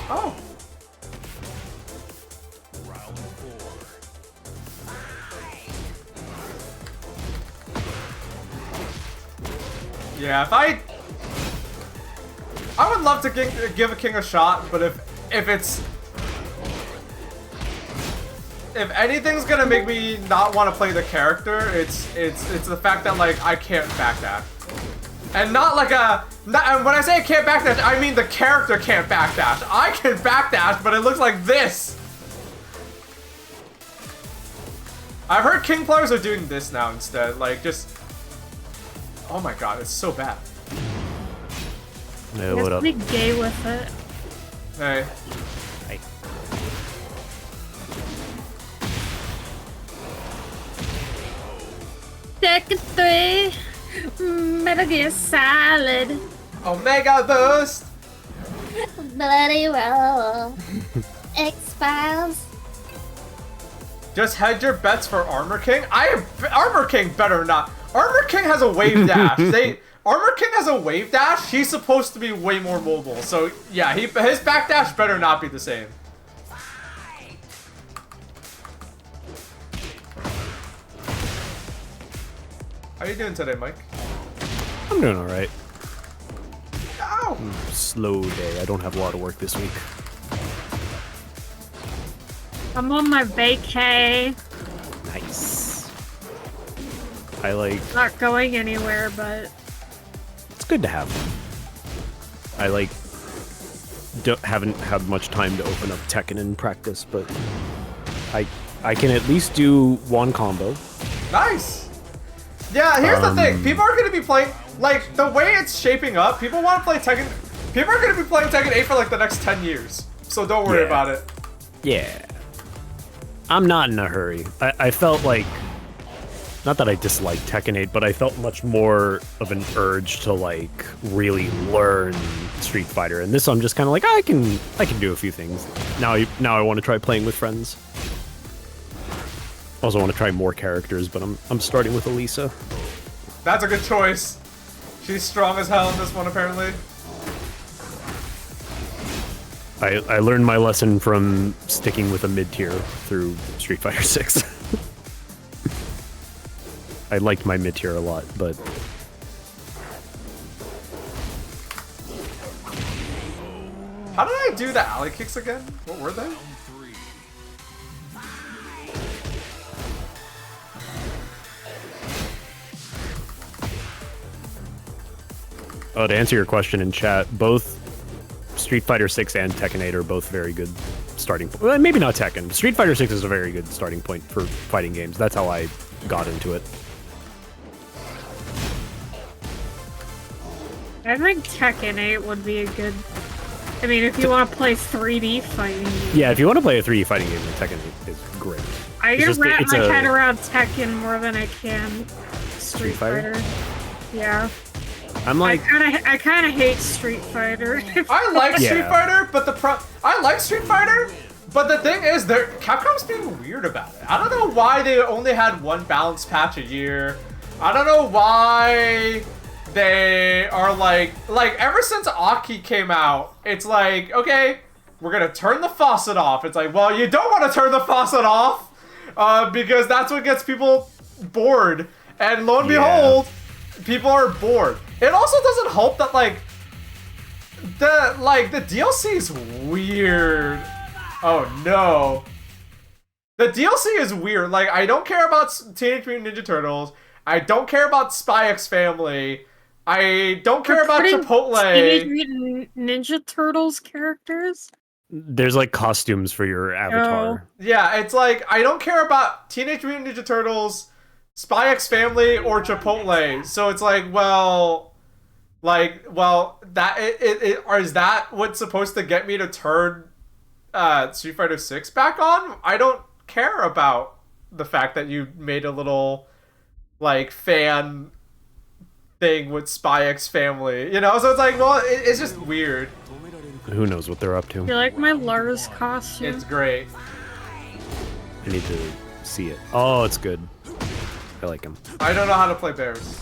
Oh. Round 4. Yeah, if I would love to give a king a shot, but if anything's gonna make me not want to play the character, it's the fact that like I can't backdash. And not like and when I say I can't backdash, I mean the character can't backdash. I can backdash, but it looks like this. I've heard king players are doing this now instead, like just. Oh my god, it's so bad. Hey, what up? Be gay with it. Hey. Hey. Tekken 3, Metal Gear Solid, Omega Boost. Bloody roll. X-Files. Just hedge your bets for Armor King. Armor King better not. Armor King has a wave dash. Armor King has a wave dash. He's supposed to be way more mobile. So yeah, his backdash better not be the same. How you doing today, Mike? I'm doing alright. Ow! Slow day. I don't have a lot of work this week. I'm on my vacay. Nice. I like... Not going anywhere, but... It's good to have one. I like... haven't had much time to open up Tekken and practice, but... I can at least do one combo. Nice! Yeah, here's the thing. People are going to be playing, like, the way it's shaping up, people want to play Tekken. People are going to be playing Tekken 8 for, like, the next 10 years. So don't worry about it. Yeah. I'm not in a hurry. I felt like, not that I disliked Tekken 8, but I felt much more of an urge to, like, really learn Street Fighter. And this I'm just kind of like, I can do a few things. Now I want to try playing with friends. Also want to try more characters, but I'm starting with Elisa. That's a good choice. She's strong as hell in this one, apparently. I learned my lesson from sticking with a mid-tier through Street Fighter 6. I liked my mid-tier a lot, but... How did I do the alley kicks again? What were they? Oh, to answer your question in chat, both Street Fighter 6 and Tekken 8 are both very good starting points. Well, maybe not Tekken. Street Fighter 6 is a very good starting point for fighting games. That's how I got into it. I think Tekken 8 would be a good... I mean, if you want to play 3D fighting games. Yeah, if you want to play a 3D fighting game, then Tekken 8 is great. I can wrap my head around Tekken more than I can Street Fighter. Yeah. I'm like... I kind of hate Street Fighter. I like Street Fighter, but I like Street Fighter, but the thing is, Capcom's being weird about it. I don't know why they only had one balance patch a year. I don't know why they are like ever since Aki came out, it's like, okay, we're gonna turn the faucet off. It's like, well, you don't want to turn the faucet off because that's what gets people bored. And lo and behold, people are bored. It also doesn't help that the DLC is weird. Oh no. The DLC is weird. Like, I don't care about Teenage Mutant Ninja Turtles. I don't care about Spy X Family. I don't care about Chipotle. Teenage Mutant Ninja Turtles characters? There's like costumes for your avatar. Yeah, it's like, I don't care about Teenage Mutant Ninja Turtles, Spy X Family, or Chipotle. So it's like, is that what's supposed to get me to turn Street Fighter 6 back on? I don't care about the fact that you made a little like fan thing with Spy X Family, you know? So it's like, well, it's just weird. Who knows what they're up to? You like my Lars costume? It's great. I need to see it. Oh, it's good. I like him. I don't know how to play bears.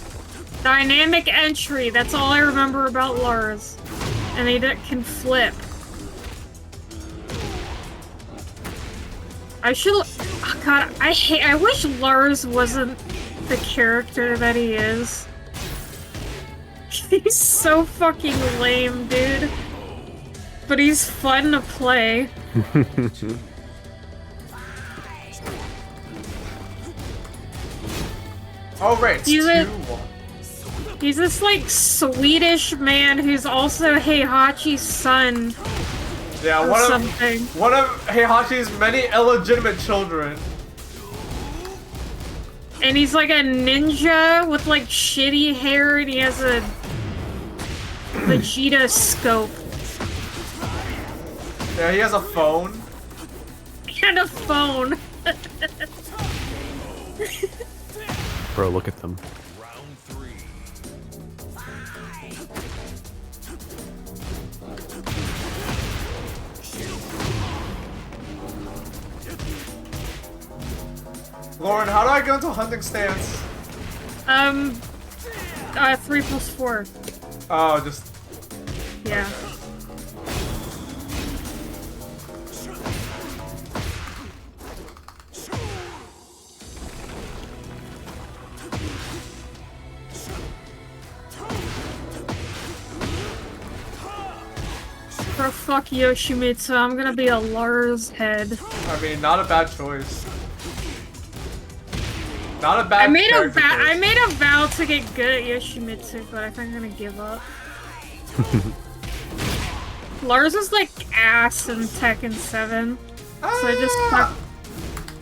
Dynamic entry, that's all I remember about Lars. And he can flip. I should... Oh god, I wish Lars wasn't the character that he is. He's so fucking lame, dude. But he's fun to play. Oh, right. He's this, like, Swedish man who's also Heihachi's son. Yeah, one of Heihachi's many illegitimate children. And he's like a ninja with, like, shitty hair, and he has a Vegeta scope. Yeah, he has a phone. And a phone. Bro, look at them. Round 3. Lauren, how do I go into hunting stance? 3+4. Oh, just... Yeah. Bro, fuck Yoshimitsu, I'm gonna be a Lars head. I mean, not a bad choice. Not a bad I made a choice. vow to get good at Yoshimitsu, but I think I'm gonna give up. Lars is like ass in Tekken 7. So I just stuck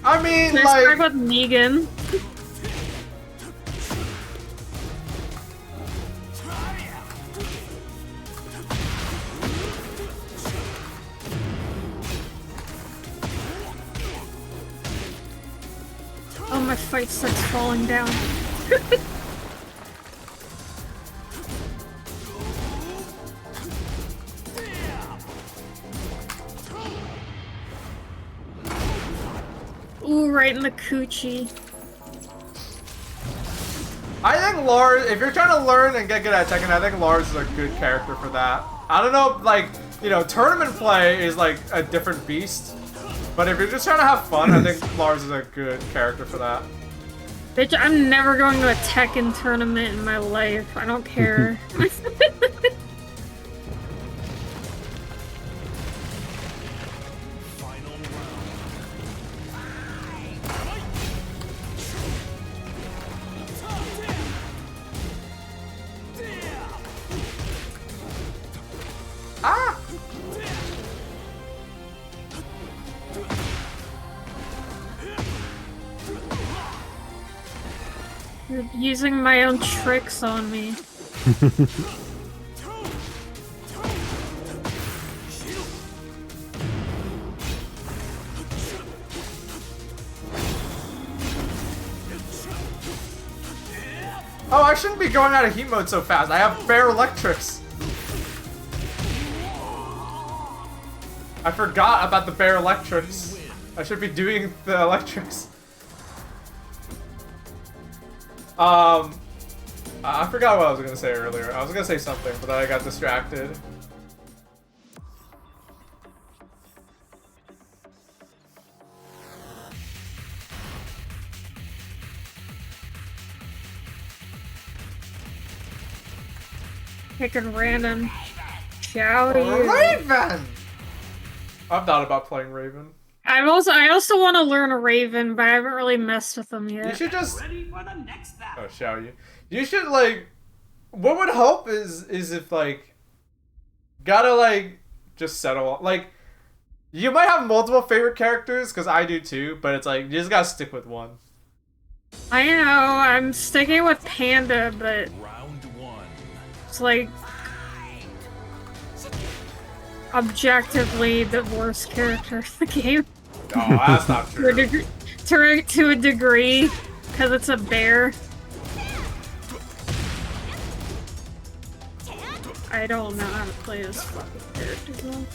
I mean, with Negan. Oh, my fight stick's falling down. Ooh, right in the coochie. I think Lars, if you're trying to learn and get good at Tekken, I think Lars is a good character for that. I don't know, like, you know, tournament play is like a different beast. But if you're just trying to have fun, I think Lars is a good character for that. Bitch, I'm never going to a Tekken tournament in my life. I don't care. Ah! You're using my own tricks on me. Oh, I shouldn't be going out of heat mode so fast. I have bare electrics. I forgot about the bare electrics. I should be doing the electrics. I forgot what I was gonna say earlier. I was gonna say something, but then I got distracted. Picking random. Shall you? Raven! I've thought about playing Raven. I also want to learn a Raven, but I haven't really messed with them yet. You should just. Oh, shall you? You should like. What would help is if like. Gotta like just settle like. You might have multiple favorite characters because I do too, but it's like you just gotta stick with one. I know I'm sticking with Panda, but it's like objectively the worst character in the game. Oh, that's not true. To a degree, because it's a bear. I don't know how to play this fucking character though.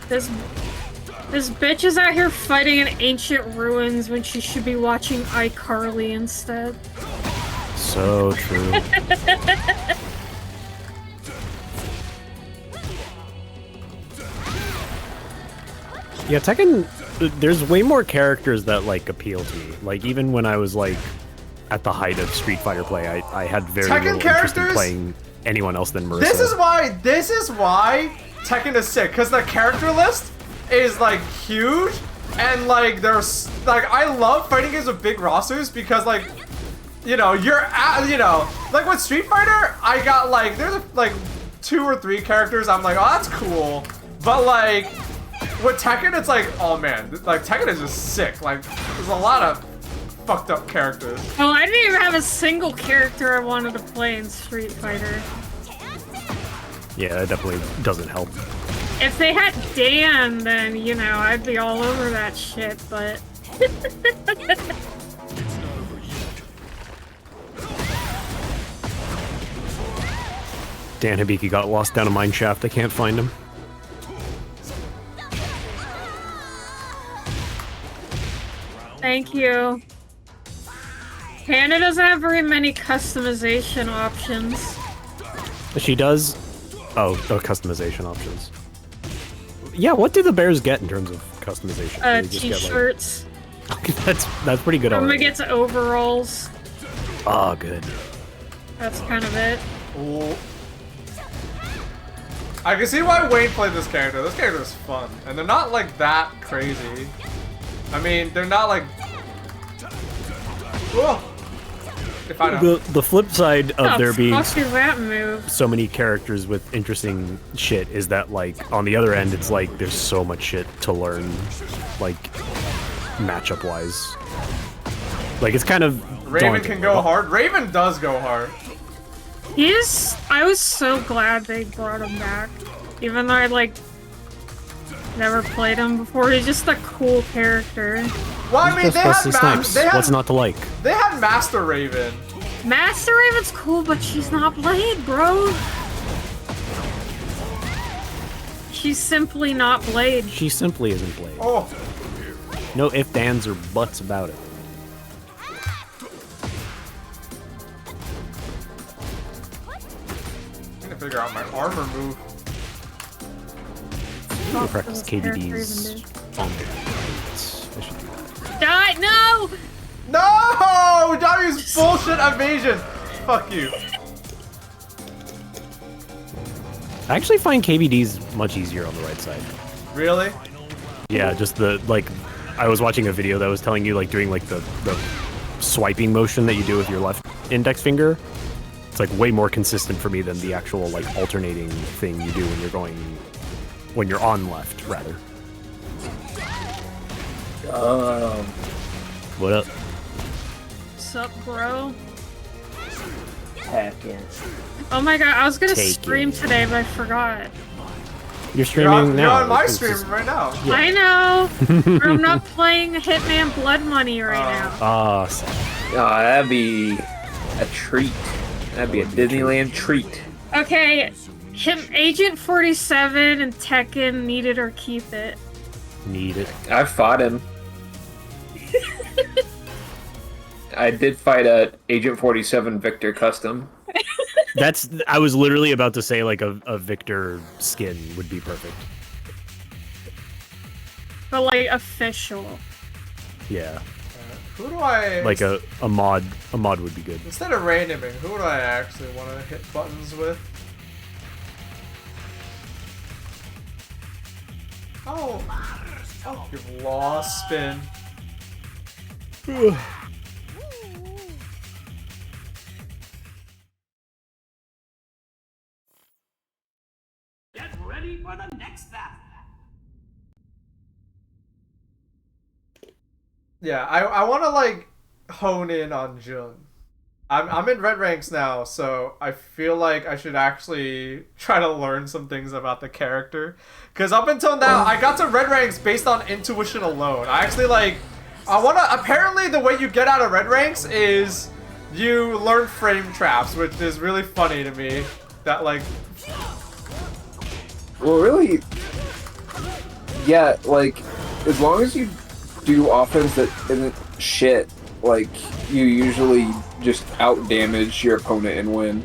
This bitch is out here fighting in ancient ruins when she should be watching iCarly instead. So true. Yeah, Tekken, there's way more characters that like appeal to me. Like even when I was like at the height of Street Fighter play, I had very Tekken little interest in characters? playing anyone else than Marissa. This is why Tekken is sick, because the character list is like huge, and like there's like I love fighting games with big rosters because like you know like with Street Fighter I got like there's like 2 or 3 characters I'm like, oh, that's cool, but like with Tekken it's like, oh man, like Tekken is just sick. Like there's a lot of fucked up characters. Oh, I didn't even have a single character I wanted to play in Street Fighter. Yeah, that definitely doesn't help. If they had Dan, then, you know, I'd be all over that shit, but... Dan Hibiki got lost down a mine shaft. I can't find him. Thank you. Panda doesn't have very many customization options. She does. Oh, customization options. Yeah, what do the bears get in terms of customization? Do they just get, T-shirts. like... that's pretty good Irma already. gets overalls. Oh, good. That's kind of it. Ooh. I can see why Wayne played this character. This character is fun, and they're not like that crazy. I mean, they're not like. Whoa. If I know. The flip side of there being Fuck is that move? so many characters with interesting shit is that, like, on the other end, it's like there's so much shit to learn, like, matchup wise. Like, it's kind of Raven daunting. can go hard. Raven does go hard. I was so glad they brought him back. Even though I, like, Never played him before. He's just a cool character. Well, I mean, Just Wesley Snipes. they had What's not to like? They had Master Raven. Master Raven's cool, but she's not Blade, bro. She's simply not Blade. She simply isn't Blade. Oh. No ifs, ands, or buts about it. I'm gonna figure out my armor move. I'm gonna practice KDD's on the I should do that. Die! No! No! Don't use bullshit evasion. Fuck you. I actually find KBD's much easier on the right side. Really? Yeah, just the like. I was watching a video that was telling you like doing like the swiping motion that you do with your left index finger. It's like way more consistent for me than the actual like alternating thing you do when you're on left rather. What up? Sup, bro? Heck yeah. Oh my god, I was gonna Take stream it. today, but I forgot. You're streaming now. You're on my It's stream just- right now. Yeah. I know! But I'm not playing Hitman Blood Money right now. Ah, sad. Oh, that'd be a treat. That'd be a Disneyland treat. Okay, Agent 47 and Tekken, need it or keep it. Need it. I fought him. I did fight a Agent 47 Victor custom. That's. I was literally about to say like a Victor skin would be perfect. But like, official. Yeah. Who do I... Like a mod. A mod would be good. Instead of randoming, who do I actually want to hit buttons with? Oh, you've lost spin. Get ready for the next battle. Yeah, I want to like hone in on Jun. I'm in red ranks now, so I feel like I should actually try to learn some things about the character. Because up until now, I got to red ranks based on intuition alone. I actually like, apparently the way you get out of red ranks is you learn frame traps, which is really funny to me. That like... Well, really, yeah, like, as long as you do offense that isn't shit, like, you usually just out-damage your opponent and win.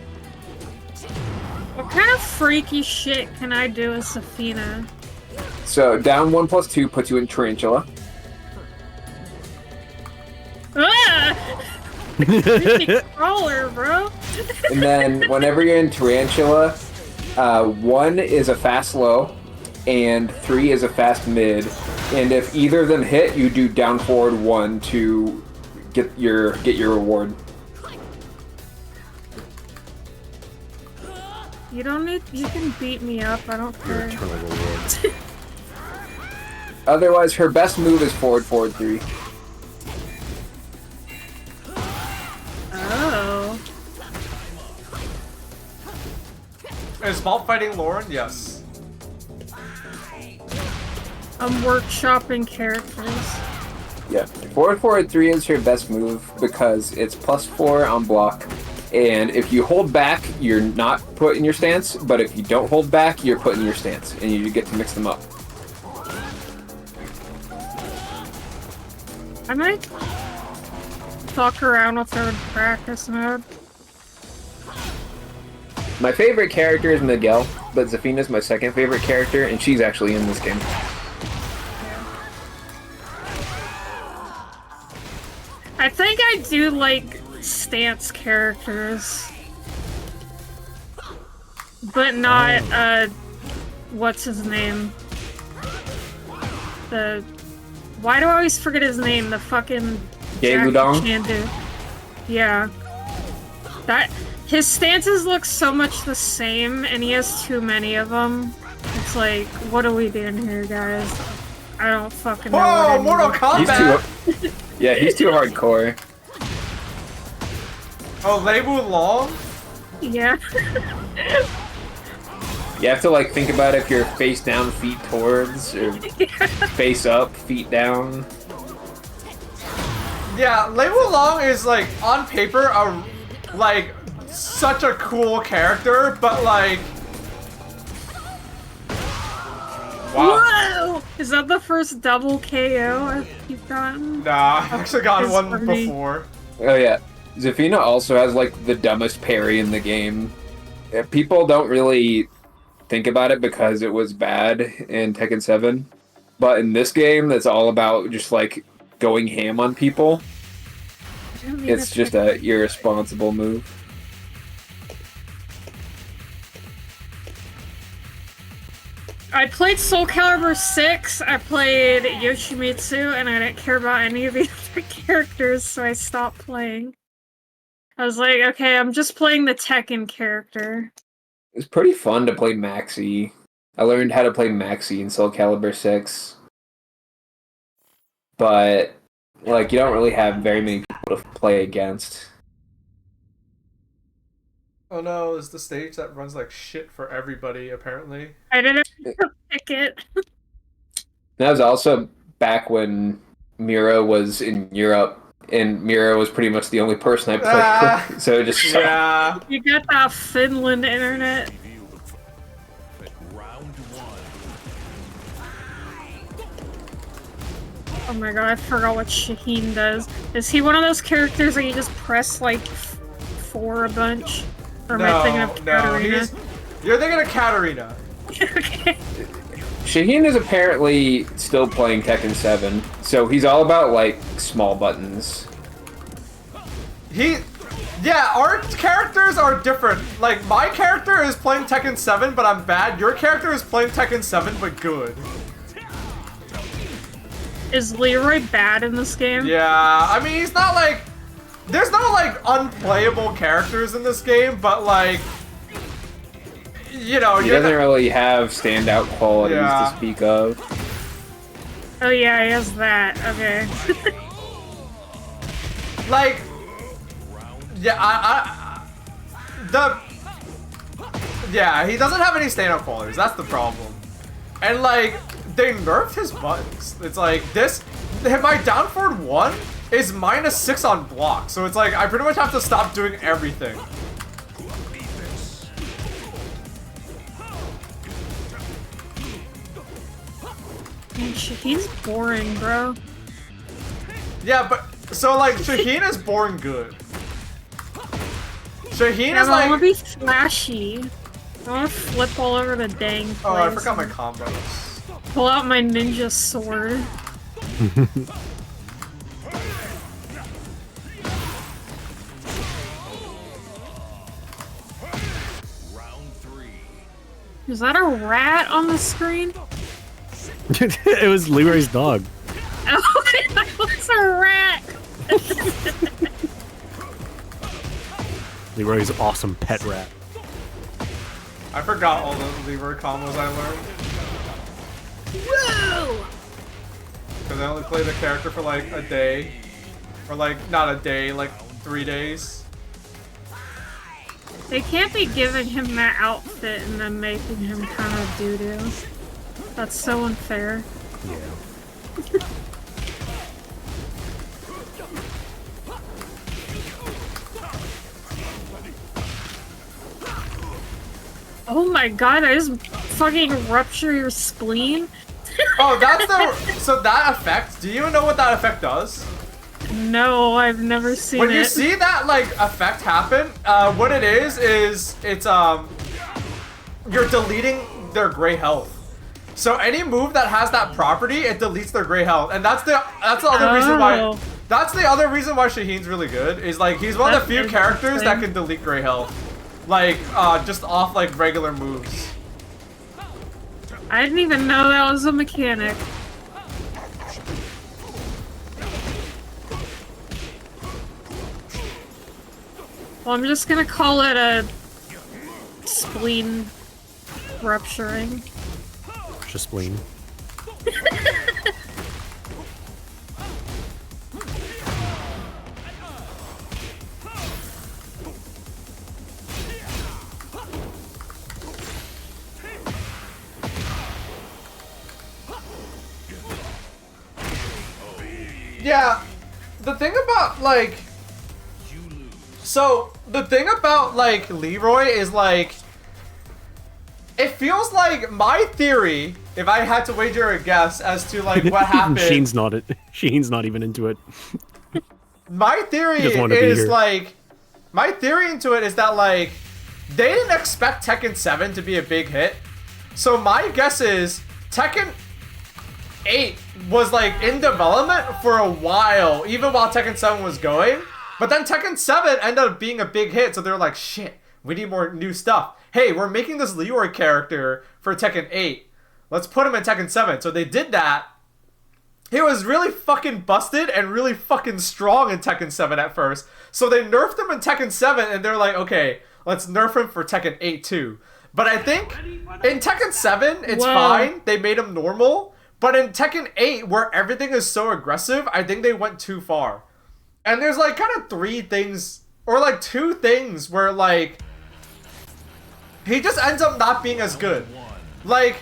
What kind of freaky shit can I do with Safina? So, down 1+2 puts you in Tarantula. Ah! Freaky crawler, bro. And then, whenever you're in Tarantula, 1 is a fast low, and 3 is a fast mid. And if either of them hit, you do down forward 1 to get your reward. You don't need. You can beat me up. I don't Your care. eternal rewards. Otherwise, her best move is forward 3. Oh. Is Baaulp fighting Lauren? Yes. I'm workshopping characters. Yeah, forward 3 is her best move because it's +4 on block, and if you hold back, you're not put in your stance, but if you don't hold back, you're put in your stance, and you get to mix them up. I might fuck around with her in practice mode. My favorite character is Miguel, but Zafina's my second favorite character, and she's actually in this game. I think I do like stance characters. But not, what's his name? Why do I always forget his name? The fucking... Gay Jackie Ludong? Chandu. Yeah. His stances look so much the same, and he has too many of them. It's like, what are we doing here, guys? I don't fucking know. Whoa, what Mortal Kombat! Yeah, he's too hardcore. Oh, Leibu Long? Yeah. You have to like think about if you're face down, feet towards, or face up, feet down. Yeah, Lei Wulong is like on paper like such a cool character, but like wow. Whoa! Is that the first double KO you've gotten? Nah, I actually got It's one funny. before. Oh yeah, Zafina also has like the dumbest parry in the game. People don't really think about it because it was bad in Tekken 7, but in this game, that's all about just like going ham on people. It's just a irresponsible move. I played Soul Calibur 6, I played Yoshimitsu, and I didn't care about any of the other characters, so I stopped playing. I was like, okay, I'm just playing the Tekken character. It's pretty fun to play Maxi. I learned how to play Maxi in Soul Calibur 6. But, like, you don't really have very many people to play against. Oh no, it's the stage that runs like shit for everybody, apparently. I didn't pick it. That was also back when Mira was in Europe, and Mira was pretty much the only person I played with, so it just sucked. Yeah. You got that Finland internet. Round one. Oh my god, I forgot what Shaheen does. Is he one of those characters that you just press like for a bunch? Or am I thinking of Katarina? You're thinking of Katarina. Okay. Shaheen is apparently still playing Tekken 7, so he's all about, like, small buttons. Yeah, our characters are different. Like, my character is playing Tekken 7, but I'm bad. Your character is playing Tekken 7, but good. Is Leroy bad in this game? Yeah, I mean, he's not like... There's no, like, unplayable characters in this game, but, like... You know, He doesn't really have standout qualities to speak of. Oh yeah, he has that. Okay. Like... Yeah, Yeah, he doesn't have any standout qualities, that's the problem. And, like, they nerfed his buttons. It's like, my down forward 1 is -6 on block, so it's like, I pretty much have to stop doing everything. Man, Shaheen's boring, bro. Yeah, but, so, like, Shaheen is boring good. Shaheen Yeah, is but I like... wanna be flashy. I wanna flip all over the dang place. Oh, I forgot my combos. Pull out my ninja sword. Round three. Is that a rat on the screen? It was Leroy's dog. Oh, that was a rat! Leroy's awesome pet rat. I forgot all the lever combos I learned. Whoa! Because I only played the character for like a day. Or like, not a day, like 3 days. They can't be giving him that outfit and then making him kind of doo-doo. That's so unfair. Yeah. Oh my god, I just fucking rupture your spleen? Oh, that's the... So that effect, do you even know what that effect does? No, I've never seen When it. you see that, like, effect happen, what it is it's, you're deleting their gray health. So any move that has that property, it deletes their gray health. And that's the other reason why... That's the other reason why Shaheen's really good, is, like, he's one of the few characters that can delete gray health. Like, just off, like, regular moves. I didn't even know that was a mechanic. Well, I'm just gonna call it a spleen rupturing. Just spleen. Yeah, the thing about, like... So, the thing about, like, Leroy is, like... It feels like my theory, if I had to wager a guess as to, like, what happened... Sheen's not even into it. My theory is, like... My theory into it is that, like... They didn't expect Tekken 7 to be a big hit. So my guess is Tekken 8 was like in development for a while, even while Tekken 7 was going. But then Tekken 7 ended up being a big hit, so they're like, shit, we need more new stuff. Hey, we're making this Leroy character for Tekken 8. Let's put him in Tekken 7. So they did that. He was really fucking busted and really fucking strong in Tekken 7 at first. So they nerfed him in Tekken 7 and they're like, okay, let's nerf him for Tekken 8 too. But I think in Tekken 7, it's fine. They made him normal. But in Tekken 8, where everything is so aggressive, I think they went too far. And there's like kind of 3 things, or like 2 things where like, he just ends up not being as good. Like,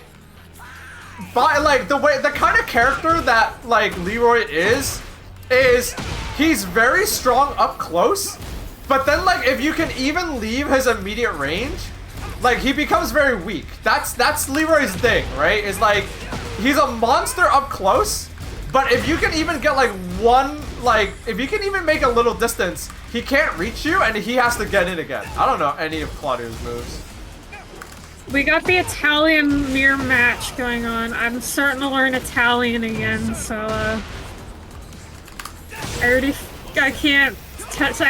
by like the kind of character that like Leroy is he's very strong up close. But then, like, if you can even leave his immediate range, like, he becomes very weak. That's Leroy's thing, right? Is like, he's a monster up close, but if you can even get, like, if you can even make a little distance, he can't reach you, and he has to get in again. I don't know any of Claudio's moves. We got the Italian mirror match going on. I'm starting to learn Italian again, so, I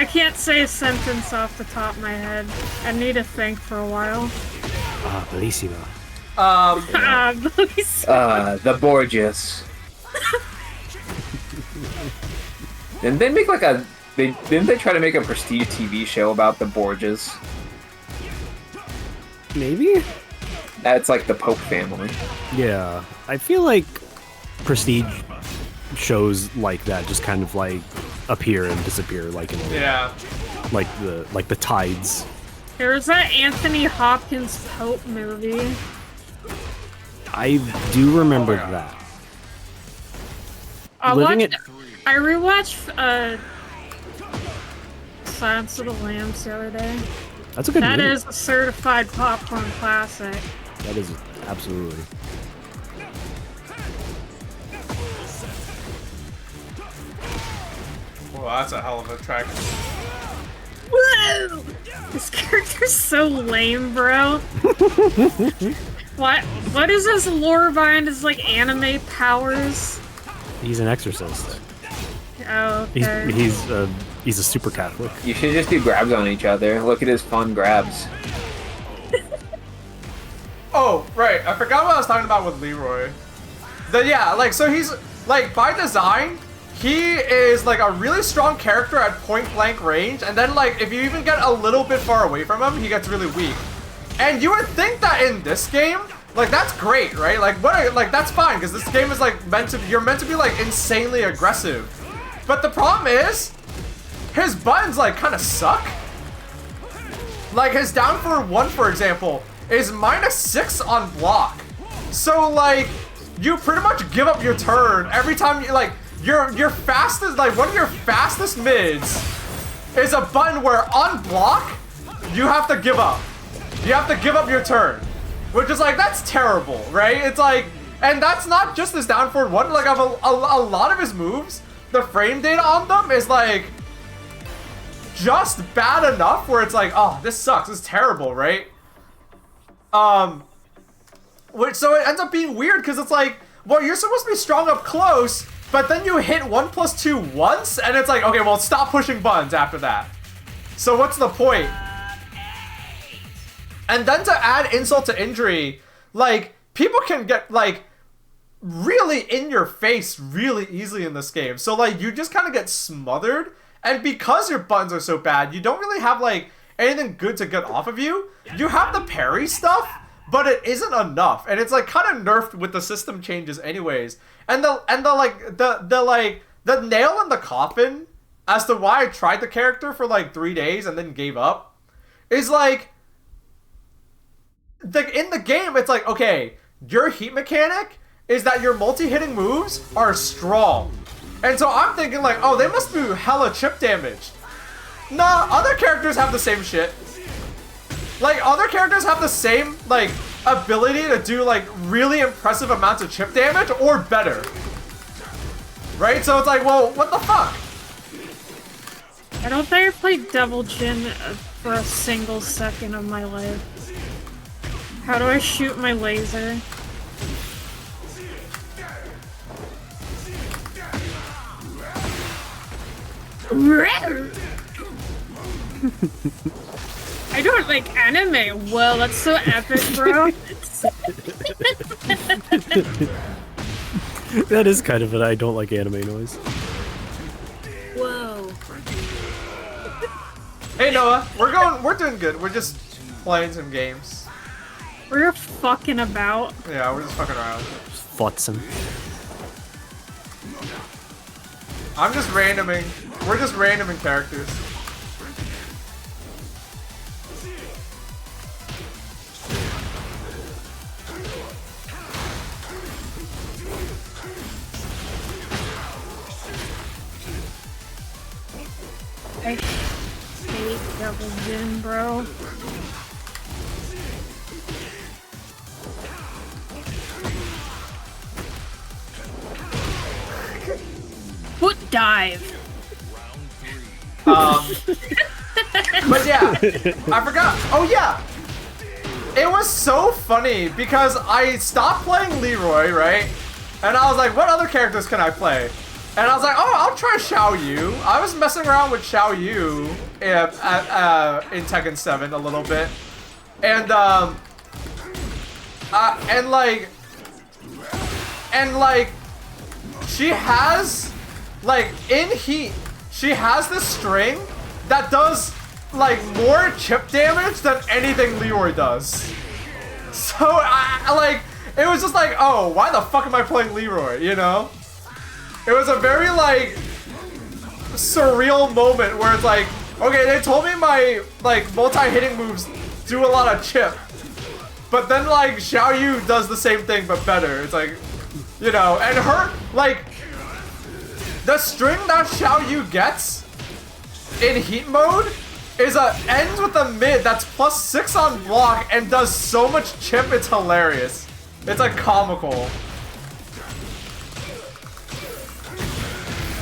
can't say a sentence off the top of my head. I need to think for a while. Bellissimo. Bellissimo. The Borgias. Didn't they make like didn't they try to make a prestige TV show about the Borgias? Maybe? That's like the Pope family. Yeah. I feel like prestige shows like that just kind of like appear and disappear like in like the tides. There was that Anthony Hopkins Pope movie. I do remember that. I rewatched Silence of the Lambs the other day. That's a good movie. That is a certified popcorn classic. That is absolutely. Well, that's a hell of a track. Whoa! This character's so lame, bro. What is his lore behind his, like, anime powers? He's an exorcist. Oh, okay. He's a super Catholic. You should just do grabs on each other. Look at his fun grabs. Oh, right. I forgot what I was talking about with Leroy. So he's, like, by design, he is, like, a really strong character at point-blank range, and then, like, if you even get a little bit far away from him, he gets really weak. And you would think that in this game, like, that's great, right? Like, that's fine, because this game is, like, you're meant to be, like, insanely aggressive. But the problem is, his buttons, like, kind of suck. Like, his down forward 1, for example, is -6 on block. So, like, you pretty much give up your turn every time you, like, your fastest, like, one of your fastest mids is a button where on block, you have to give up. You have to give up your turn. Which is, like, that's terrible, right? It's like, and that's not just his down forward 1, like, a lot of his moves, the frame data on them is, like, just bad enough where it's like, oh, this sucks, this is terrible, right? So it ends up being weird, because it's like, well, you're supposed to be strong up close, but then you hit 1+2 once, and it's like, okay, well, stop pushing buttons after that. So what's the point? And then to add insult to injury, like, people can get, like, really in your face really easily in this game. So, like, you just kind of get smothered, and because your buttons are so bad, you don't really have, like, anything good to get off of you. You have the parry stuff, but it isn't enough, and it's, like, kind of nerfed with the system changes anyways. And the nail in the coffin as to why I tried the character for, like, 3 days and then gave up is, like, in the game, it's like, okay, your heat mechanic is that your multi-hitting moves are strong. And so I'm thinking like, oh, they must do hella chip damage. Nah, other characters have the same shit. Like, other characters have the same, like, ability to do, like, really impressive amounts of chip damage, or better. Right? So it's like, well, what the fuck? I don't think I played Devil Jin for a single second of my life. How do I shoot my laser? I don't like anime. Whoa, that's so epic, bro. That is kind of an I don't like anime noise. Whoa. Hey Noah, we're doing good. We're just playing some games. We're fucking about. Yeah, we're just fucking around. Just futzing. I'm just randoming. We're just randoming characters. I hate Devil Jin, bro. Foot dive. But yeah, I forgot. Oh yeah, it was so funny because I stopped playing Leroy, right? And I was like, what other characters can I play? And I was like, oh, I'll try Xiao Yu. I was messing around with Xiao Yu in Tekken 7 a little bit, and like, she has, like, in Heat, she has this string that does, like, more chip damage than anything Leroy does. So, it was just like, oh, why the fuck am I playing Leroy, you know? It was a very, like, surreal moment where it's like, okay, they told me my, like, multi-hitting moves do a lot of chip. But then, like, Xiao Yu does the same thing, but better. It's like, you know, and her, like, the string that Xiao Yu gets in Heat mode is ends with a mid that's +6 on block and does so much chip, it's hilarious. It's, like, comical.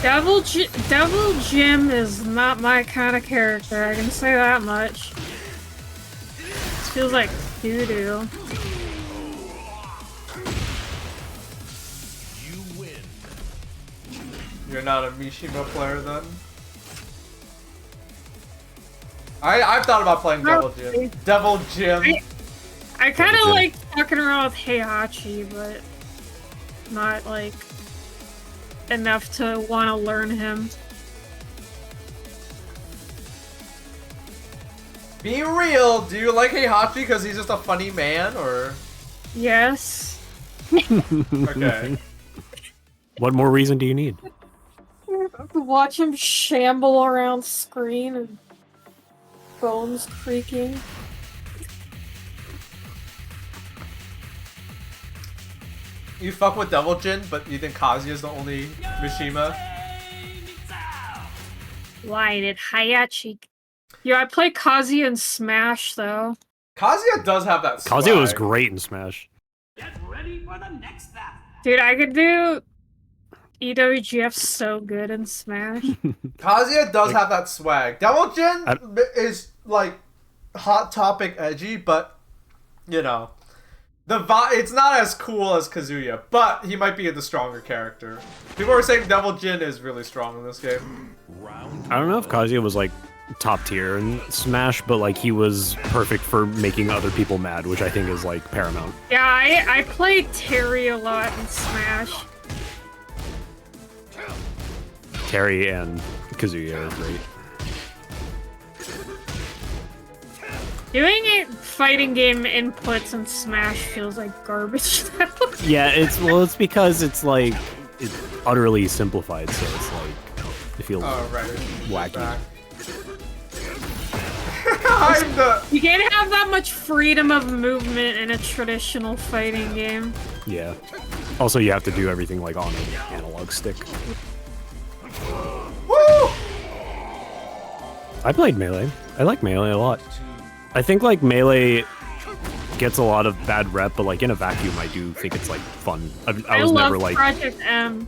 Devil Jim is not my kind of character, I can say that much. This feels like doo-doo. You win. You're not a Mishima player then? I've thought about playing Devil Jim. Devil Jim. I kind of like fucking around with Heihachi, but not like enough to want to learn him. Be real, do you like Heihachi because he's just a funny man, or? Yes. Okay. What more reason do you need? Watch him shamble around screen and bones creaking. You fuck with Devil Jin, but you think Kazuya's the only Mishima? Why did Heihachi? Yeah, I play Kazuya in Smash though. Kazuya does have that swag. Kazuya was great in Smash. Get ready for the next battle. Dude, I could do EWGF so good in Smash. Kazuya does have that swag. Devil Jin is like hot topic edgy, but you know, it's not as cool as Kazuya, but he might be the stronger character. People are saying Devil Jin is really strong in this game. I don't know if Kazuya was like top tier in Smash, but like he was perfect for making other people mad, which I think is like paramount. Yeah, I played Terry a lot in Smash. Terry and Kazuya are great. Doing it fighting game inputs in Smash feels like garbage though. Yeah, it's because it's like it's utterly simplified, so it's like it feels wacky. You can't have that much freedom of movement in a traditional fighting game. Yeah. Also, you have to do everything like on an analog stick. I played Melee. I like Melee a lot. I think like Melee gets a lot of bad rep, but like in a vacuum, I do think it's like fun. I was love never like Project M.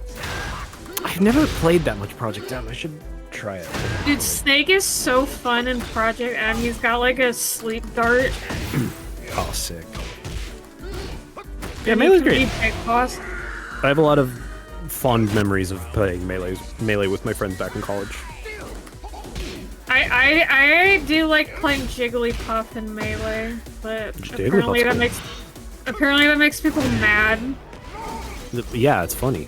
I've never played that much Project M. I should try it. Dude, Snake is so fun in Project M. He's got like a sleep dart. Oh, sick. Yeah, Melee's great. I have a lot of fond memories of playing Melee with my friends back in college. I do like playing Jigglypuff in Melee, but apparently that makes people mad. Yeah, it's funny.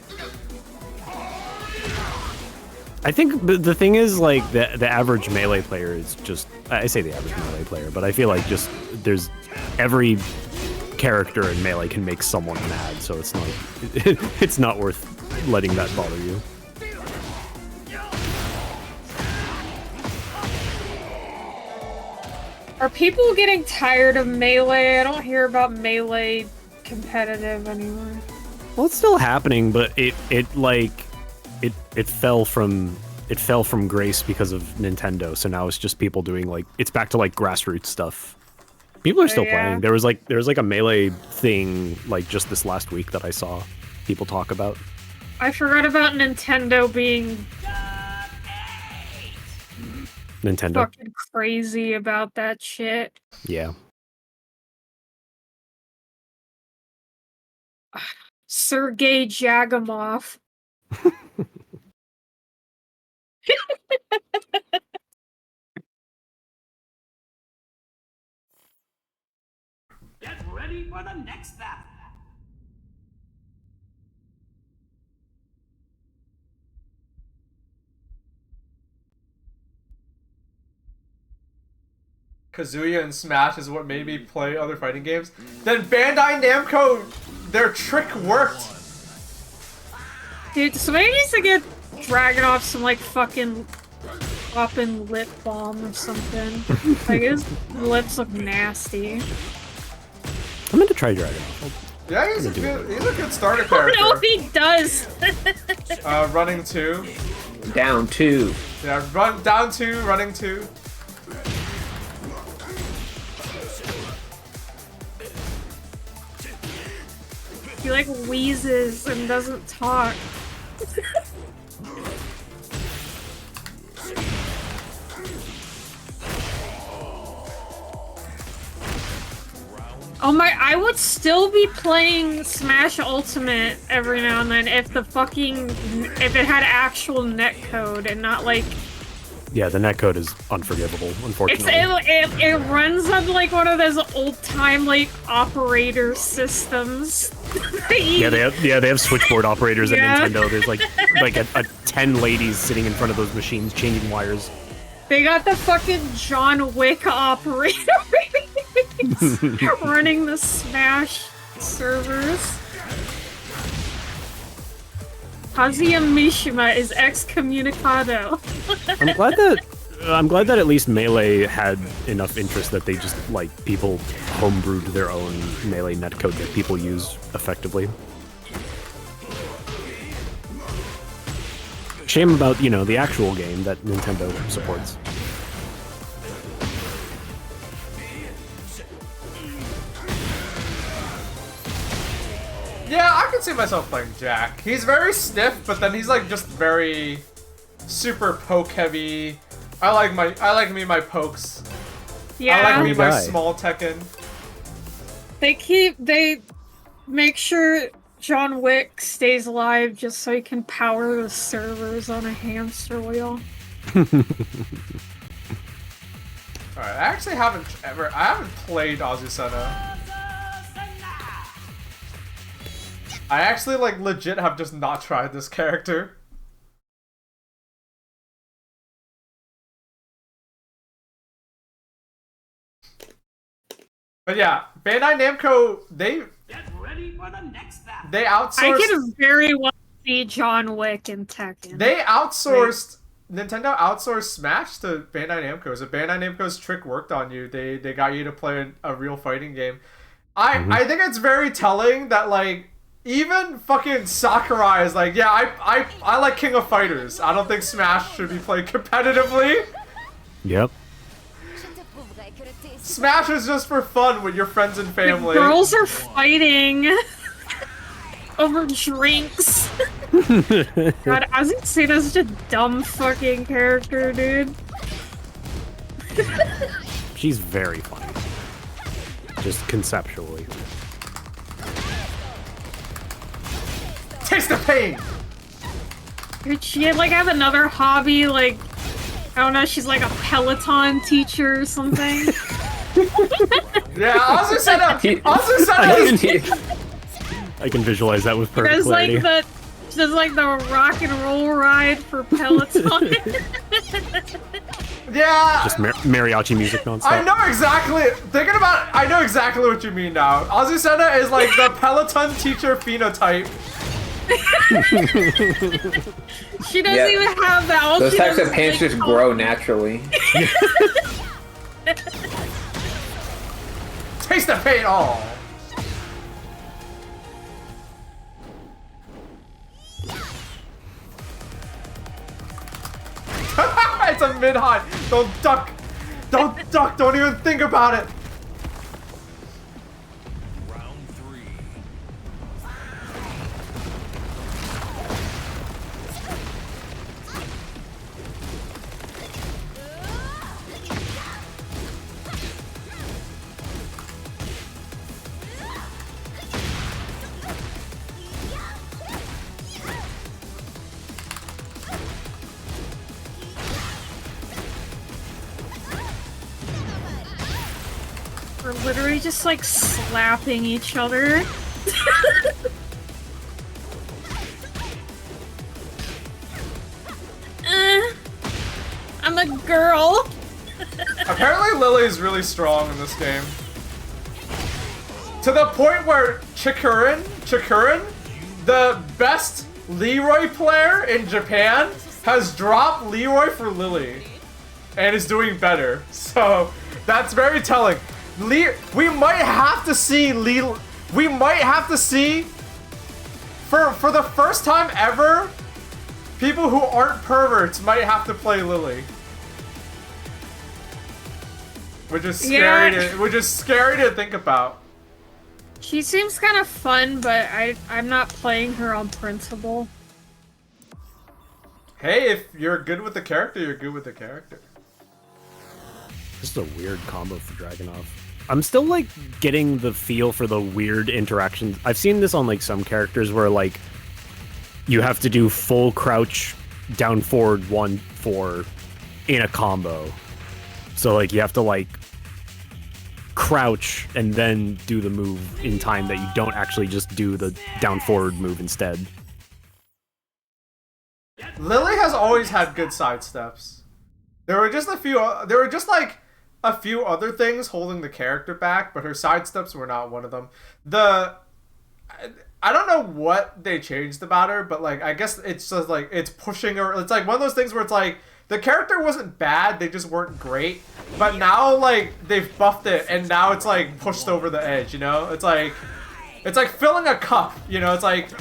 I think the thing is, like, the average Melee player is just... I say the average Melee player, but I feel like just there's... Every character in Melee can make someone mad, so it's not... it's not worth letting that bother you. Are people getting tired of Melee? I don't hear about Melee competitive anymore. Well, it's still happening, but it fell from grace because of Nintendo. So now it's just people doing like it's back to like grassroots stuff. People are still playing. There was like a Melee thing like just this last week that I saw people talk about. I forgot about Nintendo being Nintendo fucking crazy about that shit. Yeah. Sergey Jagamov. Get ready for the next battle. Kazuya and Smash is what made me play other fighting games. Then Bandai Namco, their trick worked. Dude, somebody needs to get Dragunov some like fucking poppin' lip balm or something. Like his lips look nasty. I'm gonna try Dragunov. Yeah, he's a good starter I character. don't know if he does. Running 2. Down 2. Yeah, down 2, running 2. He like wheezes and doesn't talk. Oh my, I would still be playing Smash Ultimate every now and then if if it had actual netcode and not like... Yeah, the netcode is unforgivable, unfortunately. It runs on like one of those old-time like operator systems. Yeah, they have switchboard operators at Nintendo. There's like a 10 ladies sitting in front of those machines changing wires. They got the fucking John Wick operator running the Smash servers. Kazuya Mishima is excommunicado. I'm glad that at least Melee had enough interest that they just like people homebrewed their own Melee netcode that people use effectively. Shame about, you know, the actual game that Nintendo supports. Yeah, I can see myself playing Jack. He's very stiff, but then he's like just very super poke heavy. I like my pokes. Yeah. I like my small Tekken. They make sure John Wick stays alive just so he can power the servers on a hamster wheel. Alright, I actually haven't played Azucena. I actually like legit have just not tried this character. But yeah, Bandai Namco, they outsourced. I can very well see John Wick in Tekken. They outsourced. Nintendo outsourced Smash to Bandai Namco. So Bandai Namco's trick worked on you. They got you to play a real fighting game. I think it's very telling that like even fucking Sakurai is like, yeah, I like King of Fighters. I don't think Smash should be played competitively. Yep. Smash is just for fun with your friends and family. The girls are fighting over drinks. God, Azucena's such a dumb fucking character, dude. She's very funny. Just conceptually. Taste the pain! Did she like have another hobby, like, I don't know, she's like a Peloton teacher or something? Yeah, Azucena I can visualize that with perfect clarity. There's like the rock and roll ride for Peloton. Yeah. Just mariachi music nonstop. I know exactly. Thinking about it, I know exactly what you mean now. Azucena is like the Peloton teacher phenotype. She doesn't even have that. All those she types does of is, pants like, just grow naturally. Taste the pain all. It's a mid-high. Don't duck. Don't duck. Don't even think about it. Round 3. We're literally just like slapping each other. I'm a girl. Apparently Lily is really strong in this game. To the point where Chikurin, the best Leroy player in Japan, has dropped Leroy for Lily. And is doing better. So, that's very telling. We might have to see for the first time ever, people who aren't perverts might have to play Lily. Which is scary to think about. She seems kind of fun, but I'm not playing her on principle. Hey, if you're good with the character, you're good with the character. This is a weird combo for Dragunov. I'm still like getting the feel for the weird interactions. I've seen this on like some characters where like you have to do full crouch down forward 1-4 in a combo. So like you have to like crouch and then do the move in time that you don't actually just do the down forward move instead. Lily has always had good side steps. There were just like a few other things holding the character back, but her sidesteps were not one of them. I don't know what they changed about her, but like I guess it's just like it's pushing her. It's like one of those things where it's like the character wasn't bad, they just weren't great. But now like they've buffed it and now it's like pushed over the edge, you know? It's like filling a cup, you know? It's like,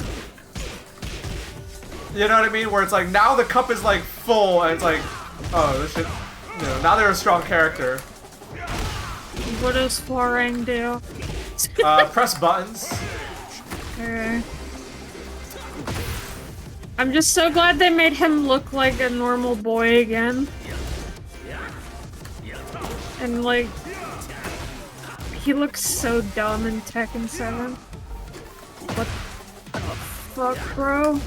you know what I mean? Where it's like now the cup is like full and it's like, oh, this shit. You know, now they're a strong character. What does Hwoarang do? Press buttons. Okay. I'm just so glad they made him look like a normal boy again. And like, he looks so dumb in Tekken 7. What the fuck, bro?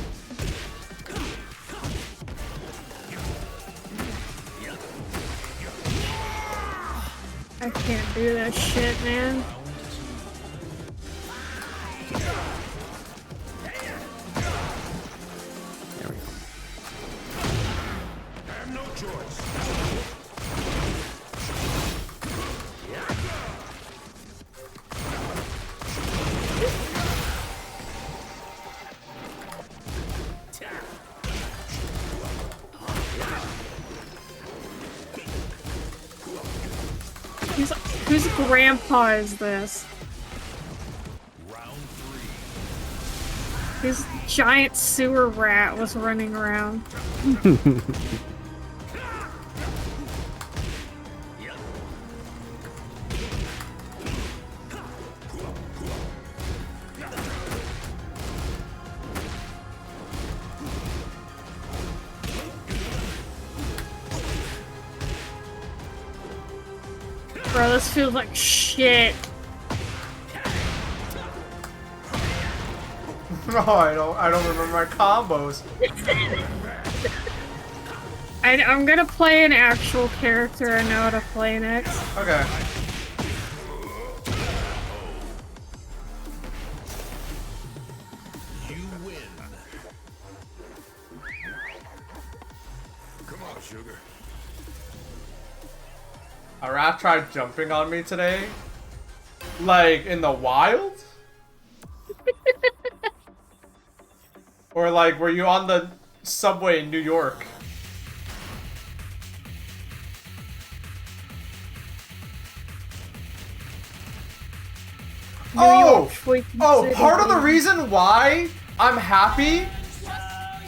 I can't do that shit, man. There we go. I have no choice. Whose grandpa is this? Round 3. This giant sewer rat was running around. Bro, this feels like shit. No, I don't remember my combos. I'm gonna play an actual character I know how to play next. Okay. You win. Come on, sugar. A rat tried jumping on me today. Like, in the wild? Or like, were you on the subway in New York? Oh! Oh, part of the reason why I'm happy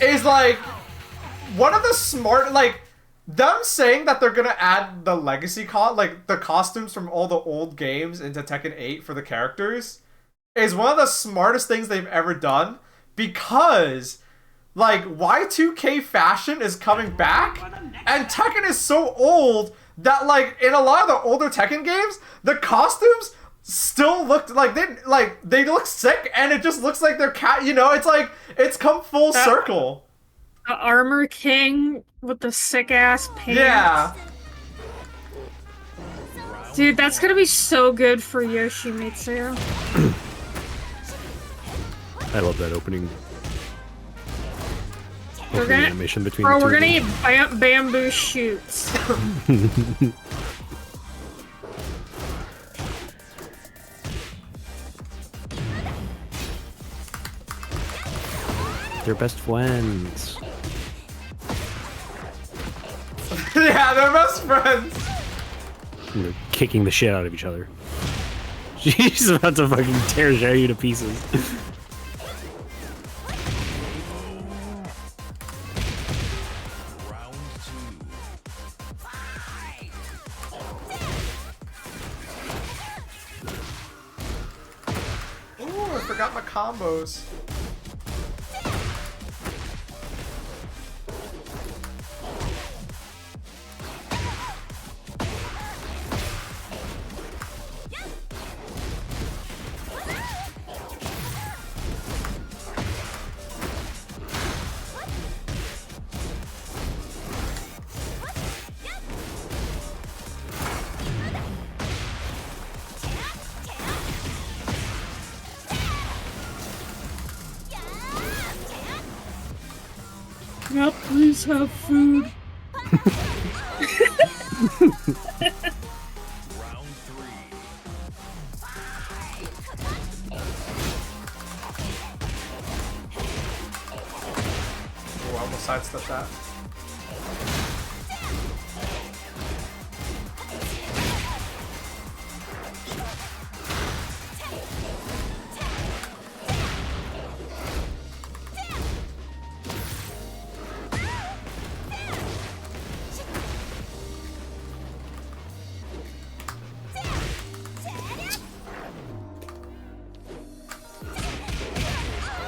is like, one of the smart, like, them saying that they're gonna add the legacy like the costumes from all the old games into Tekken 8 for the characters is one of the smartest things they've ever done, because like Y2K fashion is coming back and Tekken is so old that like in a lot of the older Tekken games the costumes still looked like they look sick, and it just looks like they're it's like it's come full circle. The Armor King with the sick ass pants. Yeah. Dude, that's gonna be so good for Yoshimitsu. I love that opening. We're gonna, animation between bro, the two we're of gonna them. eat bamboo shoots. They're best friends. Yeah, they're best friends. And they're kicking the shit out of each other. She's about to fucking tear Jerry to pieces. Ooh, I forgot my combos. Yeah, please have food. Oh, I almost sidestepped that.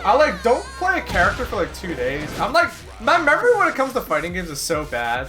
I like don't play a character for like 2 days. I'm like, my memory when it comes to fighting games is so bad.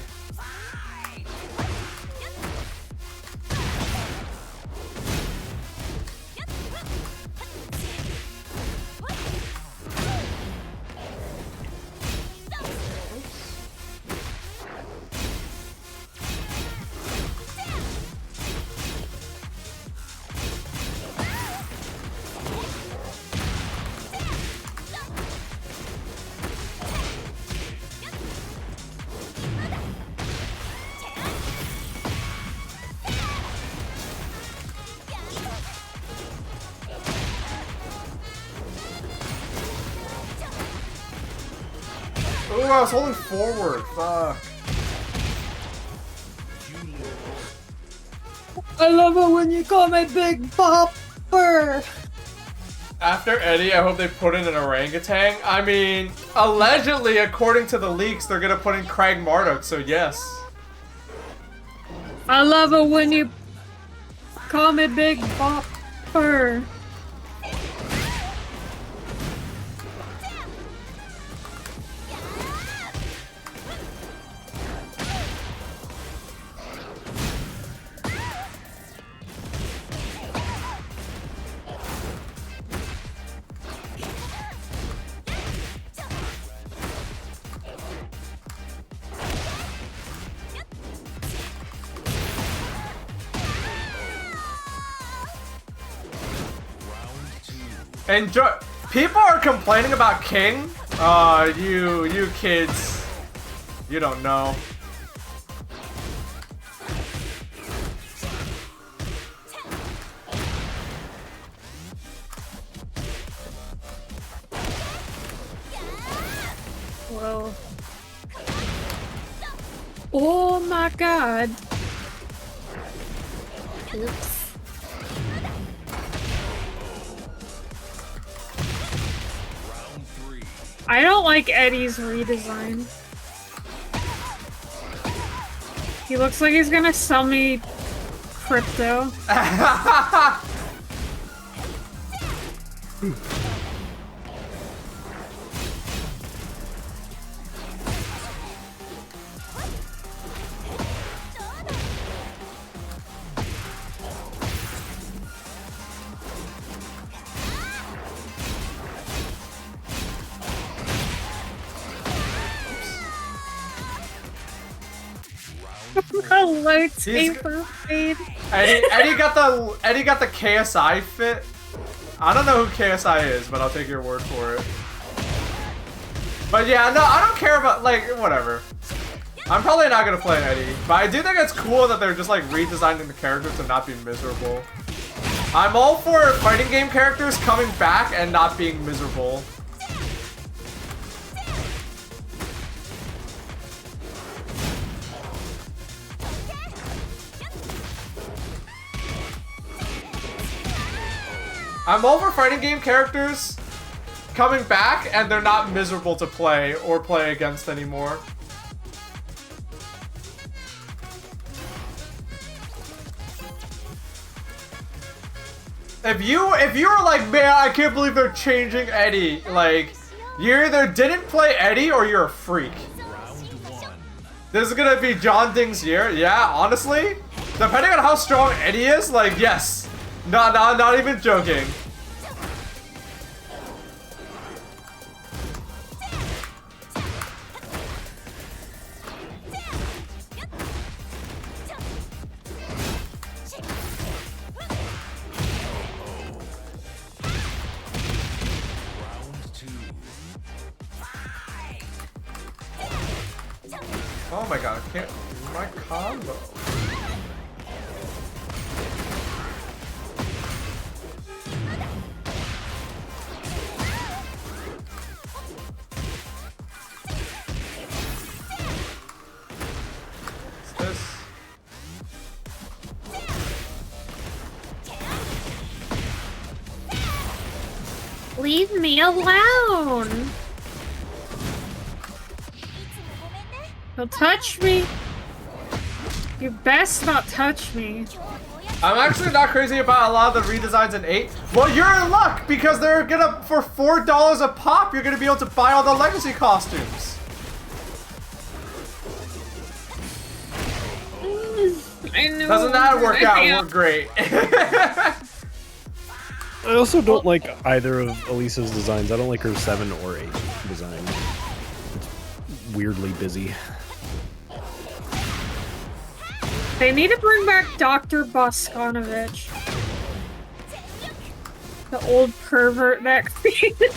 Ooh, I was holding forward. Fuck. I love it when you call me Big Bopper. After Eddie, I hope they put in an orangutan. I mean, allegedly, according to the leaks, they're gonna put in Craig Marduk, so yes. I love it when you call me Big Bopper. Enjoy. People are complaining about King. You kids. You don't know. Whoa. Oh my god. Oops. I don't like Eddie's redesign. He looks like he's gonna sell me crypto. A lightsaber fade. Eddie got the KSI fit. I don't know who KSI is, but I'll take your word for it. But yeah, no, I don't care about, like, whatever. I'm probably not gonna play Eddie, but I do think it's cool that they're just like redesigning the characters to not be miserable. I'm all for fighting game characters coming back and not being miserable. I'm over fighting game characters coming back and they're not miserable to play or play against anymore. If you were like, man, I can't believe they're changing Eddie, like, you either didn't play Eddie or you're a freak. This is gonna be John Ding's year. Yeah, honestly, depending on how strong Eddie is, like, yes. Not even joking. Oh my god, I can't do my combo. Leave me alone! Don't touch me! You best not touch me. I'm actually not crazy about a lot of the redesigns in 8. Well, you're in luck because they're gonna, for $4 a pop, you're gonna be able to buy all the legacy costumes. I know. Doesn't that work out? We're great. I also don't like either of Elisa's designs. I don't like her 7 or 8 design. It's weirdly busy. They need to bring back Dr. Boskanovich. The old pervert that created.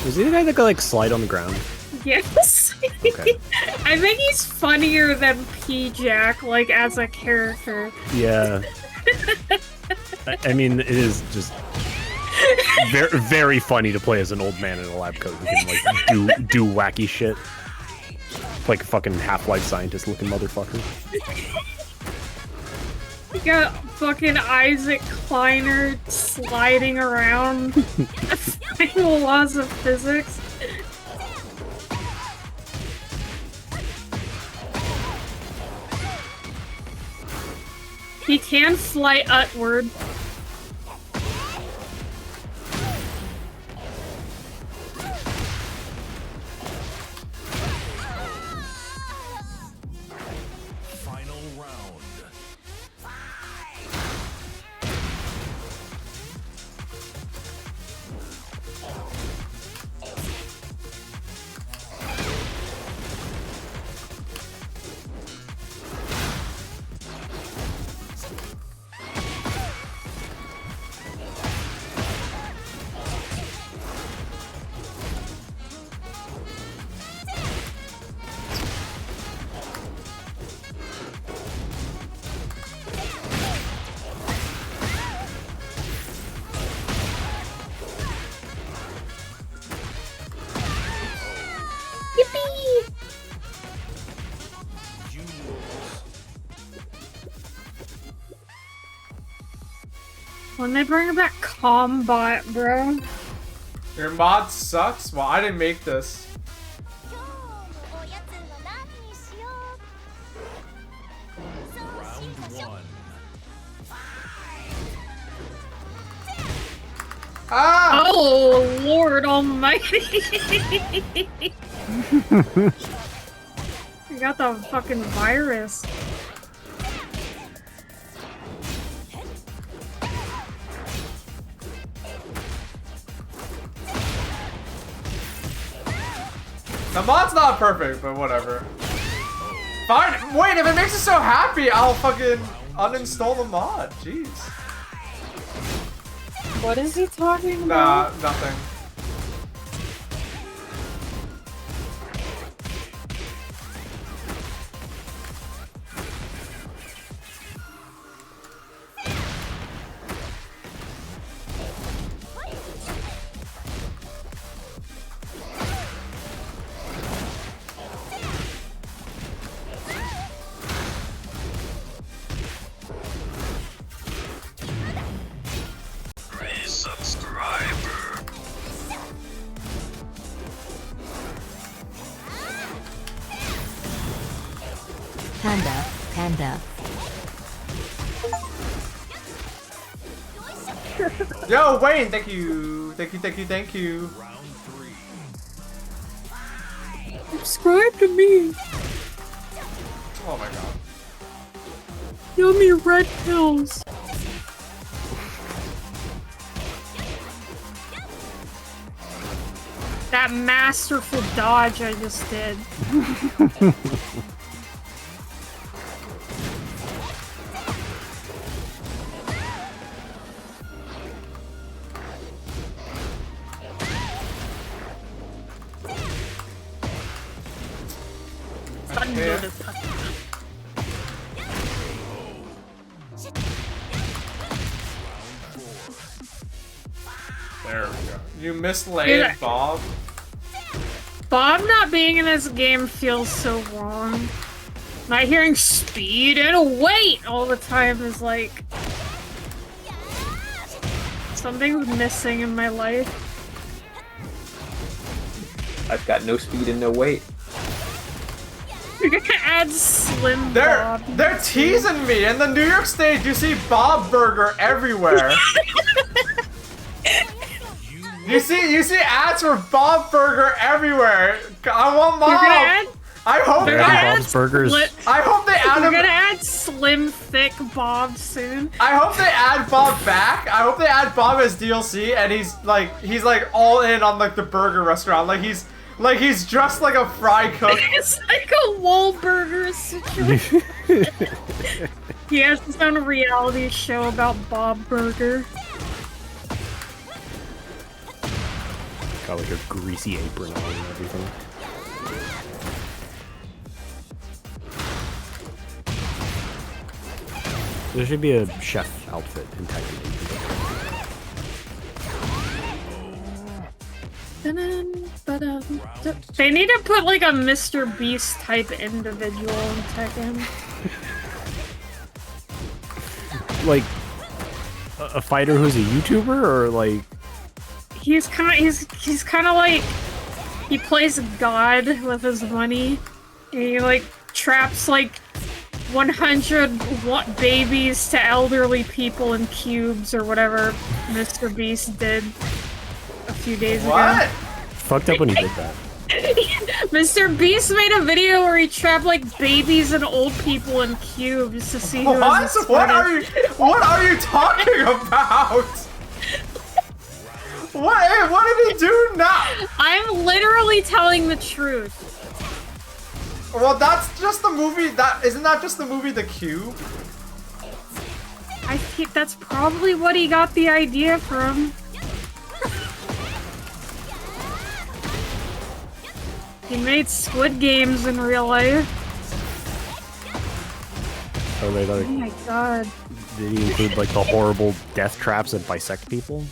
Is he the guy that could like slide on the ground? Yes. Okay. I think he's funnier than P-Jack, like, as a character. Yeah. I mean, it is just very, very funny to play as an old man in a lab coat who can like do wacky shit, like a fucking Half-Life scientist looking motherfucker. You got fucking Isaac Kleiner sliding around, defying laws of physics. He can fly upward. Final round. When they bring back Combat, bro. Your mod sucks? Well, I didn't make this. Ah! Oh, Lord Almighty! I got the fucking virus. The mod's not perfect, but whatever. Fine. Wait, if it makes you so happy, I'll fucking uninstall the mod. Jeez. What is he talking about? Nah, nothing. Panda. Yo, Wayne, thank you. Thank you. Subscribe to me. Oh my god. Yummy red pills. That masterful dodge I just did. There we go. You mislaid Bob. Bob not being in this game feels so wrong. Not hearing speed and weight all the time is like... something's missing in my life. I've got no speed and no weight. You're gonna add Slim Bob. They're teasing me. In the New York stage, you see Bob Burger everywhere. You see ads for Bob Burger everywhere. I want Bob. I hope they add Bob's Burgers. I hope they add We're him. gonna add Slim Thick Bob soon. I hope they add Bob back. I hope they add Bob as DLC, and he's like all in on like the burger restaurant. Like he's dressed like a fry cook. It's like a Wahlburger situation. He has his own reality show about Bob Burger. Got like a greasy apron on and everything. There should be a chef outfit in Tekken. They need to put like a Mr. Beast type individual in Tekken. Like a fighter who's a YouTuber, or like He's kind of like he plays God with his money. And he like traps like 100 babies to elderly people in cubes or whatever Mr. Beast did a few days ago. fucked up when he did that. Mr. Beast made a video where he trapped like babies and old people in cubes to see who was the What smartest. what are you talking about? What did he do now? I'm literally telling the truth. Well, that's just the movie. Isn't that just the movie The Cube? I think that's probably what he got the idea from. He made Squid Games in real life. Are they like, Oh my god. did he include like the horrible death traps that bisect people?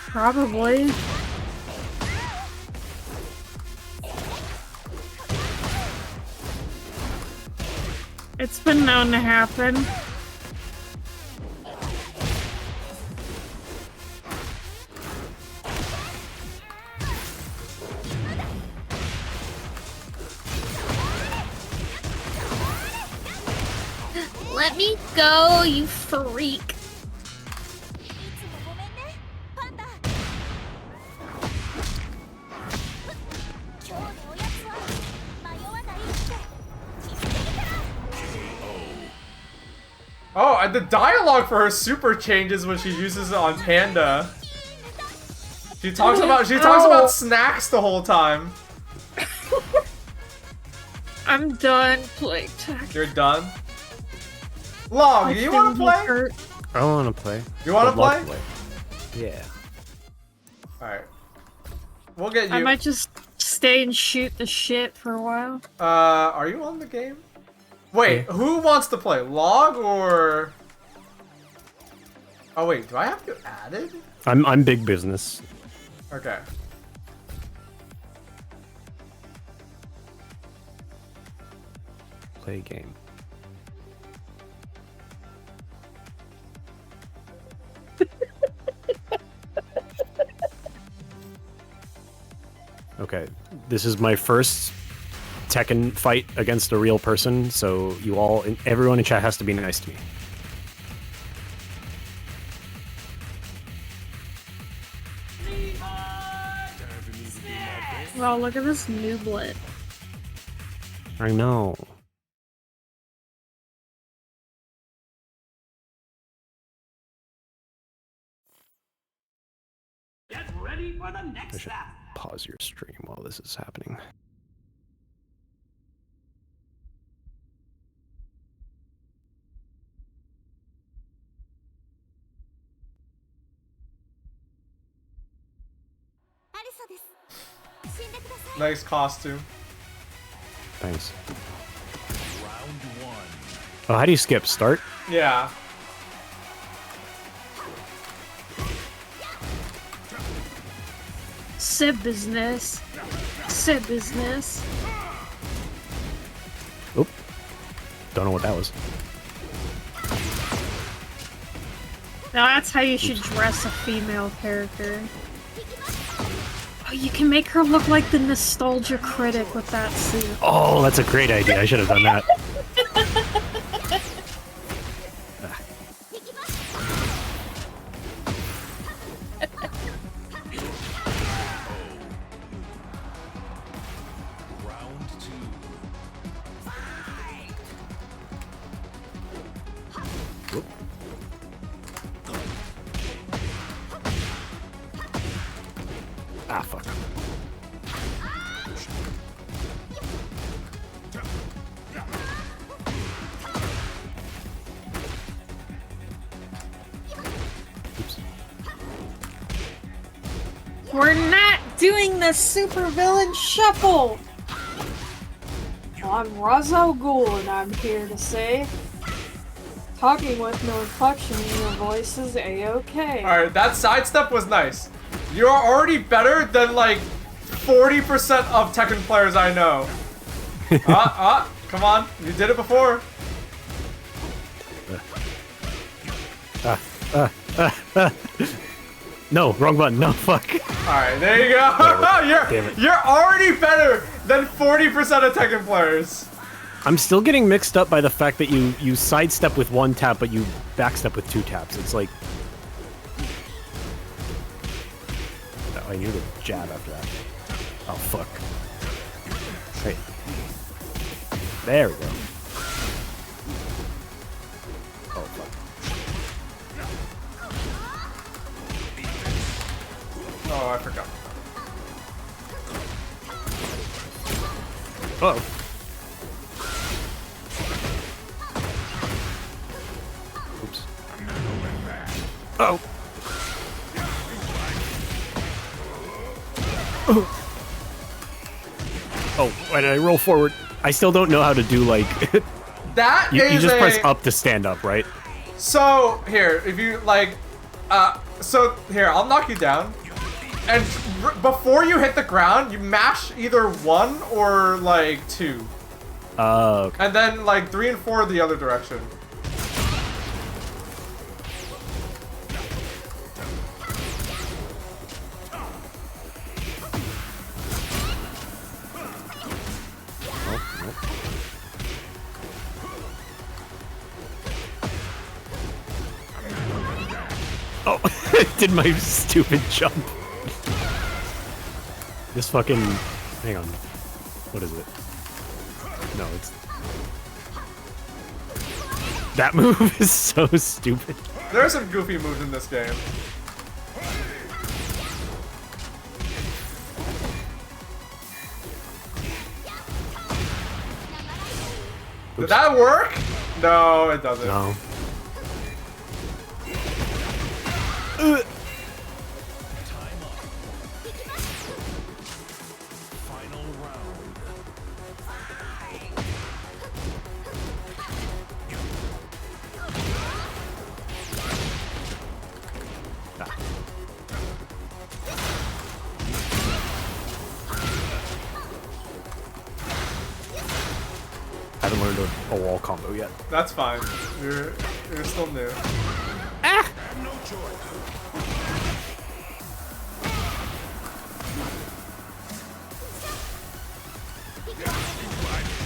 Probably. It's been known to happen. Let me go, you freak. Oh, the dialogue for her super changes when she uses it on Panda. She talks about snacks the whole time. I'm done playing Tekken. You're done? Long, do you want to play? I want to play. You want to I'd play? love to Yeah. Alright. We'll get you. I might just stay and shoot the shit for a while. Are you on the game? Wait, who wants to play? Log or... Oh wait, do I have you added? I'm big business. Okay. Play game. Okay, this is my first Tekken fight against a real person, so you all, everyone in chat has to be nice to me. Wow, look at this nooblet. I know. Get ready for the I next should battle. pause your stream while this is happening. Nice costume. Thanks. Round one. Oh, how do you skip? Start? Yeah. Sib business. Sib business. Oop. Don't know what that was. Now that's how you should dress a female character. Oh, you can make her look like the nostalgia critic with that suit. Oh, that's a great idea. I should have done that. Round two. Whoop. Ah, fuck. Oops. We're not doing the supervillain shuffle! I'm Razo Ghul, and I'm here to say, talking with no inflection in your voice is a-okay. Alright, that sidestep was nice. You're already better than like 40% of Tekken players I know. Come on, you did it before. No, wrong button. No, fuck. Alright, there you go. Damn it. You're already better than 40% of Tekken players. I'm still getting mixed up by the fact that you sidestep with one tap, but you backstep with two taps. It's like... Oh, I knew the jab after that. Oh, fuck. Hey. There we go. Oh, fuck. Oh, I forgot. Uh-oh. Oops. Uh-oh. Oh, why did I roll forward? I still don't know how to do, like... That you is just press up to stand up, right? So, here, if you, like... so, here, I'll knock you down. And before you hit the ground, you mash either 1 or, like, 2. Okay. And then, like, 3 and 4 the other direction. No, did my stupid jump. This fucking... Hang on. What is it? No, it's... That move is so stupid. There are some goofy moves in this game. Did that work? No, it doesn't. No. Final round. I haven't learned a wall combo yet. That's fine. You're still new. No choice.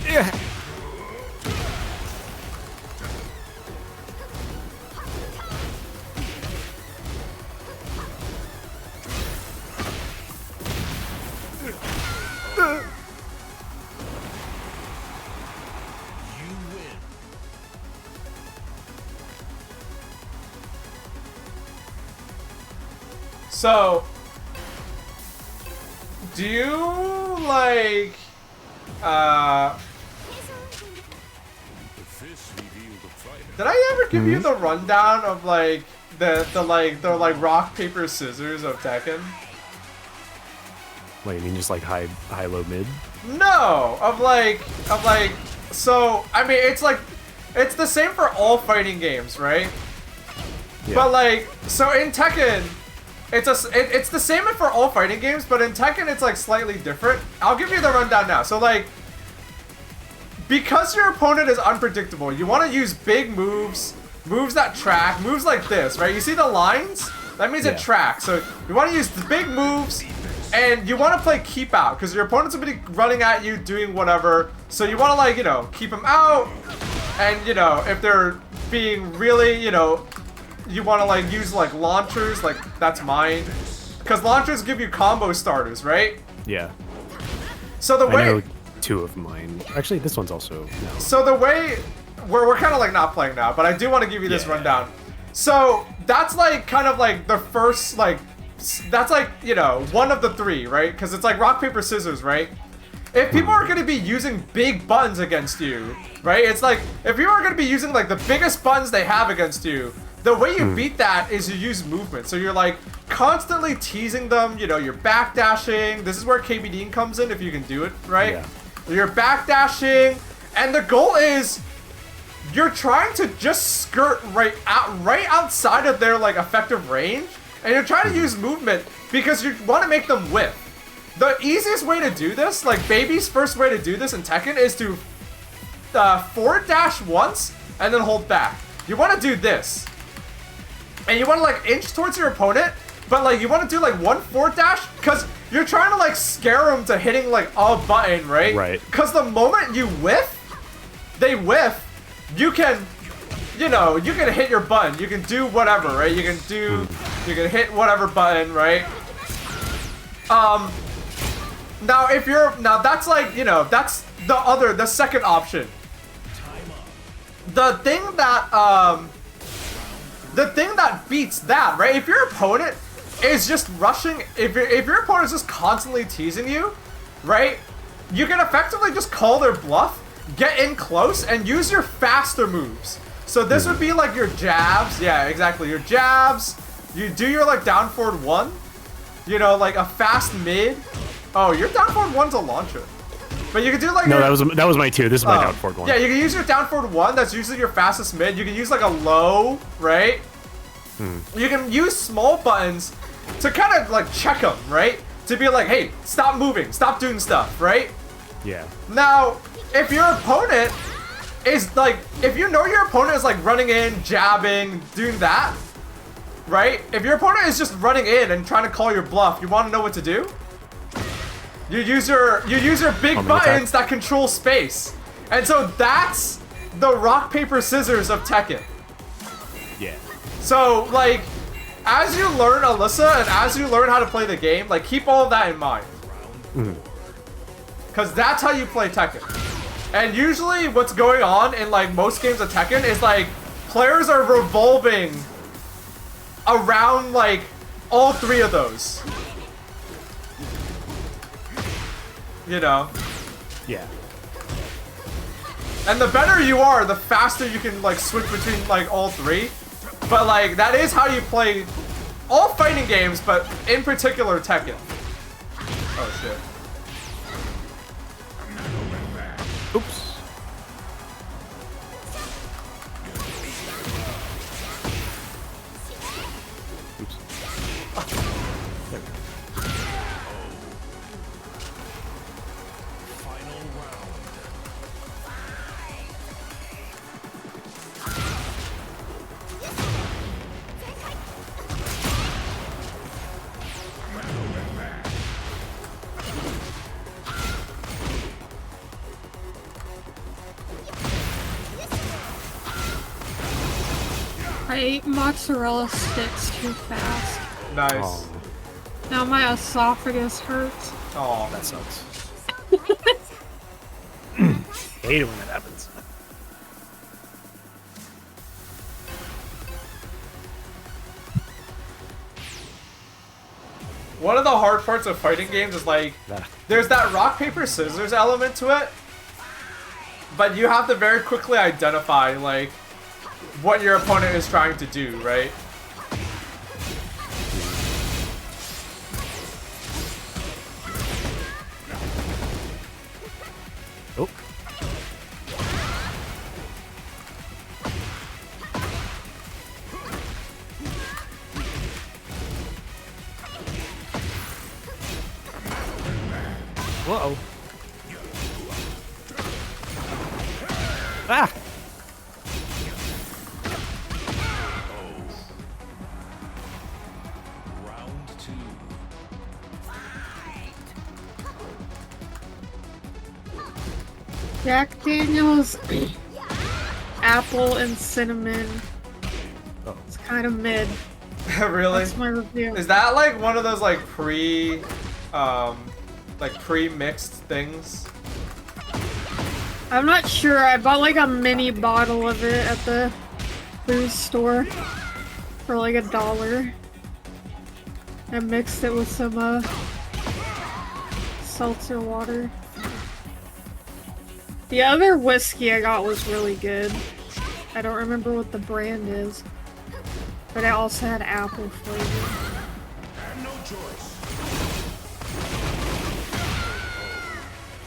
Yeah. You win. So, do you like The fist revealed the fighter. did I ever give you the rundown of like the rock paper scissors of Tekken? Wait, you mean just like high, low, mid? No, of like so I mean it's the same for all fighting games, right? Yeah. But like so in Tekken it's the same for all fighting games, but in Tekken it's like slightly different. I'll give you the rundown now. So like because your opponent is unpredictable, you want to use big moves, moves that track, moves like this, right? You see the lines? That means it tracks. So you want to use the big moves, and you want to play keep out, because your opponent's going to be running at you, doing whatever. So you want to, like, you know, keep them out, and, you know, if they're being really, you know, you want to, like, use, like, launchers, like, that's mine. Because launchers give you combo starters, right? Yeah. So the I way... know 2 of mine. Actually, this one's also... No. So the way... We're kind of, like, not playing now, but I do want to give you this rundown. So, that's, like, kind of, like, the first, like... That's, like, you know, one of the 3, right? Because it's, like, rock, paper, scissors, right? If people are going to be using big buttons against you, right? It's, like, if you are going to be using, like, the biggest buttons they have against you, the way you beat that is you use movement. So you're, like, constantly teasing them, you know, you're backdashing. This is where KBD comes in, if you can do it, right? Yeah. You're backdashing, and the goal is... You're trying to just skirt right outside of their, like, effective range, and you're trying to use movement because you want to make them whiff. The easiest way to do this, like Baby's first way to do this in Tekken, is to forward dash once and then hold back. You want to do this, and you want to, like, inch towards your opponent, but, like, you want to do, like, one forward dash because you're trying to, like, scare them to hitting, like, a button, right? Right. Because the moment you whiff, they whiff. You can, you know, you can hit your button. You can do whatever, right? You can hit whatever button, right? Now that's like, you know, that's the second option. The thing that beats that, right? If your opponent is just rushing, if your opponent is just constantly teasing you, right? You can effectively just call their bluff, get in close, and use your faster moves. So this would be like your jabs. Yeah, exactly. Your jabs. You do your, like, down forward 1. You know, like a fast mid. Oh, your down forward 1's a launcher. But you can do, like... No, that was my 2. This is my down forward 1. Yeah, you can use your down forward 1. That's usually your fastest mid. You can use, like, a low, right? You can use small buttons to kind of, like, check them, right? To be like, hey, stop moving. Stop doing stuff, right? Yeah. Now... If your opponent is, like, if you know your opponent is, like, running in, jabbing, doing that, right? If your opponent is just running in and trying to call your bluff, you want to know what to do? You use your big buttons that control space. And so that's the rock, paper, scissors of Tekken. Yeah. So, like, as you learn Alyssa and as you learn how to play the game, like keep all of that in mind. Because that's how you play Tekken. And usually what's going on in like most games of Tekken is like players are revolving around like all three of those. You know? Yeah. And the better you are, the faster you can like switch between like all three. But like that is how you play all fighting games, but in particular Tekken. Oh shit. Oops. I ate mozzarella sticks too fast. Nice. Oh, Now my esophagus hurts. Oh, that sucks. Hate it when that happens. one of the hard parts of fighting games is like there's that rock paper scissors element to it, but you have to very quickly identify like what your opponent is trying to do, right? Oh. Whoa. Ah! Round 2. Jack Daniels, apple and cinnamon. Oh. It's kind of mid. Really? That's my review. Is that like one of those like pre-mixed things? I'm not sure. I bought like a mini bottle of it at the booze store for like $1. I mixed it with some seltzer water. The other whiskey I got was really good. I don't remember what the brand is, but it also had apple flavor. And no choice.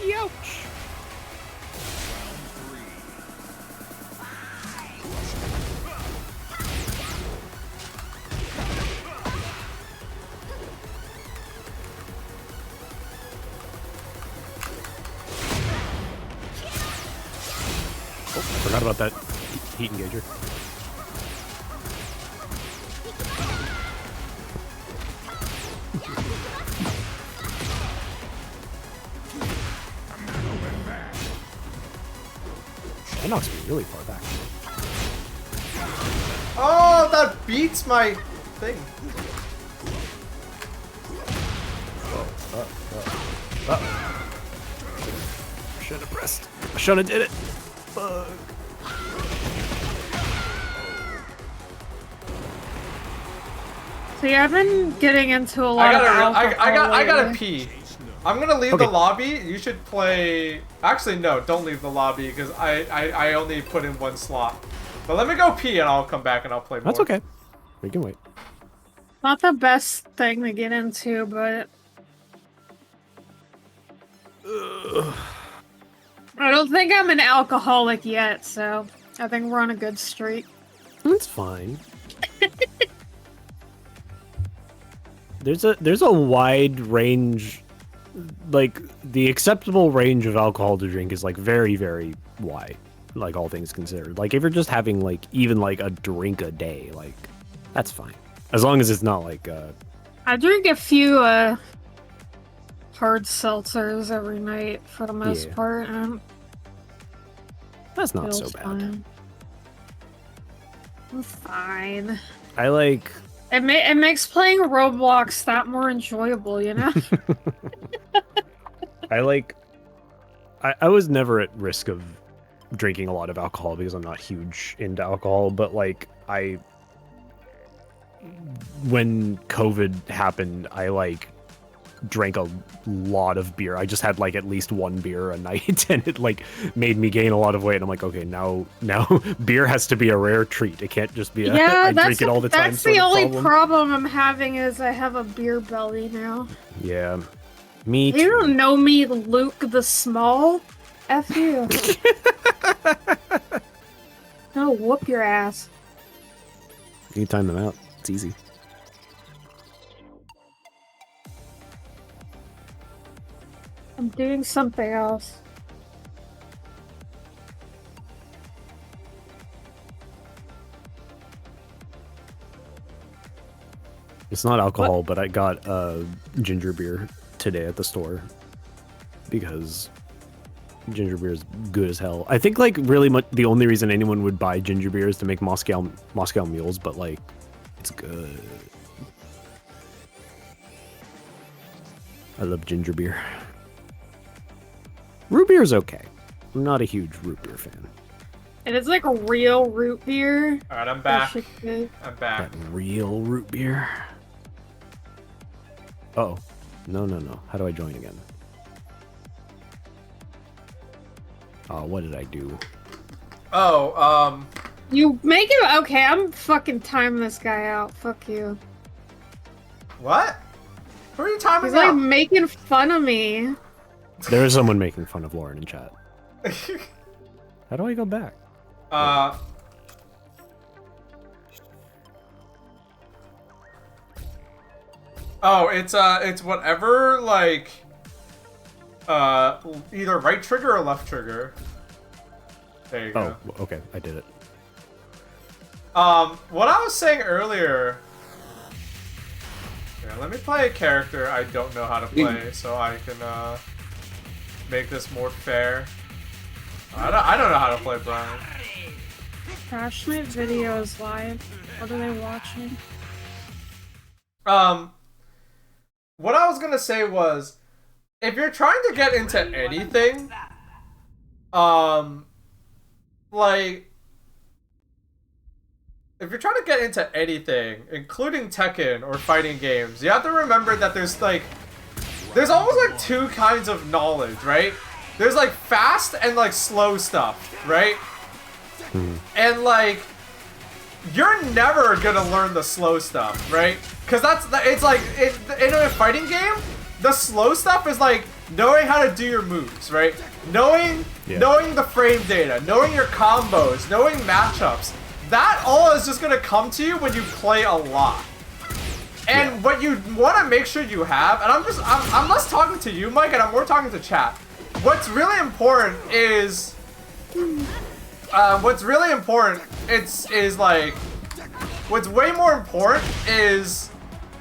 Youch! Oh, forgot about that heat engager. That knocks me really far back. Oh, that beats my thing. Should have pressed. I should have did it. Fuck. So yeah, I've been getting into a lot of alcohol I gotta lately. pee. I'm gonna leave the lobby. You should play. Actually, no, don't leave the lobby because I only put in one slot. But let me go pee and I'll come back and I'll play more. That's okay. We can wait. Not the best thing to get into, but I don't think I'm an alcoholic yet, so I think we're on a good streak. That's fine. There's a wide range, like the acceptable range of alcohol to drink is like very, very wide, like all things considered. Like if you're just having like even like a drink a day, like that's fine. As long as it's not like I drink a few hard seltzers every night for the most part. And that's not so feels bad. fine. I'm fine. I like It makes playing Roblox that more enjoyable, you know? I was never at risk of drinking a lot of alcohol because I'm not huge into alcohol, but like when COVID happened, I like drank a lot of beer. I just had like at least one beer a night, and it like made me gain a lot of weight. And I'm like, okay, now beer has to be a rare treat. It can't just be I drink it all the time. That's the only problem I'm having is I have a beer belly now. Yeah, me too. You don't know me, Luke the Small. F you. No, whoop your ass. You time them out. It's easy. I'm doing something else. It's not alcohol, but I got ginger beer today at the store because ginger beer is good as hell. I think like really much the only reason anyone would buy ginger beer is to make Moscow mules, but like it's good. I love ginger beer. Root beer is okay. I'm not a huge root beer fan. And it's like a real root beer. Alright, I'm back. That shit's good. I'm back. That real root beer. Oh, no. How do I join again? Oh, what did I do? Oh, You make it okay. I'm fucking timing this guy out. Fuck you. What? Who are you timing He's like out? making fun of me. There is someone making fun of Lauren in chat. How do I go back? Oh, it's whatever, like, either right trigger or left trigger. There you go. Oh, okay, I did it. What I was saying earlier... Yeah, let me play a character I don't know how to play, so I can, make this more fair. I don't know how to play Brian. Crash my videos live. What are they watching? What I was gonna say was, if you're trying to get into anything, like, if you're trying to get into anything, including Tekken or fighting games, you have to remember that there's almost like two kinds of knowledge, right? There's like fast and like slow stuff, right? And like, you're never gonna learn the slow stuff, right? Because it's like, in a fighting game, the slow stuff is like knowing how to do your moves, right? Knowing the frame data, knowing your combos, knowing matchups. That all is just gonna come to you when you play a lot. And what you want to make sure you have, and I'm less talking to you, Mike, and I'm more talking to chat. What's really important is, what's way more important is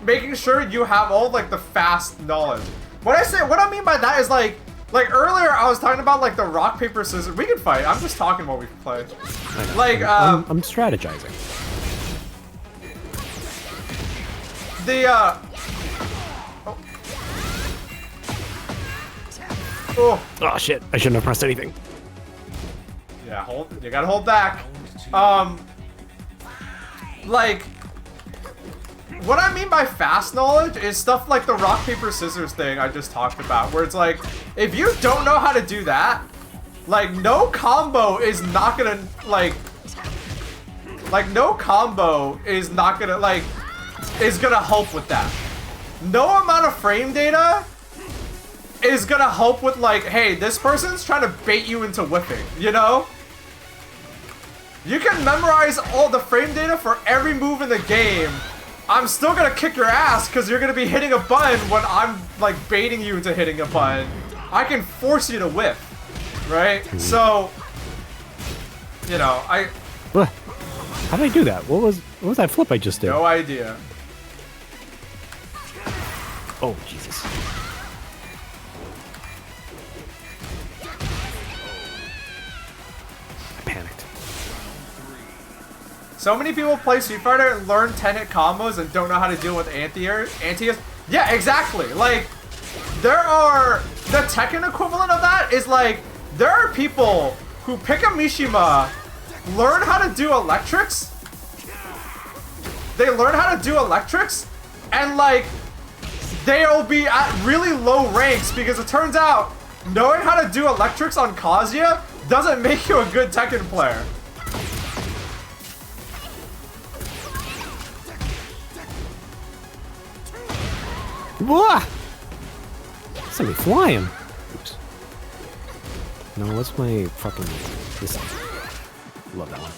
making sure you have all like the fast knowledge. What I mean by that is like earlier I was talking about like the rock paper scissors. We can fight. I'm just talking while we play. Like I'm strategizing. Oh shit! I shouldn't have pressed anything. Yeah, you gotta hold back. Like, what I mean by fast knowledge is stuff like the rock, paper, scissors thing I just talked about, where it's like, if you don't know how to do that, like, no combo is not gonna, is gonna help with that. No amount of frame data is gonna help with, like, hey, this person's trying to bait you into whiffing, you know? You can memorize all the frame data for every move in the game. I'm still gonna kick your ass because you're gonna be hitting a button when I'm, like, baiting you into hitting a button. I can force you to whiff, right? So, you know, What? How did I do that? What was that flip I just did? No idea. Oh, Jesus. I panicked. So many people play Street Fighter and learn 10-hit combos and don't know how to deal with anti-airs. Yeah, exactly. Like, there are... The Tekken equivalent of that is like, there are people who pick a Mishima, learn how to do electrics. They learn how to do electrics, and like, they'll be at really low ranks because it turns out knowing how to do electrics on Kazuya doesn't make you a good Tekken player. Whoa! Somebody flying. Oops. No, what's my fucking... This... Love that one.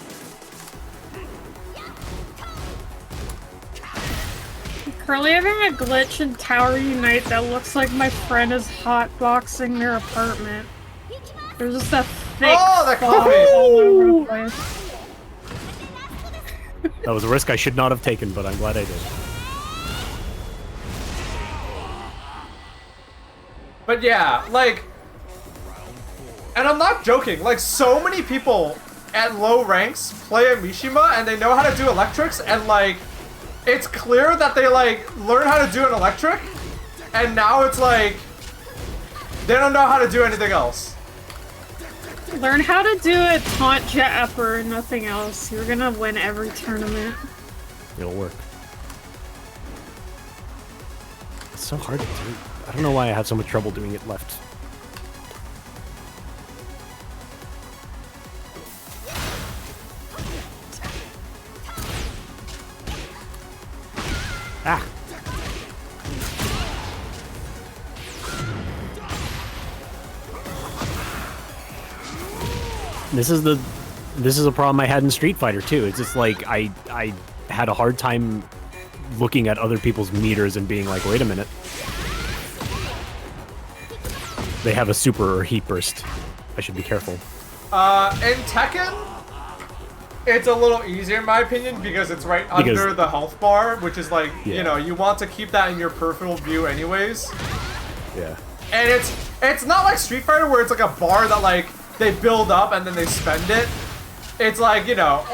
Currently having a glitch in Tower Unite that looks like my friend is hotboxing their apartment. There's just a thick fog all over the place. That was a risk I should not have taken, but I'm glad I did. But yeah, like, and I'm not joking, like, so many people at low ranks play a Mishima and they know how to do electrics, and like, it's clear that they like learn how to do an electric, and now it's like, they don't know how to do anything else. Learn how to do a taunt jet upper and nothing else. You're gonna win every tournament. It'll work. It's so hard to do. I don't know why I have so much trouble doing it left. Ah! This is a problem I had in Street Fighter too. It's just like I had a hard time looking at other people's meters and being like, wait a minute. They have a super or heat burst. I should be careful. In Tekken, it's a little easier in my opinion because it's right under the health bar, which is like, you know, you want to keep that in your peripheral view anyways. Yeah. And it's not like Street Fighter where it's like a bar that like they build up and then they spend it. It's like, you know,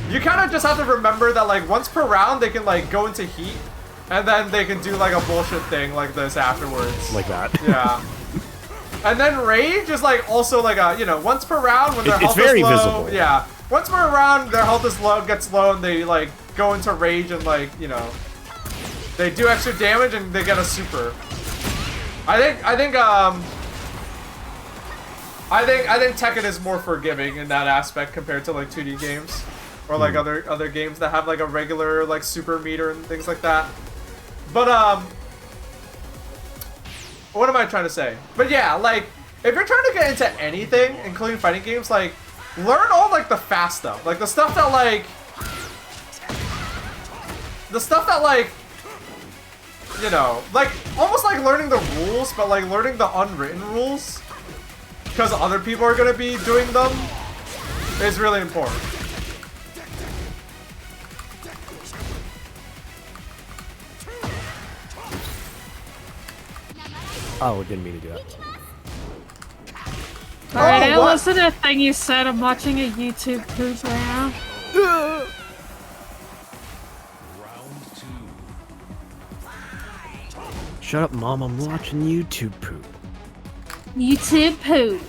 you kind of just have to remember that like once per round they can like go into heat and then they can do like a bullshit thing like this afterwards. Like that. Yeah. And then Rage is like also like a, you know, once per round when their health is low. It's very visible. Yeah. Once per round their health is low, gets low, and they like go into Rage and like, you know, they do extra damage and they get a super. I think Tekken is more forgiving in that aspect compared to like 2D games or like other games that have like a regular like super meter and things like that. But what am I trying to say? But yeah, like if you're trying to get into anything, including fighting games, like learn all like the fast stuff, like the stuff that like you know, like almost like learning the rules, but like learning the unwritten rules because other people are gonna be doing them is really important. Oh, didn't mean to do that. Alright, I listened to a thing you said. I'm watching a YouTube poop right now. Shut up, Mom. I'm watching YouTube poop. YouTube poop.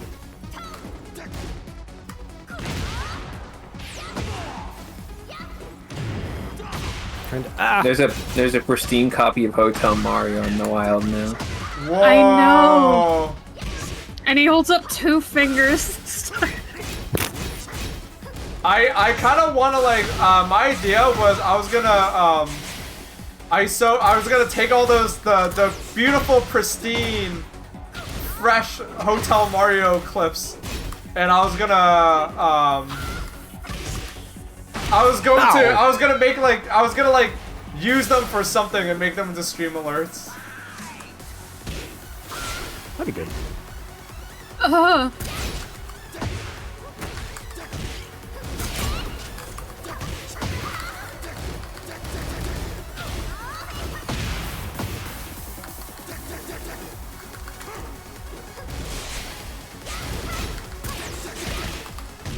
There's a pristine copy of Hotel Mario in the wild now. Whoa. I know. And he holds up 2 fingers. I kind of want to like. My idea was I was gonna take all those the beautiful, pristine, fresh Hotel Mario clips, and I was gonna use them for something and make them into stream alerts. That'd be good.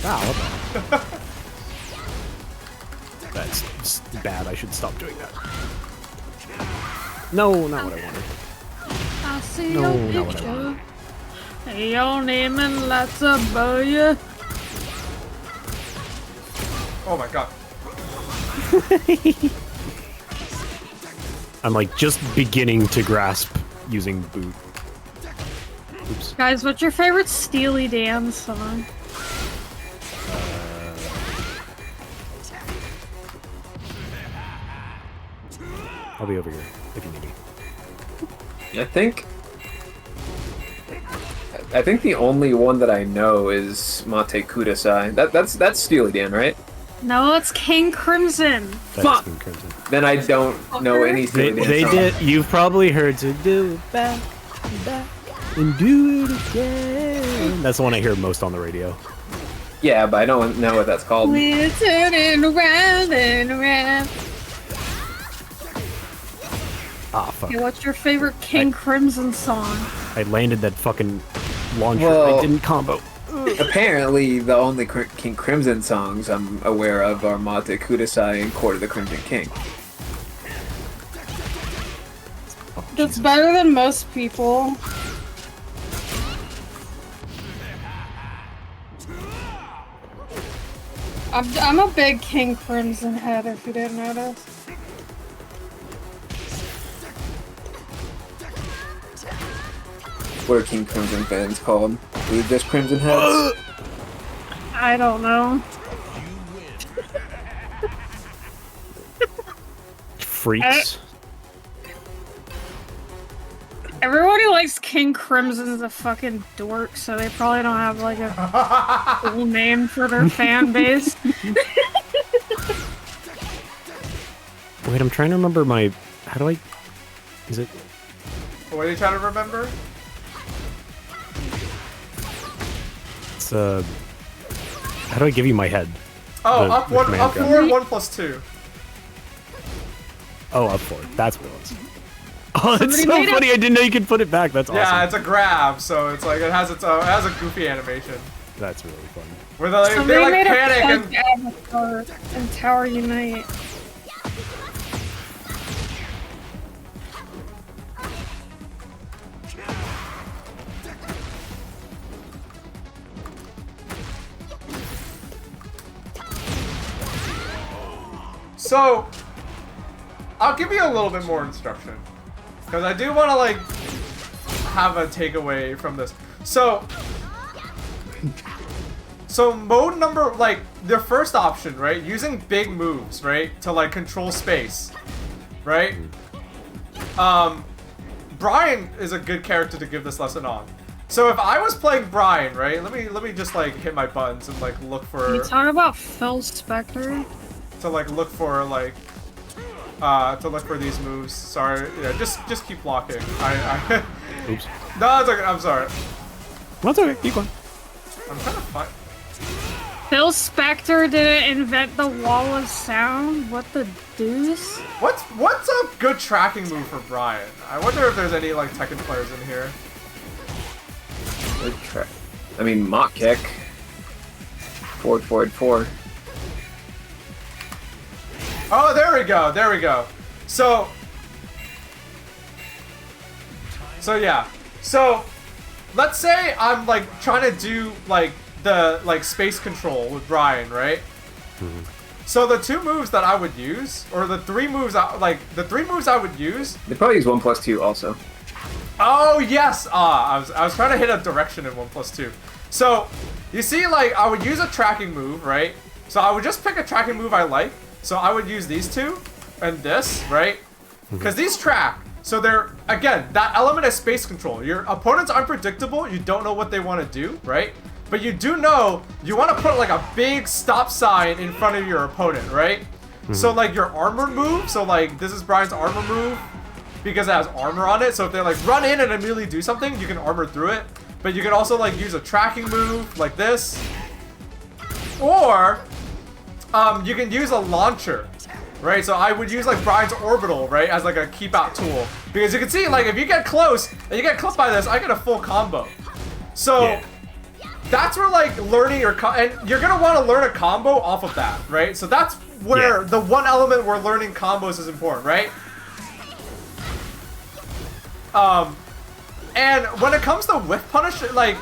Wow, what the bad. I should stop doing that. No, not what I wanted. I see No, your not what I picture. wanted. Hey, your name and lots of boy. Oh my god. I'm like just beginning to grasp using boot. Oops. Guys, what's your favorite Steely Dan song? I'll be over here if you need me. I think the only one that I know is Mate Kudasai. That's Steely Dan, right? No, it's King Crimson. That's King Crimson. Then I don't know any Steely Dan They songs. did. You've probably heard to do it back, and do it again. That's the one I hear most on the radio. Yeah, but I don't know what that's called. We're turning around and around. Ah, fuck. Okay, what's your favorite King Crimson song? I landed that fucking launcher. Well- I didn't combo. Apparently, the only King Crimson songs I'm aware of are Mate Kudasai and Court of the Crimson King. That's better than most people. I'm a big King Crimson head, if you didn't notice. What are King Crimson fans called? Are they just Crimson Heads? I don't know. Freaks. Everyone who likes King Crimson's a fucking dork, so they probably don't have like a cool name for their fan base. Wait, I'm trying to remember my. How do I? Is it? What are you trying to remember? It's How do I give you my head? Oh, The- up the one, command up gun. 4, 1 plus 2. Oh, up forward. That's what it was. Oh, that's Somebody so made funny! I didn't know you could put it back. That's awesome. Yeah, it's a grab, so it's like it has its own, it has a goofy animation That's really fun. where they Somebody like made panic a and fake avatar in Tower Unite. so I'll give you a little bit more instruction because I do want to like have a takeaway from this. So mode number, like the first option, right? Using big moves, right, to like control space, right? Brian is a good character to give this lesson on. So if I was playing Brian, right? Let me just like hit my buttons and like look for You talk about Phil Spector? to like look for like to look for these moves. Sorry, yeah, just keep blocking. I Oops. no, it's okay. I'm sorry. That's okay. Keep going. I'm trying to find. Phil Spector didn't invent the wall of sound? What the deuce? What's a good tracking move for Brian? I wonder if there's any like Tekken players in here. Good track. I mean, Mock Kick. Forward, forward, forward. Oh, there we go. There we go. So yeah. So let's say I'm like trying to do like the like space control with Brian, right? So the two moves that I would use, or the three moves I would use. They probably use 1+2 also. Oh yes! I was trying to hit a direction in 1+2. So you see, like I would use a tracking move, right? So I would just pick a tracking move I like. So I would use these two and this, right? Because these track. So they're, again, that element of space control. Your opponent's unpredictable. You don't know what they want to do, right? But you do know you want to put like a big stop sign in front of your opponent, right? So like your armor move. So like this is Brian's armor move because it has armor on it. So if they like run in and immediately do something, you can armor through it. But you can also like use a tracking move like this. Or you can use a launcher, right? So I would use like Brian's orbital, right, as like a keep out tool. Because you can see, like, if you get close and you get clipped by this, I get a full combo. So that's where like learning your and you're gonna want to learn a combo off of that, right? So that's where the one element where learning combos is important, right? And when it comes to whiff punish, like,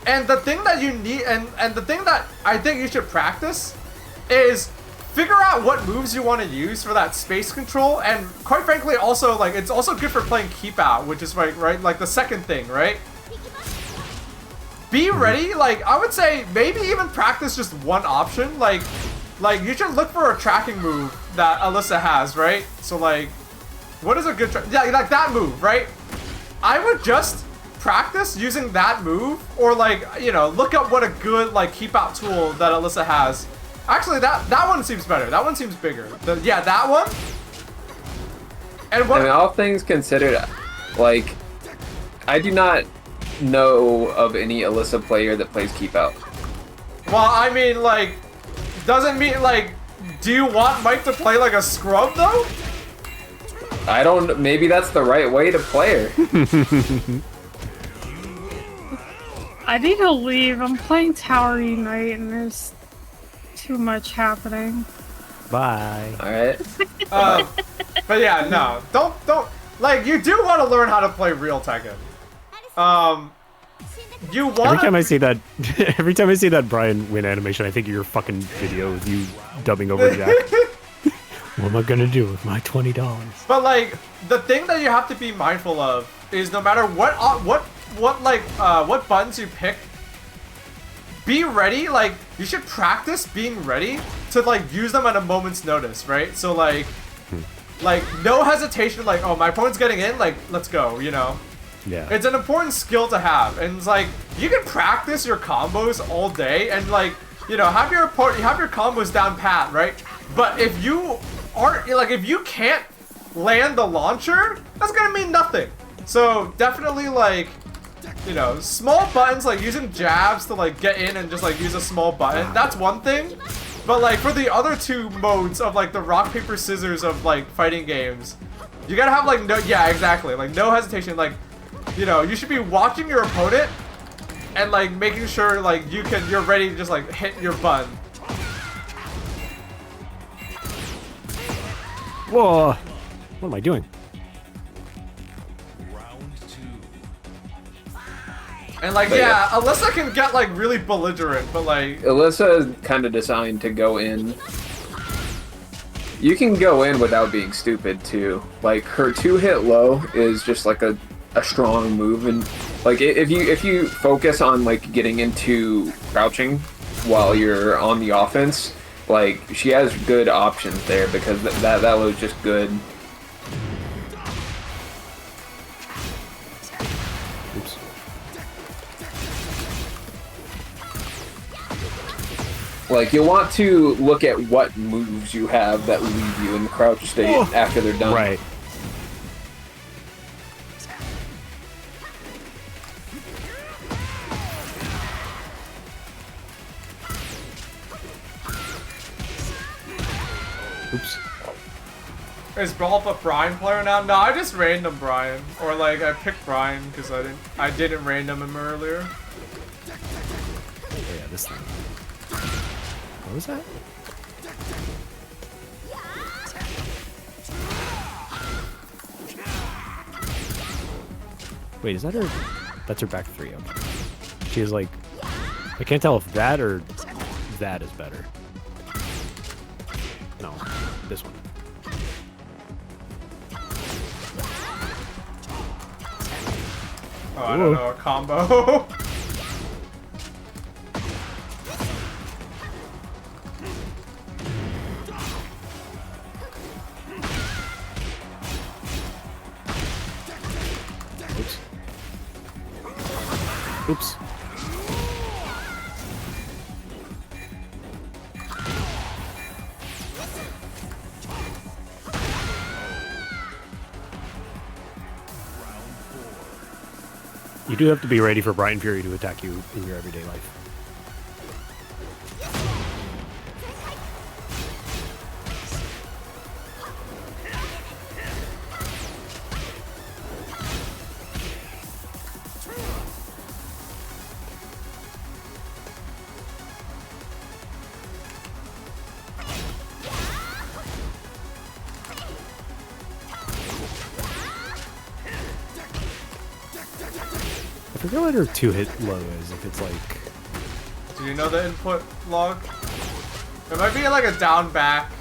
and the thing that you need, and the thing that I think you should practice is figure out what moves you want to use for that space control, and quite frankly, also like it's also good for playing keep out, which is like the second thing, right? Be ready, like I would say maybe even practice just one option, like you should look for a tracking move that Alyssa has, right? So like, what is a good yeah, like that move, right? I would just practice using that move, or like, you know, look up what a good like keep out tool that Alyssa has. Actually, that one seems better. That one seems bigger. Yeah, that one. And what? I mean, all things considered, like, I do not know of any Alyssa player that plays keep out. Well, I mean, like, doesn't mean like, do you want Mike to play like a scrub though? I don't. Maybe that's the right way to play her. I need to leave. I'm playing Tower Unite and there's too much happening. Bye. All right. But yeah, no, don't like you do want to learn how to play real Tekken. You want every time I see that Brian win animation, I think of your fucking video with you dubbing over Jack. What am I gonna do with my $20? But like the thing that you have to be mindful of is no matter what buttons you pick, be ready. Like you should practice being ready to like use them at a moment's notice, right? So like no hesitation. Like, oh, my opponent's getting in. Like, let's go. You know. Yeah. It's an important skill to have, and it's like you can practice your combos all day, and like, you know, have your combos down pat, right? But if you aren't, like, if you can't land the launcher, that's gonna mean nothing. So definitely, like, you know, small buttons, like using jabs to like get in and just like use a small button, that's one thing. But like for the other two modes of like the rock paper scissors of like fighting games, you gotta have like no hesitation. Like, you know, you should be watching your opponent and like making sure like you're ready to just like hit your button. Whoa! What am I doing? And like, yeah, Alyssa can get like really belligerent, but like Alyssa is kind of designed to go in. You can go in without being stupid too. Like her 2-hit low is just like a strong move, and like if you focus on like getting into crouching while you're on the offense, like she has good options there because that low is just good. Oops. Like you want to look at what moves you have that leave you in the crouch state after they're done. Right. Oops. Is Baaulp a Brian player now? No, I just random Brian, or like I picked Brian because I didn't random him earlier. Oh yeah, this thing. What was that? Wait, is that her? That's her back three. Okay. She is like, I can't tell if that or that is better. No, this one. Oh, I don't know, a combo. Oops. Oops. You do have to be ready for Brian Fury to attack you in your everyday life. forget what her 2-hit low is, if it's like... Do you know the input log? It might be like a down back.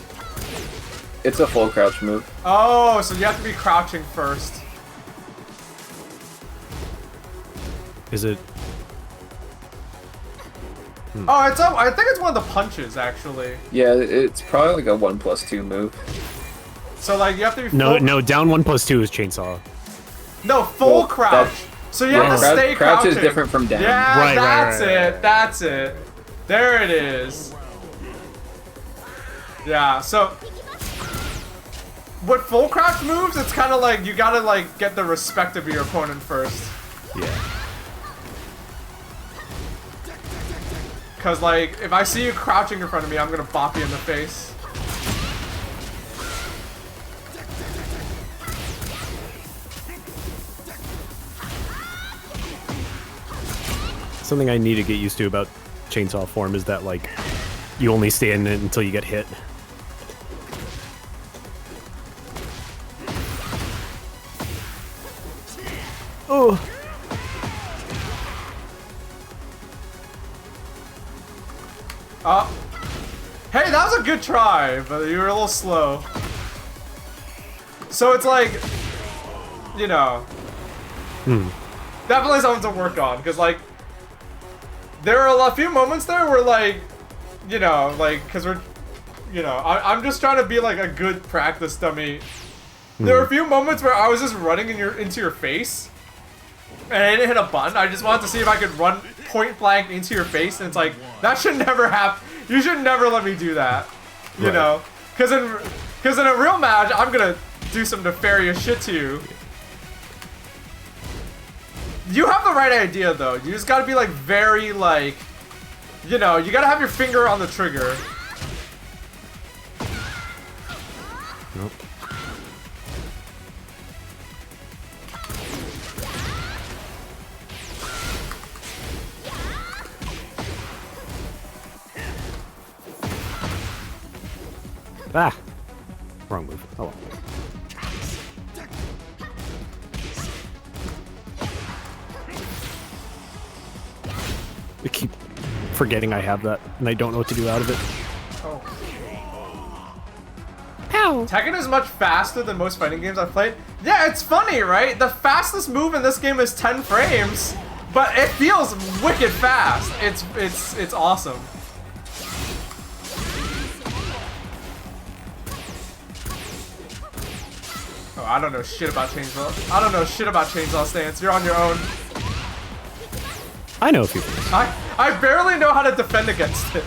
It's a full crouch move. Oh, so you have to be crouching first. Is it... Oh, I think it's one of the punches, actually. Yeah, it's probably like a 1+2 move. So, like, you have to be No, down 1+2 is chainsaw. No, full crouch. So you have to stay crouch crouching. is different from down. Yeah, that's it. There it is. Yeah, so... With full crouch moves, it's kind of like, you gotta, like, get the respect of your opponent first. Yeah. Because, like, if I see you crouching in front of me, I'm gonna bop you in the face. Something I need to get used to about chainsaw form is that, like, you only stay in it until you get hit. Oh. Hey, that was a good try, but you were a little slow. So it's like, you know, definitely something to work on, because, like, there are a few moments there where, like, you know, like, because we're, you know, I'm just trying to be, like, a good practice dummy. There were a few moments where I was just running into your face, and I didn't hit a button. I just wanted to see if I could run point blank into your face, and it's like, that should never happen. You should never let me do that, you know? Because in a real match, I'm gonna do some nefarious shit to you. You have the right idea, though. You just gotta be, like, very, like, you know, you gotta have your finger on the trigger. Nope. Ah! Wrong move. Oh well. I keep forgetting I have that, and I don't know what to do out of it. Oh. Ow! Tekken is much faster than most fighting games I've played. Yeah, it's funny, right? The fastest move in this game is 10 frames, but it feels wicked fast. It's awesome. Oh, I don't know shit about Chainsaw. I don't know shit about Chainsaw Stance. You're on your own. I know a few things. I barely know how to defend against it.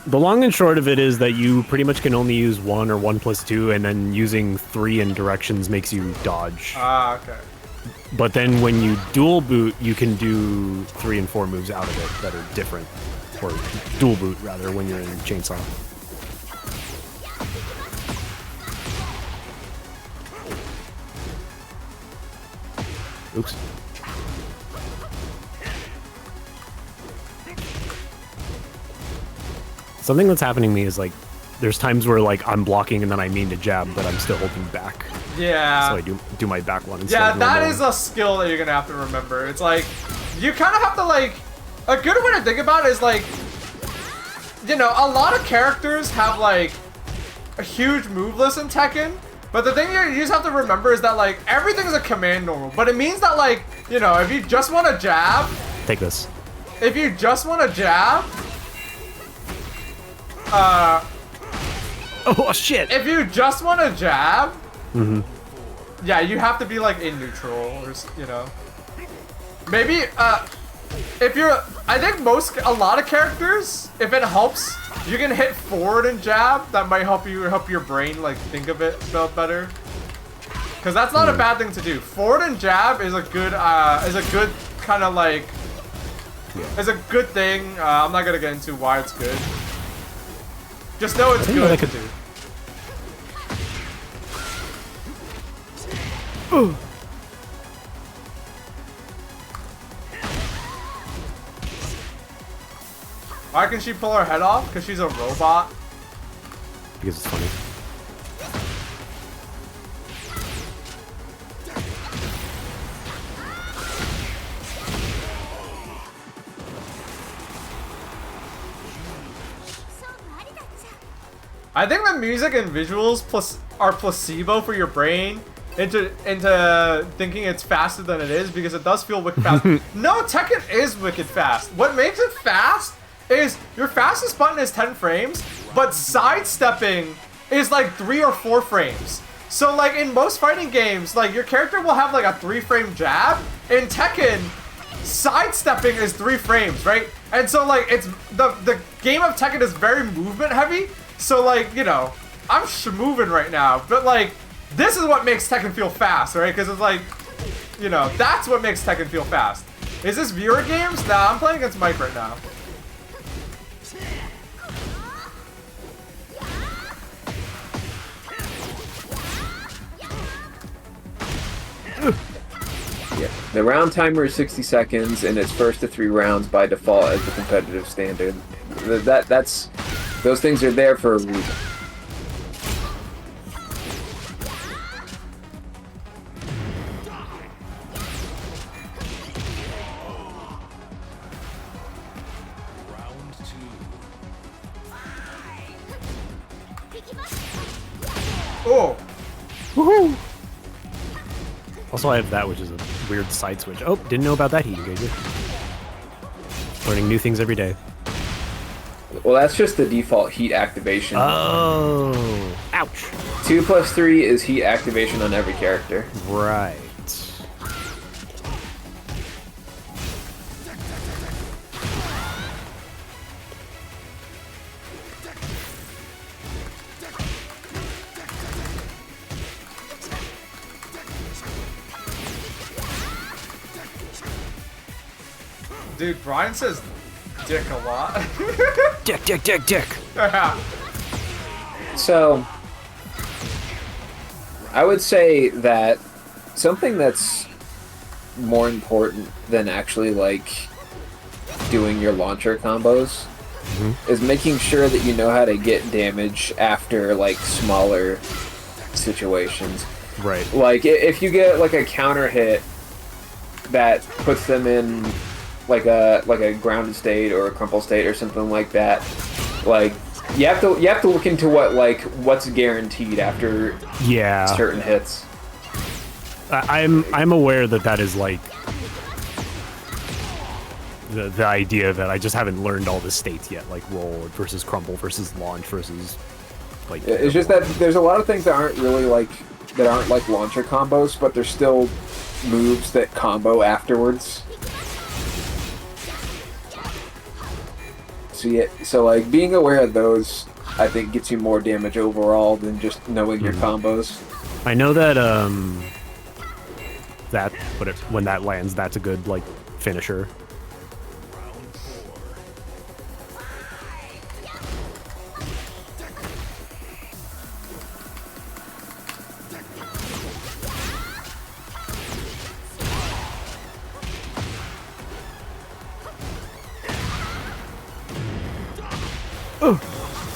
The long and short of it is that you pretty much can only use 1 or 1+2, and then using 3 in directions makes you dodge. Ah, okay. But then when you dual boot, you can do 3 and 4 moves out of it that are different. Or dual boot, rather, when you're in Chainsaw. Oops. Something that's happening to me is, like, there's times where, like, I'm blocking and then I mean to jab, but I'm still holding back. Yeah. So I do my back one instead. Yeah, of that normal. is a skill that you're gonna have to remember. It's like, you kind of have to, like, a good way to think about it is, like, you know, a lot of characters have, like, a huge move list in Tekken, but the thing you just have to remember is that, like, everything's a command normal, but it means that, like, you know, if you just want to jab... Take this. If you just want to jab... Oh, shit! If you just want to jab... Yeah, you have to be, like, in neutral, or, you know... Maybe, if you're... I think a lot of characters, if it helps, you can hit forward and jab. That might help your brain, like, think of it better. Because that's not a bad thing to do. Forward and jab is a good kind of, like... Is a good thing. I'm not gonna get into why it's good. Just know it's good to do. Why can she pull her head off? Because she's a robot? Because it's funny. I think the music and visuals are placebo for your brain into thinking it's faster than it is, because it does feel wicked fast. No, Tekken is wicked fast. What makes it fast is your fastest button is 10 frames, but sidestepping is like 3 or 4 frames. So like in most fighting games, like your character will have like a 3-frame jab. In Tekken, sidestepping is 3 frames, right? And so like it's the game of Tekken is very movement heavy. So like, you know, I'm moving right now, but like this is what makes Tekken feel fast, right? Because it's like, you know, that's what makes Tekken feel fast. Is this viewer games? Nah, I'm playing against Mike right now. Yeah, the round timer is 60 seconds, and it's first to 3 rounds by default as the competitive standard. That's those things are there for a reason. Oh! Woohoo! Also, I have that, which is a weird side switch. Oh, didn't know about that heat engager. Learning new things every day. Well, that's just the default heat activation. Oh! Ouch! 2 plus 3 is heat activation on every character. Right. Dude, Brian says dick a lot. Dick, dick, dick, dick. So, I would say that something that's more important than actually, like, doing your launcher combos is making sure that you know how to get damage after, like, smaller situations. Right. Like, if you get, like, a counter hit that puts them in like a grounded state or a crumple state or something like that, like you have to look into what's guaranteed after certain hits. I'm aware that is like the idea that I just haven't learned all the states yet, like roll versus crumble versus launch versus like. It's just that there's a lot of things that aren't really like launcher combos, but there's still moves that combo afterwards. So like being aware of those, I think, gets you more damage overall than just knowing your combos. I know that when that lands, that's a good like finisher.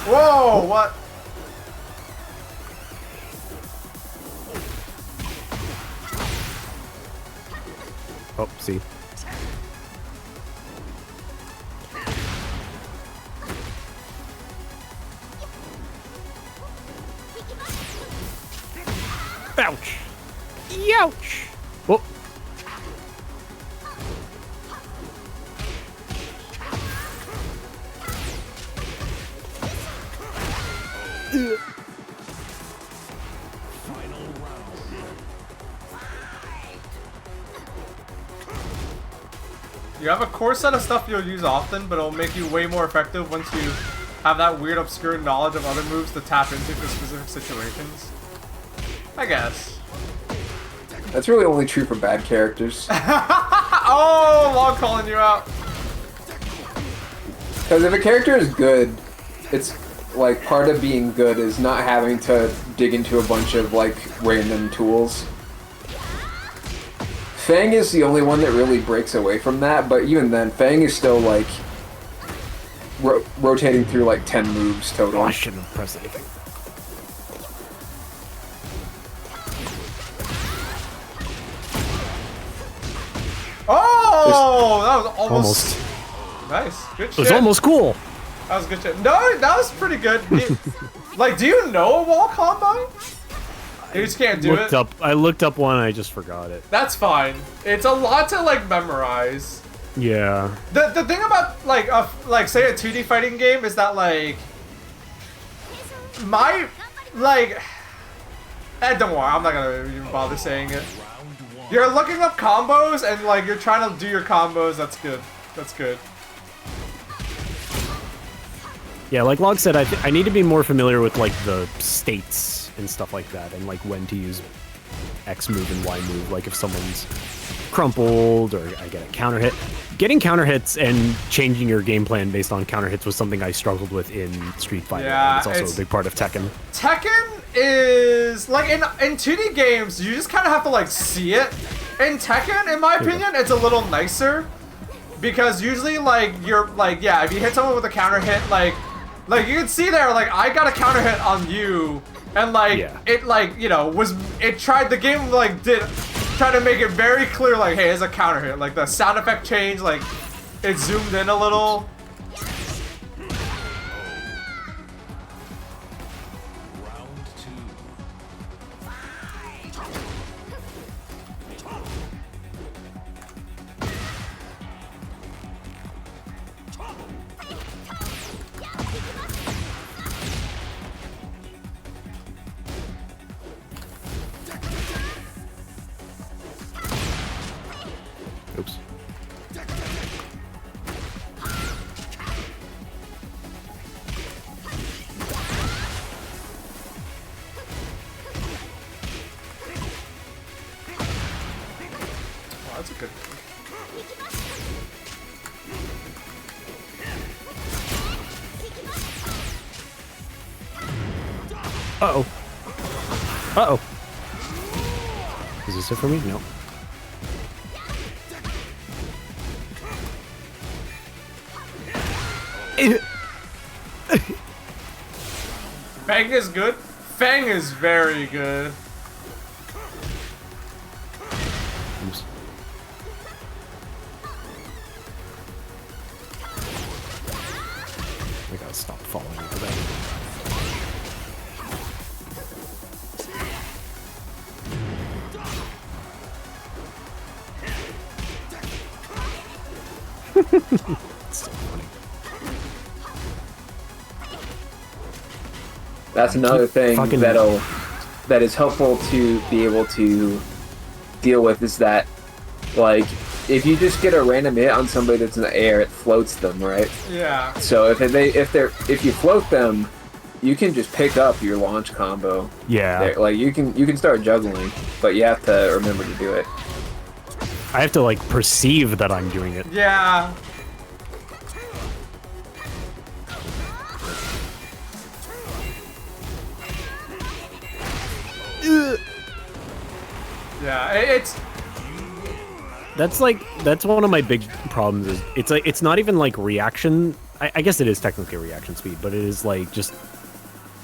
Whoa, what? Oh, see. Ouch! Youch! Oh. You have a core set of stuff you'll use often, but it'll make you way more effective once you have that weird obscure knowledge of other moves to tap into for specific situations. I guess. That's really only true for bad characters. Oh, Log calling you out. Because if a character is good, it's like part of being good is not having to dig into a bunch of like random tools. Fang is the only one that really breaks away from that, but even then, Fang is still like rotating through like 10 moves total. Oh, I shouldn't have pressed anything. Oh, that was almost. Nice, good shit. It was almost cool. That was good shit. No, that was pretty good. Like, do you know a wall combo? You just can't do it? I looked up one and I just forgot it. That's fine. It's a lot to, like, memorize. Yeah. The thing about, like, say a 2D fighting game is that, like... don't worry, I'm not gonna even bother saying it. You're looking up combos and, like, you're trying to do your combos. That's good. That's good. Yeah, like Log said, I need to be more familiar with, like, the states and stuff like that, and, like, when to use X move and Y move. Like, if someone's crumpled or I get a counter hit. Getting counter hits and changing your game plan based on counter hits was something I struggled with in Street Fighter. Yeah, it's also a big part of Tekken. Tekken is, like, in 2D games, you just kind of have to, like, see it. In Tekken, in my opinion, it's a little nicer. Because usually, like, you're, like, yeah, if you hit someone with a counter hit, like you can see there, like, I got a counter hit on you. And, like, it, like, you know, the game, like, tried to make it very clear, like, hey, it's a counter hit. Like, the sound effect changed, like, it zoomed in a little. Oops. Oh, that's a good one. Uh-oh. Uh-oh. Is this it for me? No. Fang is good. Fang is very good. Oops. I gotta stop falling into that. It's so funny. That's another thing that is helpful to be able to deal with is that, like, if you just get a random hit on somebody that's in the air, it floats them, right? Yeah. So if you float them, you can just pick up your launch combo. Yeah. Like you can start juggling, but you have to remember to do it. I have to, like, perceive that I'm doing it. Yeah. Yeah, it's... That's one of my big problems is it's not even like reaction. I guess it is technically reaction speed, but it is like just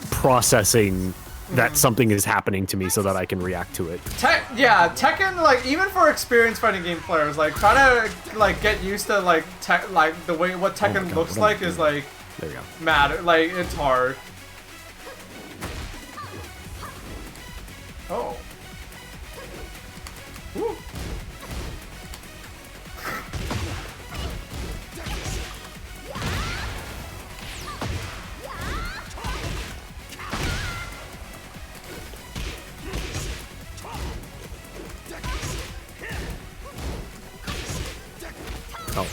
processing that something is happening to me so that I can react to it. Yeah, Tekken, like, even for experienced fighting game players, like, trying to, like, get used to, like, the way what Tekken looks like is, like, there you go. Mad. Like, it's hard. Oh. Woo. Oh.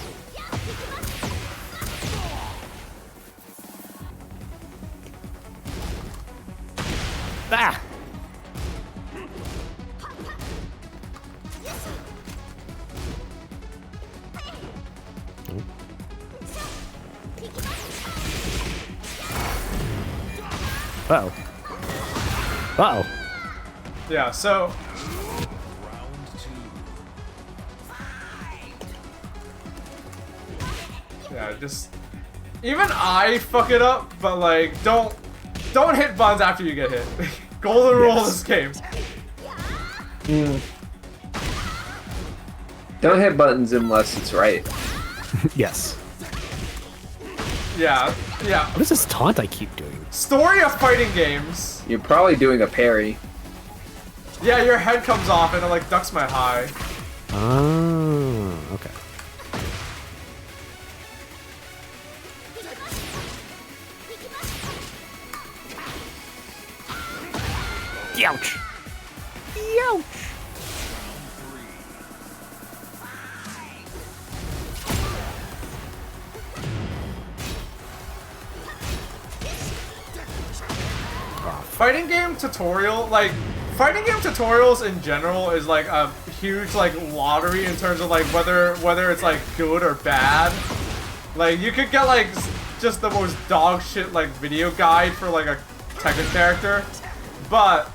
Ah! Uh-oh. Uh-oh. Yeah, so... Yeah, just... Even I fuck it up, but, like, don't hit buttons after you get hit. Golden rule of this game. Don't hit buttons unless it's right. Yes. Yeah, yeah. What is this taunt I keep doing? Story of fighting games. You're probably doing a parry. Yeah, your head comes off and it like ducks my high. Oh, okay. Ouch. Ouch. Fighting game tutorial, like, fighting game tutorials in general is like a huge like lottery in terms of like whether it's like good or bad. Like you could get like just the most dog shit like video guide for like a Tekken character, but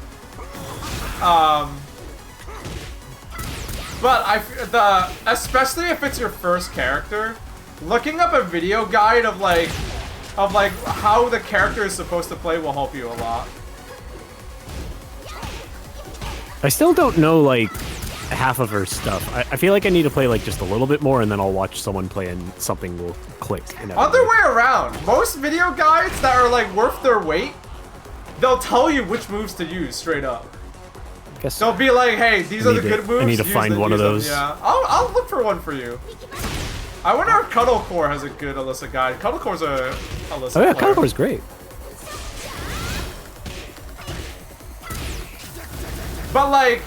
especially if it's your first character, looking up a video guide of like how the character is supposed to play will help you a lot. I still don't know, like, half of her stuff. I feel like I need to play, like, just a little bit more, and then I'll watch someone play and something will click. Other way around. Most video guides that are, like, worth their weight, they'll tell you which moves to use, straight up. They'll be like, hey, these are the good moves. I need to find one of those. Yeah, I'll look for one for you. I wonder if Cuddlecore has a good Alyssa guide. Cuddlecore's a Alyssa Oh yeah, player. Cuddlecore's great. But like,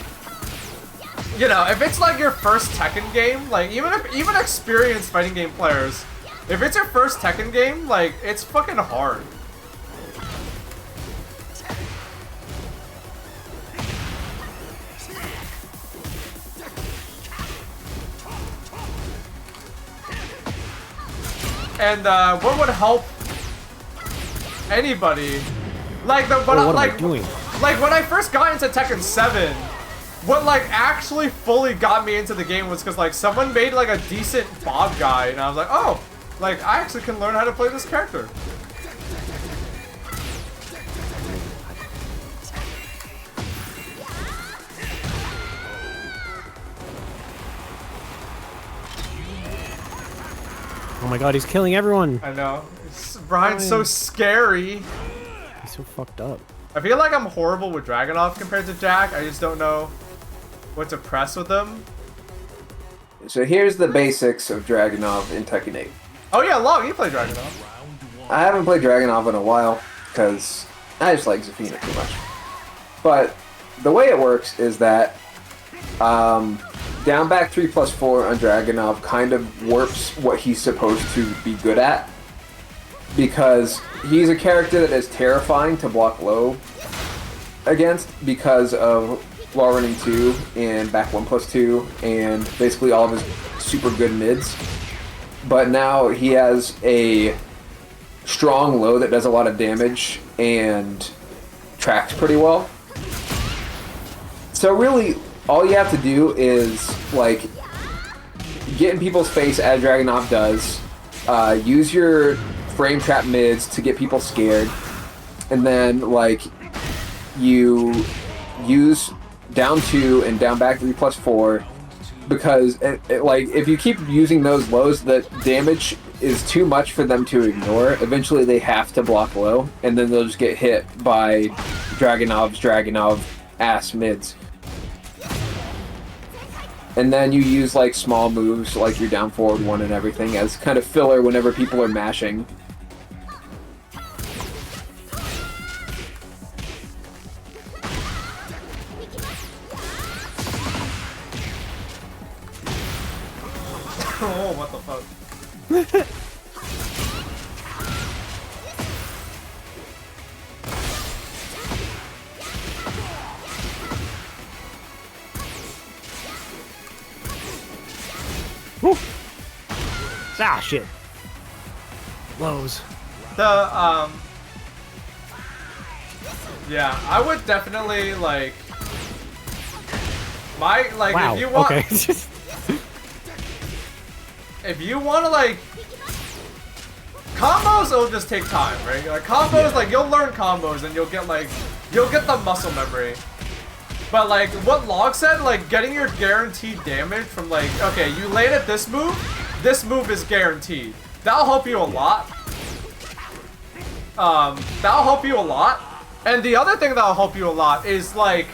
you know, if it's like your first Tekken game, like even experienced fighting game players, if it's your first Tekken game, like it's fucking hard. And what would help anybody, like what am I doing? Like when I first got into Tekken 7, what like actually fully got me into the game was because like someone made like a decent Bob guy, and I was like, oh, like I actually can learn how to play this character. Oh my god, he's killing everyone. I know. Brian's so scary. He's so fucked up. I feel like I'm horrible with Dragunov compared to Jack. I just don't know what to press with him. So here's the basics of Dragunov in Tekken 8. Oh yeah, Log, you play Dragunov. I haven't played Dragunov in a while because I just like Zafina too much. But the way it works is that down back 3+4 on Dragunov kind of warps what he's supposed to be good at, because he's a character that is terrifying to block low against because of wall running 2 and back 1+2 and basically all of his super good mids. But now he has a strong low that does a lot of damage and tracks pretty well. So really, all you have to do is like get in people's face as Dragunov does, use your frame trap mids to get people scared, and then like you use down 2 and down back 3+4, because like if you keep using those lows, the damage is too much for them to ignore. Eventually they have to block low, and then they'll just get hit by Dragunov ass mids. And then you use like small moves like your down forward 1 and everything as kind of filler whenever people are mashing. Oh, what the fuck? Woo. Ah, shit. Lows. Yeah, I would definitely like wow. if you want Okay. if you want to like combos, it'll just take time, right? Like combos, like you'll learn combos and you'll get the muscle memory. But like what Log said, like getting your guaranteed damage from like, okay, you landed this move is guaranteed. That'll help you a lot. that'll help you a lot. And the other thing that'll help you a lot is like,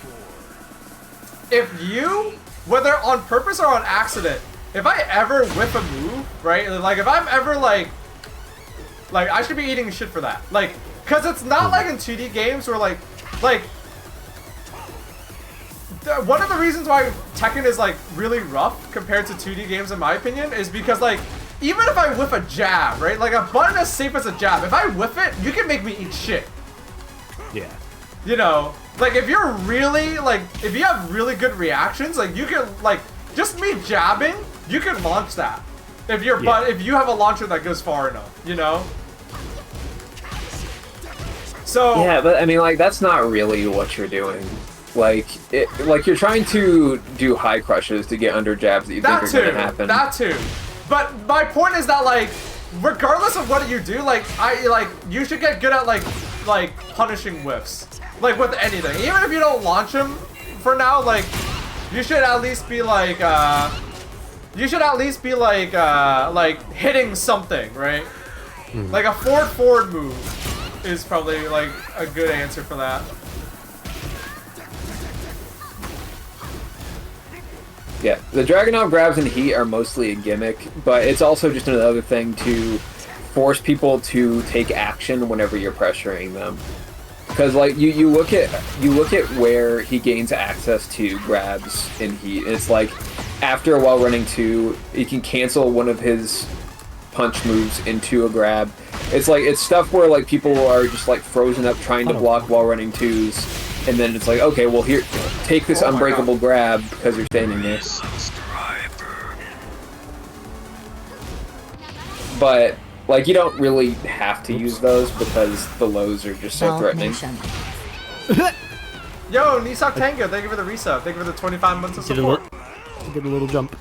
if you, whether on purpose or on accident, if I ever whip a move, right? Like if I'm ever like I should be eating shit for that. Like, cause it's not like in 2D games where like one of the reasons why Tekken is like really rough compared to 2D games in my opinion is because like, even if I whip a jab, right? Like a button as safe as a jab, if I whip it, you can make me eat shit. Yeah. You know, like if you're really like, if you have really good reactions, like you can like, just me jabbing, you can launch that. If you're, but if you have a launcher that goes far enough, you know? So yeah, but I mean, like that's not really what you're doing. Like, like you're trying to do high crushes to get under jabs that you think are gonna happen. That too. But my point is that like, regardless of what you do, like you should get good at like punishing whiffs, like with anything. Even if you don't launch them for now, like you should at least be like hitting something, right? Like a forward move is probably like a good answer for that. Yeah, the Dragunov grabs and heat are mostly a gimmick, but it's also just another thing to force people to take action whenever you're pressuring them. Because like you look at where he gains access to grabs in heat, and it's like after a while running 2, he can cancel one of his punch moves into a grab. It's like it's stuff where like people are just like frozen up trying to block while running 2s. And then it's like, okay, well here, take this unbreakable grab because you're standing there. But, like, you don't really have to use those because the lows are just so threatening. Yo, Nisak Tango, thank you for the resub. Thank you for the 25 months of support. Get a little jump.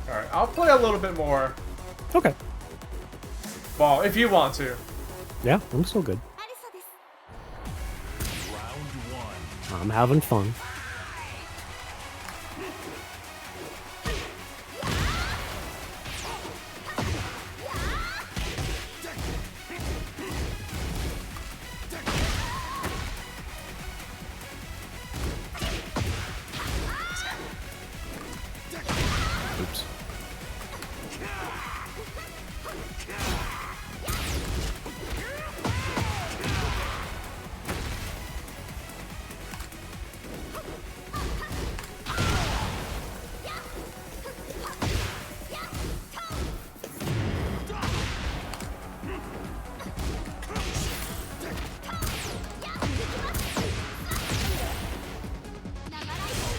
Alright, I'll play a little bit more. Okay. Well, if you want to. Yeah, I'm still good. I'm having fun. Oops.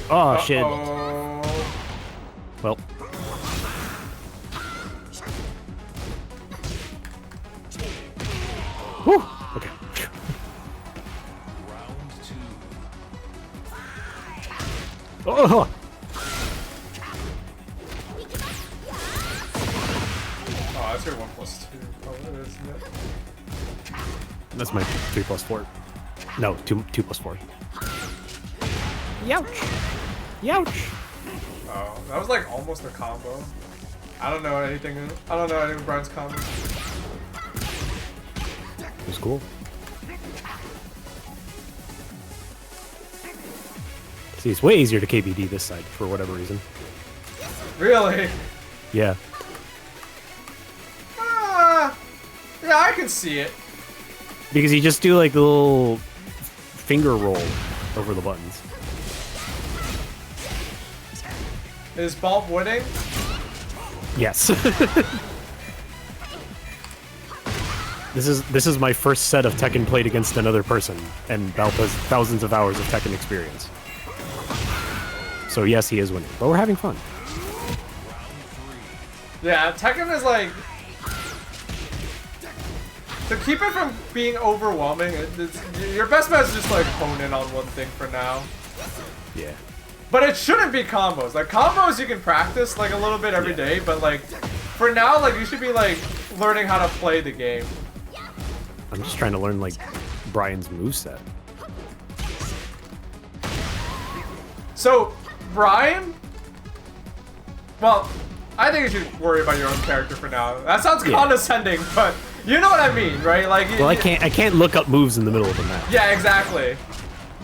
Oh shit. Well. Whew. Okay. Oh. Oh, that's your 1+2. Oh, isn't it? That's my 3+4. No, 2+4. Youch! Youch! Oh, that was like almost a combo. I don't know anything. I don't know any of Brian's combos. It was cool. See, it's way easier to KBD this side for whatever reason. Really? Yeah. Yeah, I can see it. Because you just do like the little finger roll over the buttons. Is Baaulp winning? Yes. This is my first set of Tekken played against another person, and Baaulp has thousands of hours of Tekken experience. So yes, he is winning, but we're having fun. Yeah, Tekken is like, to keep it from being overwhelming, your best bet is just like hone in on one thing for now. Yeah. But it shouldn't be combos. Like combos you can practice like a little bit every day, but like for now, like you should be like learning how to play the game. I'm just trying to learn like Brian's moveset. So Brian, well, I think you should worry about your own character for now. That sounds condescending, but you know what I mean, right? Like, well, I can't look up moves in the middle of the match. Yeah, exactly.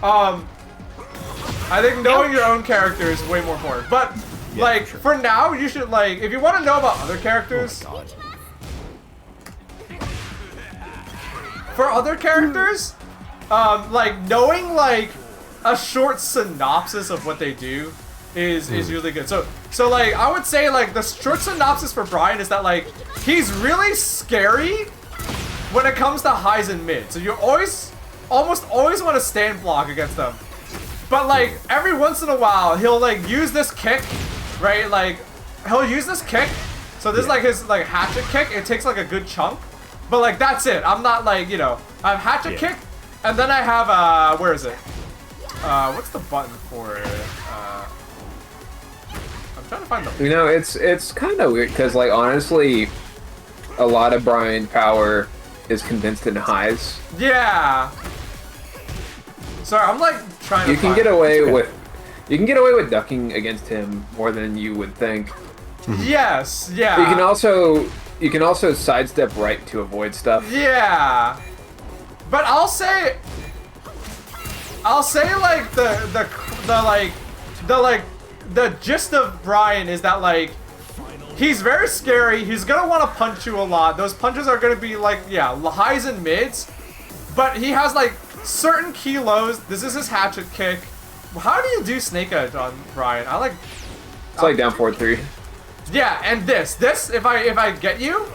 I think knowing your own character is way more important. But like for now, you should like if you want to know about other characters. Oh my God. For other characters, like knowing like a short synopsis of what they do is usually good. So like I would say like the short synopsis for Brian is that like he's really scary when it comes to highs and mids. So you almost always want to stand block against them. But like every once in a while he'll like use this kick, right? Like he'll use this kick. So this is like his like hatchet kick. It takes like a good chunk. But like that's it. I'm not like, you know, I have hatchet kick and then I have where is it? What's the button for it? I'm trying to find the. You know, it's kind of weird because, like, honestly, a lot of Brian power is condensed in highs. Yeah. Sorry, I'm like trying to. You can get away with ducking against him more than you would think. Yes. Yeah. You can also sidestep right to avoid stuff. Yeah. But I'll say like the gist of Brian is that like he's very scary. He's gonna want to punch you a lot. Those punches are gonna be like highs and mids, but he has like certain key lows. This is his hatchet kick. How do you do snake edge on Brian? I like. It's like down forward 3. Yeah, and this if I get you,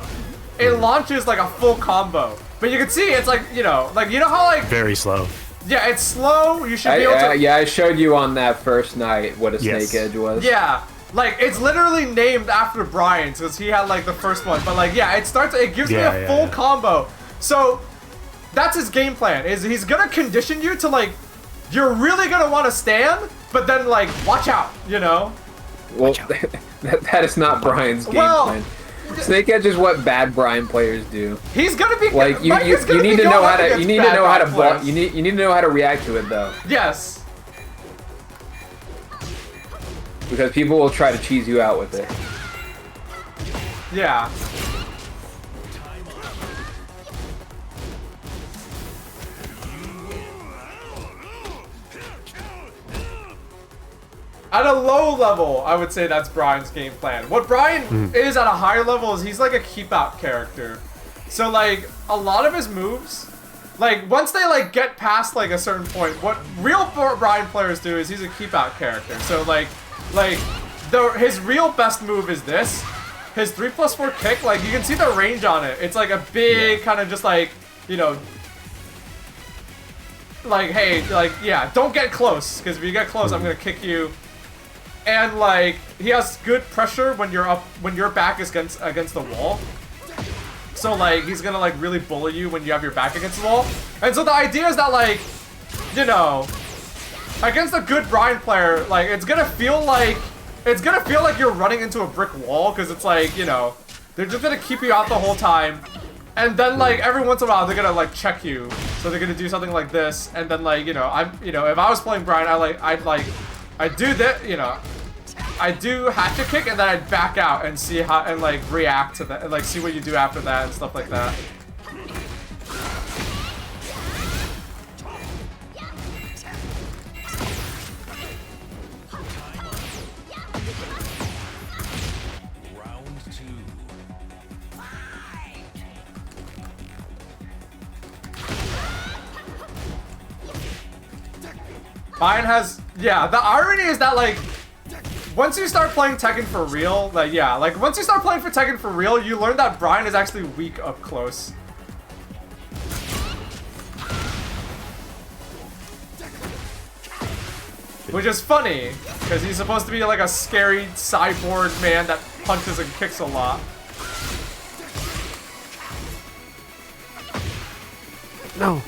it launches like a full combo. But you can see it's like you know how like very slow. Yeah, it's slow. You should be able to. Yeah, I showed you on that first night what a snake edge was. Yeah, like it's literally named after Brian because he had like the first one. But like, yeah, it gives me a full combo. So that's his game plan. Is he's gonna condition you to like, you're really gonna want to stand, but then like, watch out, you know. Well, that is not Brian's game plan. Snake edge is what bad Brian players do. He's gonna be like you need to know how to block. You need to know how to react to it though. Yes. Because people will try to cheese you out with it. Yeah. At a low level, I would say that's Brian's game plan. What Brian is at a higher level is he's like a keep out character. So like a lot of his moves, like once they like get past like a certain point, what real Brian players do is he's a keep out character. So like his real best move is this. His 3+4 kick, like you can see the range on it. It's like a big kind of just like, you know, like hey, like yeah, don't get close because if you get close, I'm gonna kick you. And like he has good pressure when your back is against the wall. So like he's gonna like really bully you when you have your back against the wall. And so the idea is that like, you know, against a good Brian player, like it's gonna feel like you're running into a brick wall because it's like, you know, they're just gonna keep you out the whole time. And then like every once in a while they're gonna like check you. So they're gonna do something like this, and then like, you know, if I was playing Brian, I'd do that, you know, I do hatchet kick and then I'd back out and see how and like react to that and like see what you do after that and stuff like that. Mine has, yeah, the irony is that like once you start playing Tekken for real, like yeah, like once you start playing for Tekken for real, you learn that Brian is actually weak up close. Which is funny, because he's supposed to be like a scary cyborg man that punches and kicks a lot. No.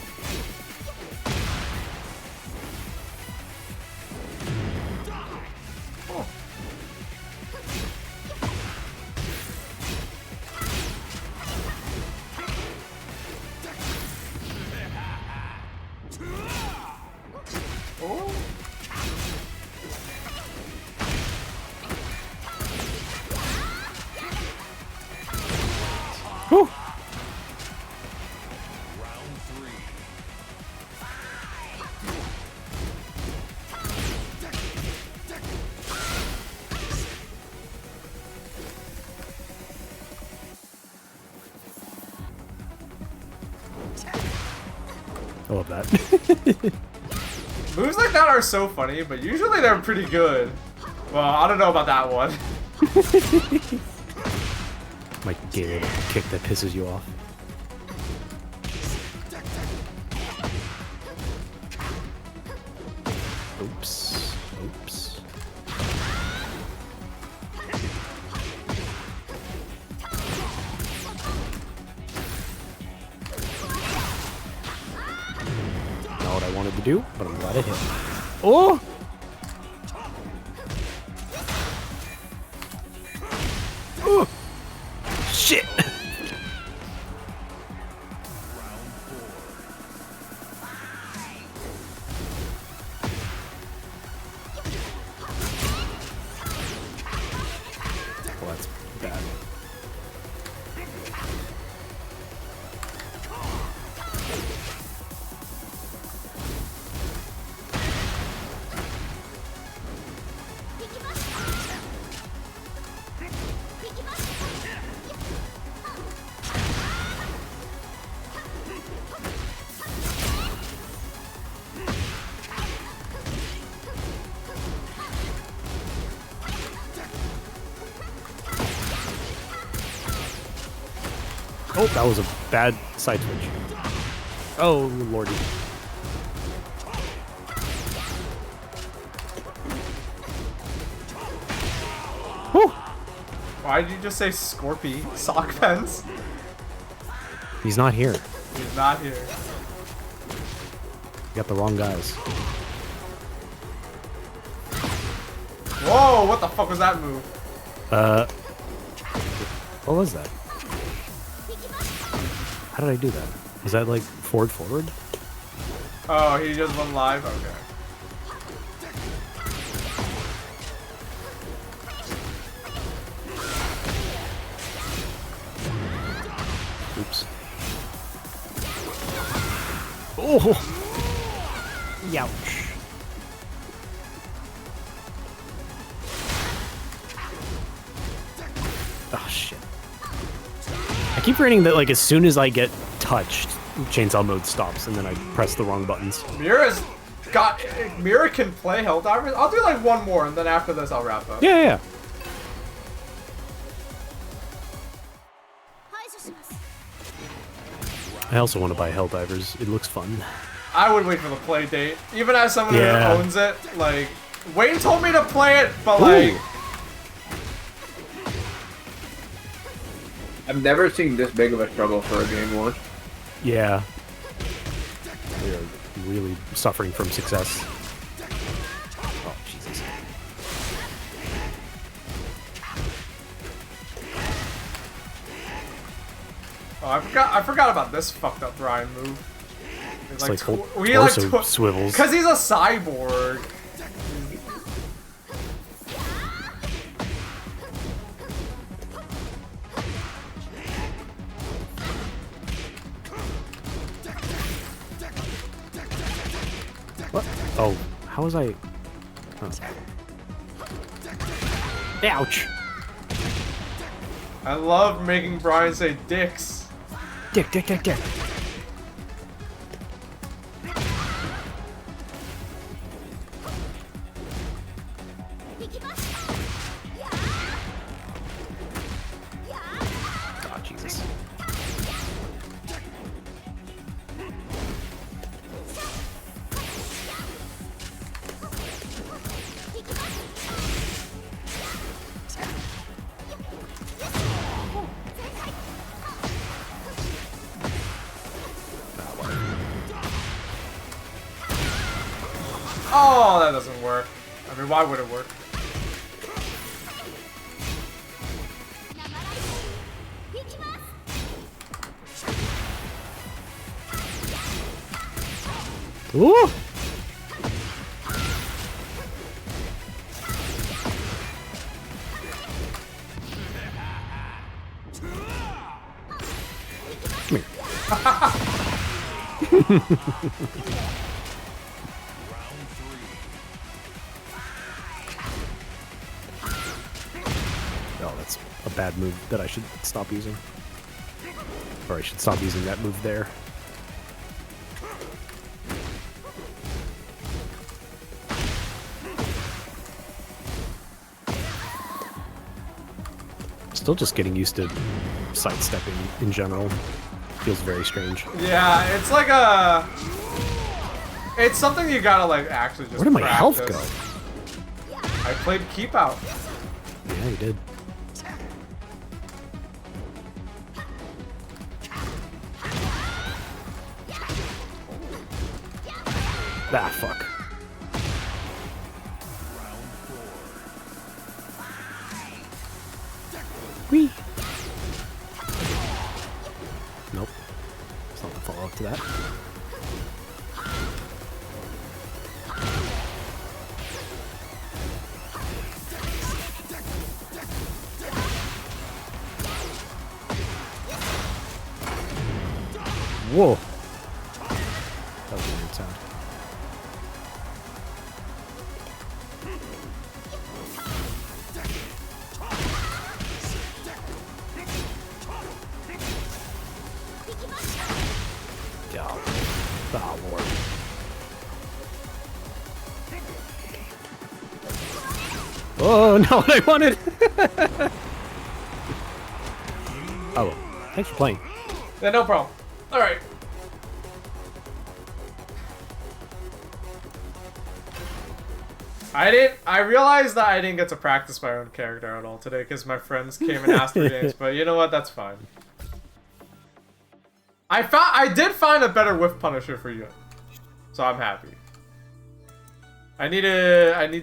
Whew. I love that. Moves like that are so funny, but usually they're pretty good. Well, I don't know about that one. Might get a kick that pisses you off. Oops. Oops. Not what I wanted to do, but I'm glad it hit. Oh! Oh! Shit! Well, that's bad. Oh, that was a bad side switch. Oh, lordy. Whew. Why did you just say Scorpy? Sock fence? He's not here. He's not here. You got the wrong guys. Whoa, what the fuck was that move? What was that? How did I do that? Was that like forward? Oh, he just went live? Okay. Oops. Oh! Youch. Oh, shit. I keep reading that, like, as soon as I get touched, chainsaw mode stops, and then I press the wrong buttons. Mira can play Helldivers? I'll do like one more, and then after this I'll wrap up. Yeah. I also want to buy Helldivers. It looks fun. I would wait for the play date. Even as someone Yeah. who owns it, like, Wayne told me to play it, but like... I've never seen this big of a struggle for a game launch. Yeah. We are really suffering from success. Oh, Jesus. Oh, I forgot about this fucked up Ryan move. It's like torso swivels. Because he's a cyborg. What? Oh, how was I? Oh. Ouch! I love making Brian say dicks. Dick. Oh, Jesus. Oh, that doesn't work. I mean, why would it work? Ooh! Oh, that's a bad move that I should stop using. Or I should stop using that move there. Still just getting used to sidestepping in general. Feels very strange. Yeah, it's like a... It's something you gotta like actually just Where did my practice. health go? I played Keep Out. Yeah, you did. Ah, fuck. Whee! Nope. It's not gonna follow up to that. Whoa! That was a weird sound. Yeah. Oh, Lord. Oh, not what I wanted! Oh, thanks for playing. Yeah, no problem. Alright. I realized that I didn't get to practice my own character at all today because my friends came and asked for games, but you know what? That's fine. I did find a better whiff punisher for you, so I'm happy. I need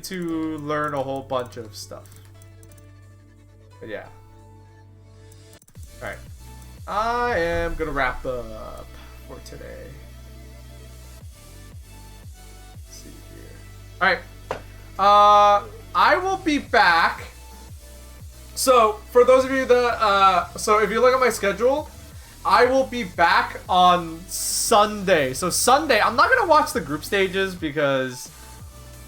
to learn a whole bunch of stuff. But yeah. Alright. I am gonna wrap up for today. Let's see here. Alright. I will be back. So, for those of you that, so if you look at my schedule, I will be back on Sunday. So Sunday, I'm not gonna watch the group stages because,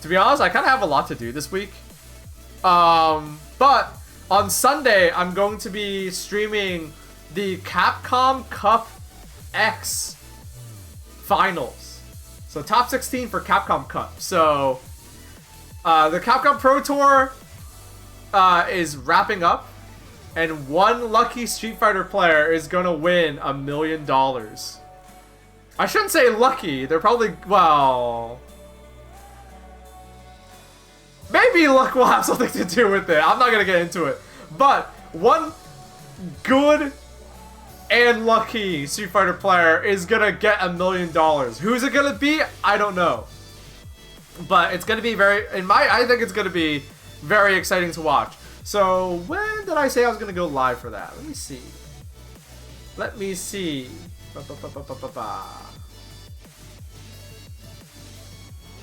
to be honest, I kind of have a lot to do this week. But on Sunday, I'm going to be streaming the Capcom Cup X finals. So top 16 for Capcom Cup. So the Capcom Pro Tour is wrapping up, and one lucky Street Fighter player is gonna win $1 million. I shouldn't say lucky. They're probably, well, maybe luck will have something to do with it. I'm not gonna get into it. But one good and lucky Street Fighter player is gonna get $1 million. Who's it gonna be? I don't know. But it's gonna be I think it's gonna be very exciting to watch. So when did I say I was gonna go live for that? Let me see. Let me see.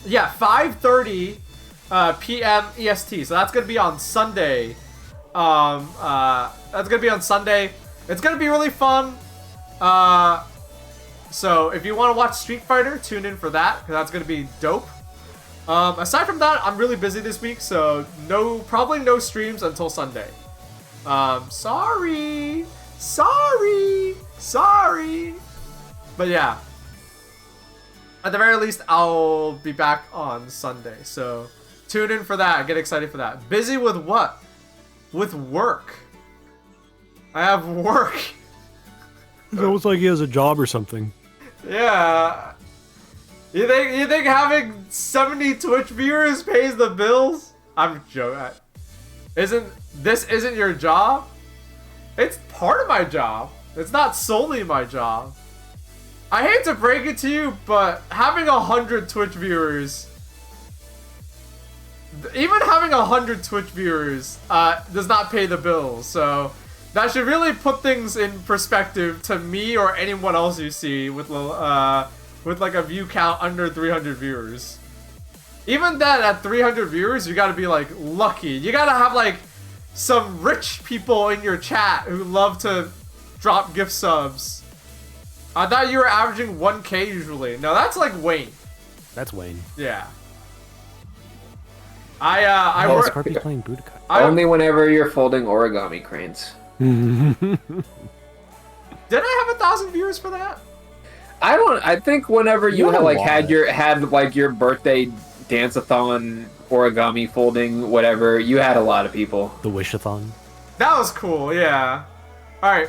Yeah, 5:30 p.m. EST. So that's gonna be on Sunday. That's gonna be on Sunday. It's gonna be really fun. So if you want to watch Street Fighter, tune in for that, because that's gonna be dope. Aside from that, I'm really busy this week, so probably no streams until Sunday. Sorry. But yeah, at the very least, I'll be back on Sunday. So tune in for that. Get excited for that. Busy with what? With work. I have work. It looks like he has a job or something. Yeah. You think having 70 Twitch viewers pays the bills? I'm joking. Isn't your job? It's part of my job. It's not solely my job. I hate to break it to you, but having 100 Twitch viewers, even having 100 Twitch viewers, does not pay the bills. So that should really put things in perspective to me or anyone else you see with like a view count under 300 viewers. Even then, at 300 viewers, you gotta be like lucky. You gotta have like some rich people in your chat who love to drop gift subs I thought you were averaging 1K usually. No, that's like Wayne. That's Wayne. Yeah. I work. Scorpio playing Budokai. Only whenever you're folding origami cranes. Did I have 1,000 viewers for that? I think whenever you had had a like lot. had like your birthday dance-a-thon, origami folding, whatever, you had a lot of people. The Wish-a-thon. That was cool. Yeah. All right.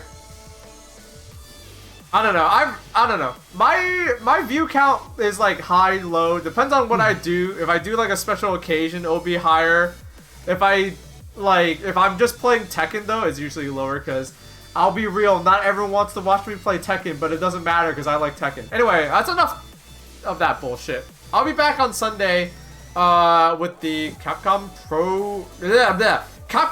I don't know. I don't know. My view count is like high, low. Depends on what I do. If I do like a special occasion, it'll be higher. If I'm just playing Tekken though, it's usually lower because I'll be real. Not everyone wants to watch me play Tekken, but it doesn't matter because I like Tekken. Anyway, that's enough of that bullshit. I'll be back on Sunday with the Capcom Capcom